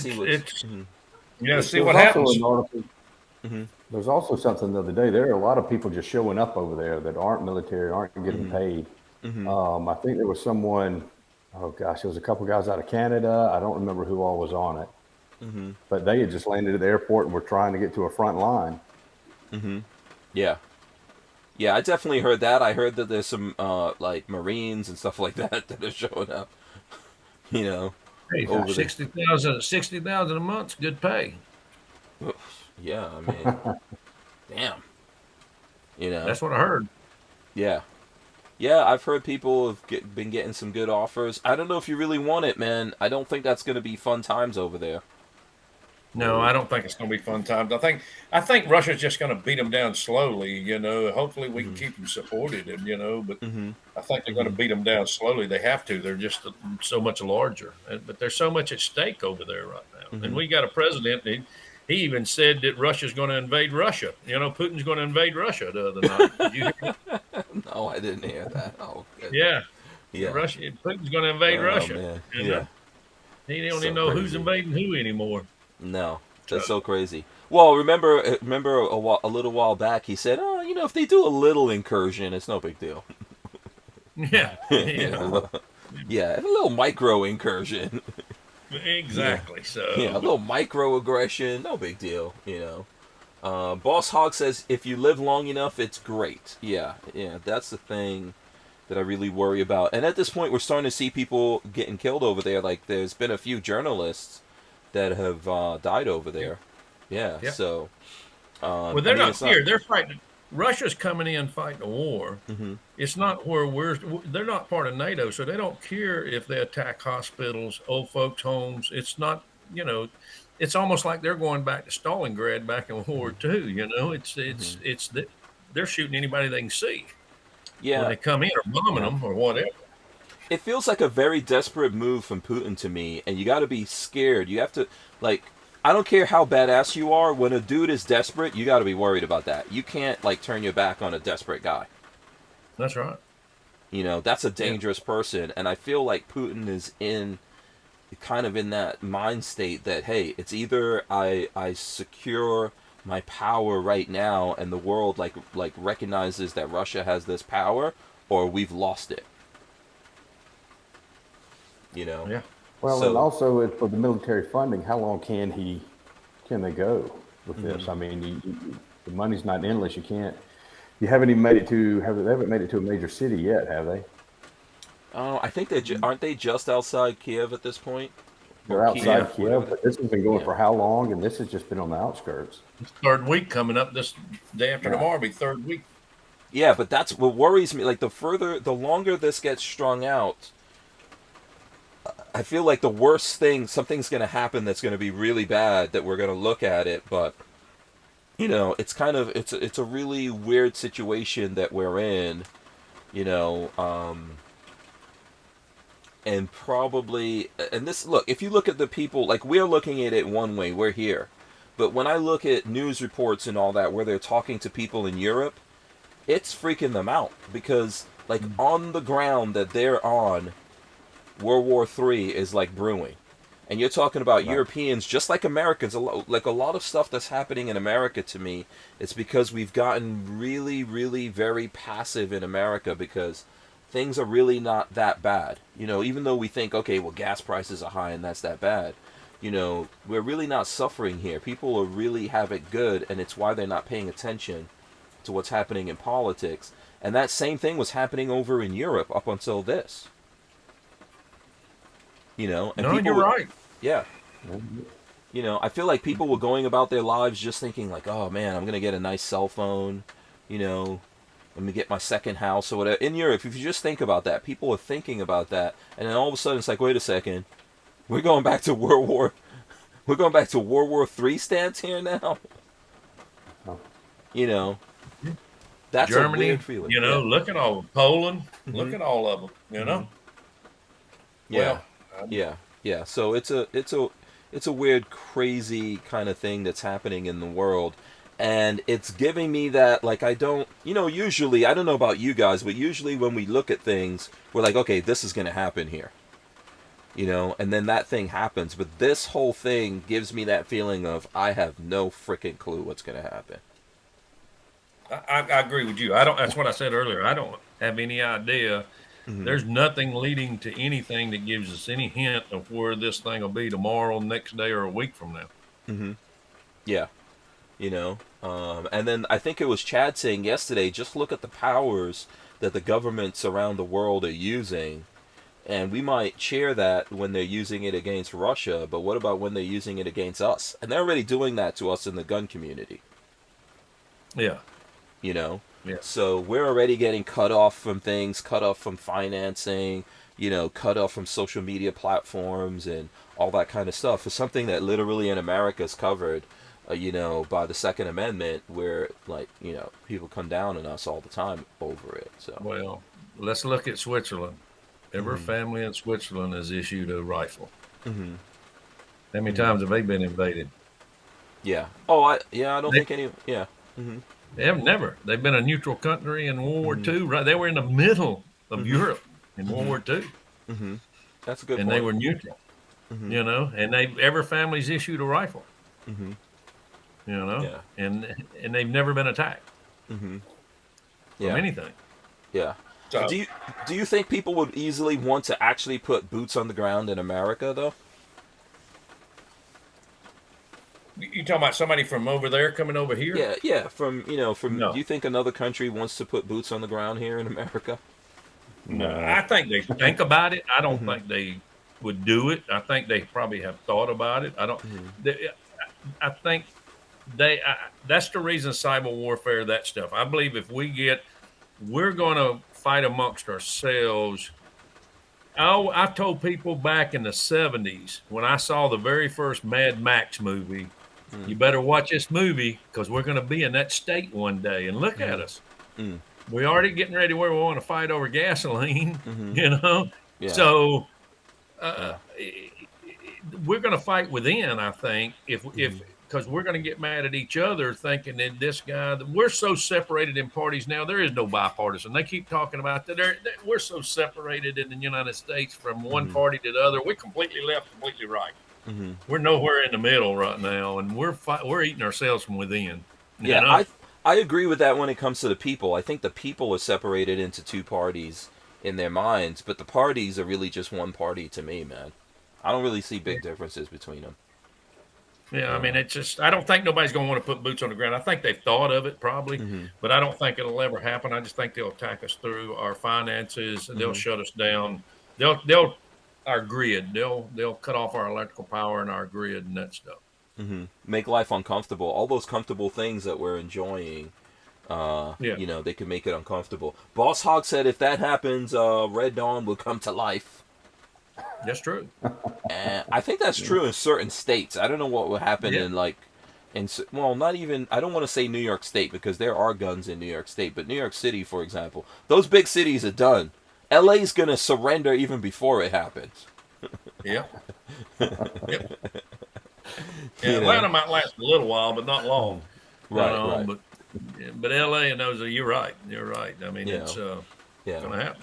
see what's.
See what happens.
There's also something the other day. There are a lot of people just showing up over there that aren't military, aren't getting paid. I think there was someone. Oh gosh, there was a couple guys out of Canada. I don't remember who all was on it, but they had just landed at the airport and were trying to get to a front line.
Yeah, I definitely heard that. I heard that there's some like Marines and stuff like that are showing up.
Hey, $60,000 a month's good pay.
Yeah, I mean, damn.
That's what I heard.
Yeah. Yeah, I've heard people have been getting some good offers. I don't know if you really want it, man. I don't think that's going to be fun times over there.
No, I don't think it's going to be fun times. I think Russia's just going to beat them down slowly. Hopefully we can keep them supported, but I think they're going to beat them down slowly. They have to. They're just so much larger, but there's so much at stake over there right now. And we got a president. He even said that Russia's going to invade Russia. Putin's going to invade Russia the other night. Did you hear that?
No, I didn't hear that. Oh,
yeah. Putin's going to invade Russia.
Man. Yeah.
He don't even know who's invading who anymore.
No, that's so crazy. Well, remember a little while back he said, "Oh, if they do a little incursion, it's no big deal."
Yeah.
Yeah, a little micro incursion.
Exactly. So
a little microaggression, no big deal. Boss Hog says, if you live long enough, it's great. Yeah, that's the thing that I really worry about. And at this point, we're starting to see people getting killed over there. Like, there's been a few journalists that have died over there. Yeah, so...
well, they're not here. They're fighting. Russia's coming in fighting a war. Mm-hmm. It's not where they're not part of NATO, so they don't care if they attack hospitals, old folks' homes. It's not, it's almost like they're going back to Stalingrad back in World War II. They're shooting anybody they can see.
Yeah,
when they come in or bombing them or whatever.
It feels like a very desperate move from Putin to me, and you got to be scared. You have to, like, I don't care how badass you are. When a dude is desperate, you got to be worried about that. You can't, like, turn your back on a desperate guy.
That's right.
That's a dangerous person, and I feel like Putin is kind of in that mind state that, hey, it's either I secure my power right now and the world like recognizes that Russia has this power, or we've lost it.
Yeah.
Well, and also for the military funding, how long can they go with this? I mean, the money's not endless. You haven't even made it they haven't made it to a major city yet, have they?
Oh, I think aren't they just outside Kiev at this point?
They're outside Kiev, but this has been going for how long? And this has just been on the outskirts.
It's third week coming up this day after tomorrow, be third week.
Yeah, but that's what worries me. Like, the longer this gets strung out, I feel like the worst thing, something's going to happen that's going to be really bad, that we're going to look at it, but, it's kind of, it's a really weird situation that we're in, and probably, and this, look, if you look at the people, like, we're looking at it one way, we're here, but when I look at news reports and all that, where they're talking to people in Europe, it's freaking them out, because, like, on the ground that they're on, World War III is, like, brewing. And you're talking about Europeans, just like Americans, a lot of stuff that's happening in America to me, it's because we've gotten really, really very passive in America, because things are really not that bad. Even though we think, okay, well, gas prices are high and that's that bad, we're really not suffering here. People are really have it good, and it's why they're not paying attention to what's happening in politics. And that same thing was happening over in Europe up until this. And
no, you're right.
Yeah. I feel like people were going about their lives just thinking like, oh man, I'm going to get a nice cell phone, let me get my second house or whatever. In Europe, if you just think about that, people are thinking about that, and then all of a sudden it's like, wait a second, we're going back to World War III stance here now. That's
Germany,
a weird feeling.
Look at all of Poland, look at all of them,
Yeah. Well, yeah. So it's a weird, crazy kind of thing that's happening in the world. And it's giving me that, like, I don't, usually, I don't know about you guys, but usually when we look at things, we're like, okay, this is going to happen here. And then that thing happens. But this whole thing gives me that feeling of, I have no freaking clue what's going to happen.
I agree with you. That's what I said earlier. I don't have any idea. Mm-hmm. There's nothing leading to anything that gives us any hint of where this thing will be tomorrow, next day, or a week from now.
Mm-hmm. Yeah. And then I think it was Chad saying yesterday, just look at the powers that the governments around the world are using. And we might cheer that when they're using it against Russia, but what about when they're using it against us? And they're already doing that to us in the gun community.
Yeah.
Yeah. So we're already getting cut off from things, cut off from financing, cut off from social media platforms and all that kind of stuff. For something that literally in America is covered, by the Second Amendment, where, like, people come down on us all the time over it. So,
well, let's look at Switzerland. Every family in Switzerland has issued a rifle. Mm-hmm. How many times have they been invaded?
Yeah. Oh, I don't think any. Yeah. Mm-hmm.
They have never. They've been a neutral country in World War II. Right, they were in the middle of Europe in World War II.
Mm-hmm. That's a good point.
And they were neutral. Mm-hmm. And every family's issued a rifle. Mm-hmm.
Yeah.
And they've never been attacked.
Mm-hmm.
From anything.
Yeah. So, do you think people would easily want to actually put boots on the ground in America, though?
You talking about somebody from over there coming over here?
Yeah. From
No,
do you think another country wants to put boots on the ground here in America?
no.
No.
I think they think about it. I don't
Mm-hmm.
think they would do it. I think they probably have thought about it. I don't.
Mm-hmm.
I think that's the reason cyber warfare, that stuff. I believe if we're going to fight amongst ourselves. I told people back in the 70s when I saw the very first Mad Max movie, you better watch this movie because we're going to be in that state one day. And look at us.
Mm.
We're already getting ready where we want to fight over gasoline,
Yeah.
So we're going to fight within, I think, if because we're going to get mad at each other thinking that this guy, we're so separated in parties now. There is no bipartisan. They keep talking about that. We're so separated in the United States from one party to the other. We're completely left, completely right.
Mm-hmm.
We're nowhere in the middle right now, and we're eating ourselves from within.
Yeah, I agree with that when it comes to the people. I think the people are separated into two parties in their minds, but the parties are really just one party to me, man. I don't really see big differences between them.
Yeah, I mean, it's just, I don't think nobody's going to want to put boots on the ground. I think they've thought of it probably, but I don't think it'll ever happen. I just think they'll attack us through our finances and they'll shut us down. They'll our grid. They'll cut off our electrical power and our grid and that stuff.
Make life uncomfortable. All those comfortable things that we're enjoying, they can make it uncomfortable. Boss Hog said if that happens, Red Dawn will come to life.
That's true.
And I think that's true in certain states. I don't know what would happen not even, I don't want to say New York State because there are guns in New York State, but New York City, for example, those big cities are done. LA's going to surrender even before it happens.
Yeah. Yep. Yeah, Atlanta might last a little while, but not long.
Right.
But LA and those are, you're right. I mean, it's going to happen.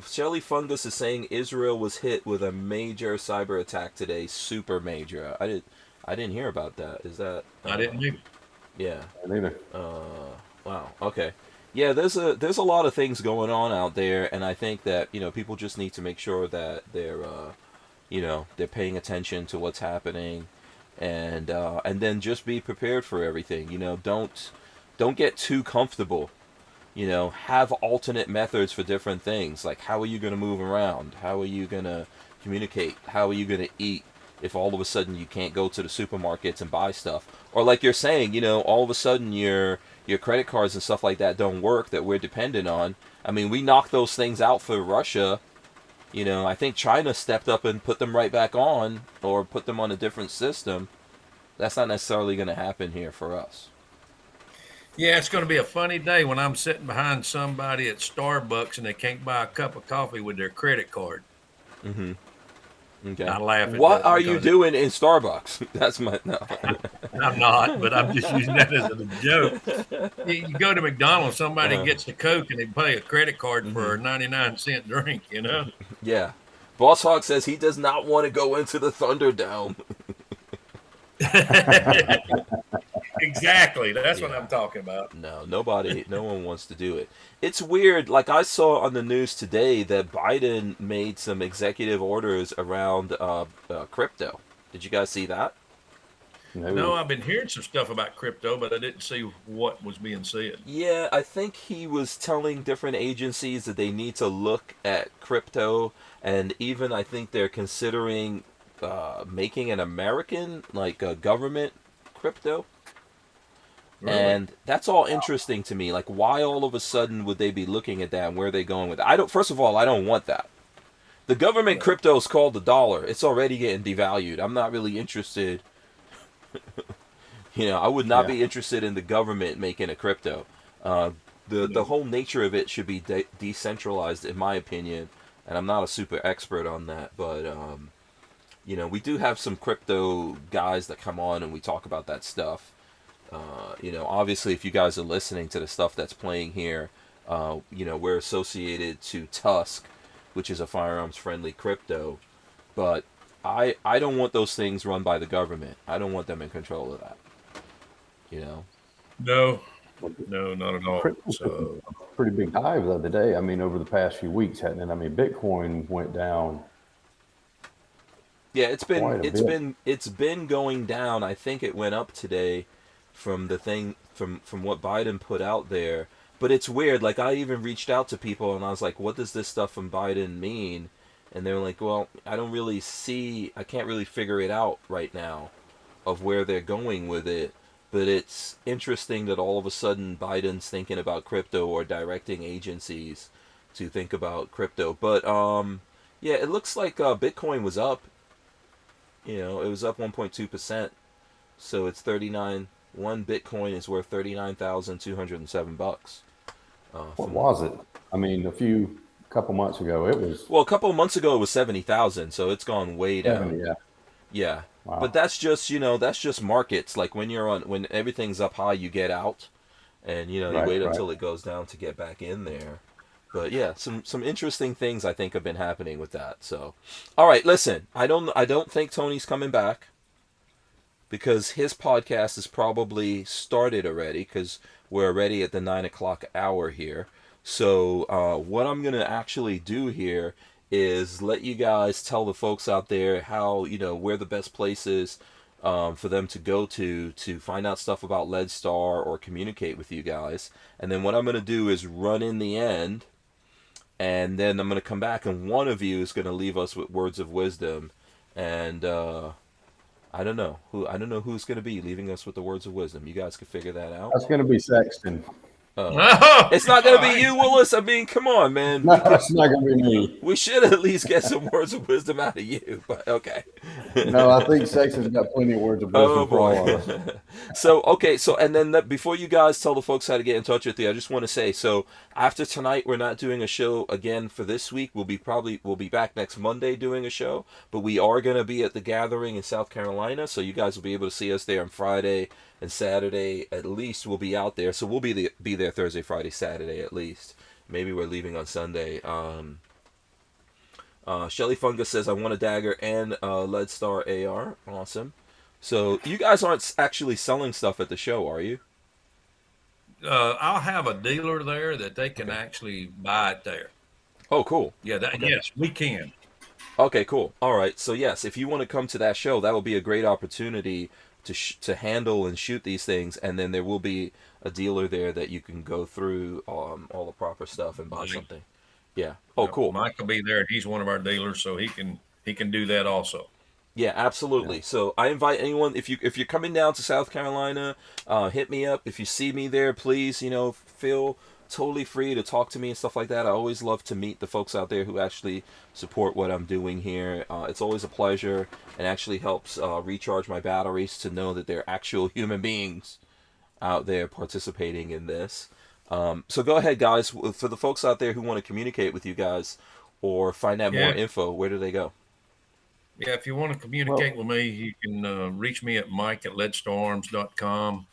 Shelly Fungus is saying Israel was hit with a major cyber attack today, super major. I didn't hear about that. Is that?
I didn't either.
Yeah.
Neither.
Wow. Okay. Yeah, there's a lot of things going on out there, and I think that people just need to make sure that they're paying attention to what's happening, and then just be prepared for everything. Don't get too comfortable. Have alternate methods for different things. Like, how are you going to move around? How are you going to communicate? How are you going to eat if all of a sudden you can't go to the supermarkets and buy stuff? Or like you're saying, all of a sudden your credit cards and stuff like that don't work that we're dependent on. I mean, we knocked those things out for Russia. I think China stepped up and put them right back on or put them on a different system. That's not necessarily going to happen here for us.
Yeah, it's going to be a funny day when I'm sitting behind somebody at Starbucks and they can't buy a cup of coffee with their credit card.
Mm-hmm. Okay.
I laugh at
what
that
are you doing in Starbucks? That's my no.
I'm not, but I'm just using that as a joke. You go to McDonald's, somebody gets the Coke and they pay a credit card for a 99-cent drink,
Yeah. Boss Hog says he does not want to go into the Thunderdome.
Exactly. That's what I'm talking about.
No one wants to do it. It's weird. Like, I saw on the news today that Biden made some executive orders around crypto. Did you guys see that?
No, I've been hearing some stuff about crypto, but I didn't see what was being said.
Yeah, I think he was telling different agencies that they need to look at crypto, and even I think they're considering making an American, government crypto. Really? And that's all interesting to me. Like, why all of a sudden would they be looking at that and where are they going with it? First of all, I don't want that. The government crypto is called the dollar. It's already getting devalued. I'm not really interested. I would not be interested in the government making a crypto. The whole nature of it should be decentralized, in my opinion. And I'm not a super expert on that, but we do have some crypto guys that come on and we talk about that stuff. Obviously, if you guys are listening to the stuff that's playing here, we're associated to TUSC, which is a firearms-friendly crypto. But I don't want those things run by the government. I don't want them in control of that.
No, not at all. So,
pretty big dive the other day. I mean, over the past few weeks, hadn't it? I mean, Bitcoin went down
Yeah,
quite a bit.
it's been going down. I think it went up today from the thing from what Biden put out there. But it's weird. Like I even reached out to people and I was like, "What does this stuff from Biden mean?" And they were like, "Well, I can't really figure it out right now of where they're going with it." But it's interesting that all of a sudden Biden's thinking about crypto or directing agencies to think about crypto. But yeah, it looks like Bitcoin was up. You know, it was up 1.2%. So it's 39. One Bitcoin is worth $39,207.
What was it? I mean, couple months ago, it was
Well, a couple of months ago it was 70,000, so it's gone way down.
70. Yeah.
Yeah, but
Wow.
that's just that's just markets. Like when everything's up high, you get out, and you
Right.
wait
Right.
until it goes down to get back in there. But yeah, some interesting things I think have been happening with that. So, all right, listen, I don't think Tony's coming back because his podcast is probably started already because we're already at the 9 o'clock hour here. So what I'm gonna actually do here is let you guys tell the folks out there how where the best place is for them to go to find out stuff about Leadstar or communicate with you guys. And then what I'm gonna do is run in the end, and then I'm gonna come back, and one of you is gonna leave us with words of wisdom, and I don't know who's going to be leaving us with the words of wisdom. You guys can figure that out.
That's going to be Sexton.
It's not going to be you, Willis. I mean, come on, man.
No, it's not going to be me.
We should at least get some words of wisdom out of you. But okay.
No, I think Sexton's got plenty of words of wisdom for all of us.
So and then before you guys tell the folks how to get in touch with you, I just want to say, so after tonight, we're not doing a show again for this week. We'll be back next Monday doing a show, but we are going to be at the gathering in South Carolina, so you guys will be able to see us there on Friday and Saturday. At least we'll be out there, so we'll be there Thursday, Friday, Saturday at least. Maybe we're leaving on Sunday. Shelly Fungus says, I want a dagger and Leadstar AR. Awesome. So you guys aren't actually selling stuff at the show, are you?
I'll have a dealer there that they can actually buy it there.
Oh, cool.
Yeah,
Okay.
yes, we can.
Okay, cool. All right. So yes, if you want to come to that show, that will be a great opportunity to handle and shoot these things, and then there will be a dealer there that you can go through all the proper stuff and buy something. Yeah. Oh, cool.
Mike will be there. He's one of our dealers, so he can do that also.
Yeah, absolutely. Yeah. So I invite anyone, if you're coming down to South Carolina, hit me up. If you see me there, please, feel totally free to talk to me and stuff like that. I always love to meet the folks out there who actually support what I'm doing here. It's always a pleasure, and actually helps recharge my batteries to know that there are actual human beings out there participating in this. So go ahead, guys. For the folks out there who want to communicate with you guys or find out more info, where do they go?
Yeah, if you want to communicate with me, you can reach me at mike@leadstararms.com.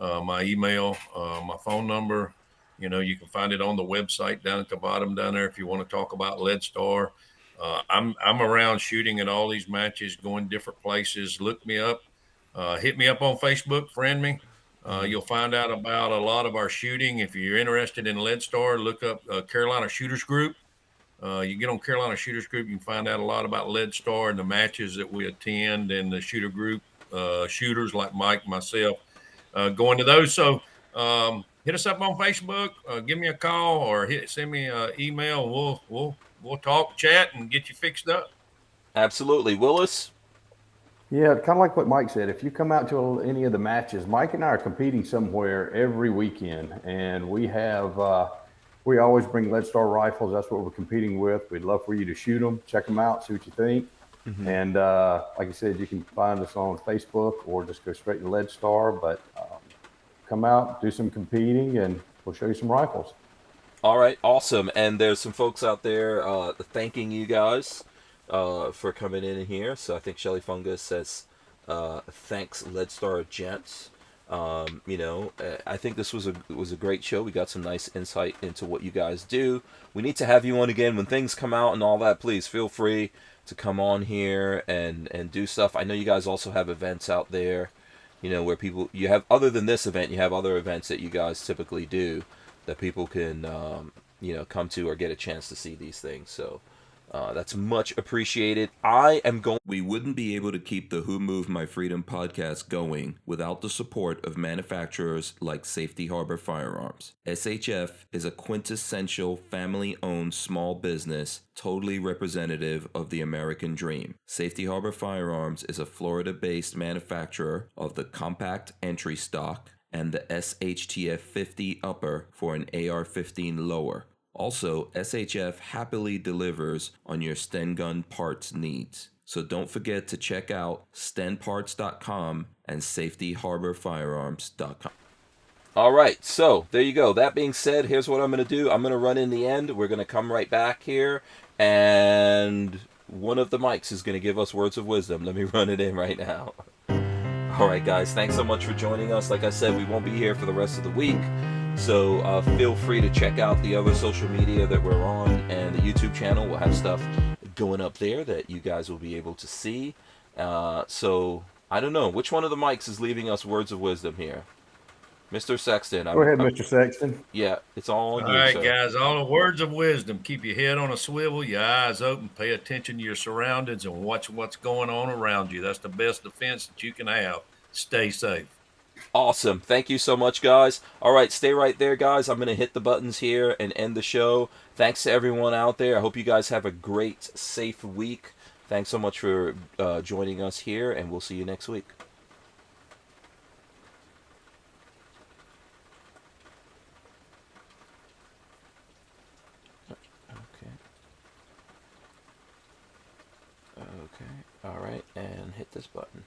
My email, my phone number, you can find it on the website down at the bottom down there if you want to talk about Leadstar. I'm around shooting at all these matches, going different places. Look me up. Hit me up on Facebook, friend me. You'll find out about a lot of our shooting. If you're interested in Leadstar, look up Carolina Shooters Group. You get on Carolina Shooters Group, you can find out a lot about Leadstar and the matches that we attend, and the shooter group shooters like Mike, myself, going to those. So hit us up on Facebook, give me a call, or send me an email. And we'll talk, chat, and get you fixed up.
Absolutely, Willis.
Yeah, kind of like what Mike said. If you come out to any of the matches, Mike and I are competing somewhere every weekend, and we have. We always bring Leadstar rifles. That's what we're competing with. We'd love for you to shoot them, check them out, see what you think. Mm-hmm. And like I said, you can find us on Facebook or just go straight to Leadstar. But come out, do some competing, and we'll show you some rifles.
All right, awesome. And there's some folks out there thanking you guys for coming in here. So I think Shelly Fungus says, thanks, Leadstar gents. I think this was a great show. We got some nice insight into what you guys do. We need to have you on again when things come out and all that. Please feel free to come on here and do stuff. I know you guys also have events out there, where people, you have, other than this event, you have other events that you guys typically do that people can come to or get a chance to see these things. So That's much appreciated. I am going.
We wouldn't be able to keep the Who Moved My Freedom podcast going without the support of manufacturers like Safety Harbor Firearms. SHF is a quintessential family-owned small business, totally representative of the American dream. Safety Harbor Firearms is a Florida-based manufacturer of the compact entry stock and the SHTF 50 upper for an AR-15 lower. Also, SHF happily delivers on your Sten gun parts needs. So don't forget to check out stenparts.com and safetyharborfirearms.com.
All right, so there you go. That being said, here's what I'm going to do. I'm going to run in the end. We're going to come right back here, and one of the mics is going to give us words of wisdom. Let me run it in right now. All right, guys, thanks so much for joining us. Like I said, we won't be here for the rest of the week. So feel free to check out the other social media that we're on, and the YouTube channel. We'll have stuff going up there that you guys will be able to see. So I don't know. Which one of the mics is leaving us words of wisdom here? Mr. Sexton.
Go ahead, Mr. Sexton.
Yeah, it's all on you,
All right,
sir.
guys, all the words of wisdom. Keep your head on a swivel, your eyes open, pay attention to your surroundings, and watch what's going on around you. That's the best defense that you can have. Stay safe.
Awesome. Thank you so much, guys. All right, stay right there, guys. I'm going to hit the buttons here and end the show. Thanks to everyone out there. I hope you guys have a great, safe week. Thanks so much for joining us here, and we'll see you next week. Okay. All right, and hit this button.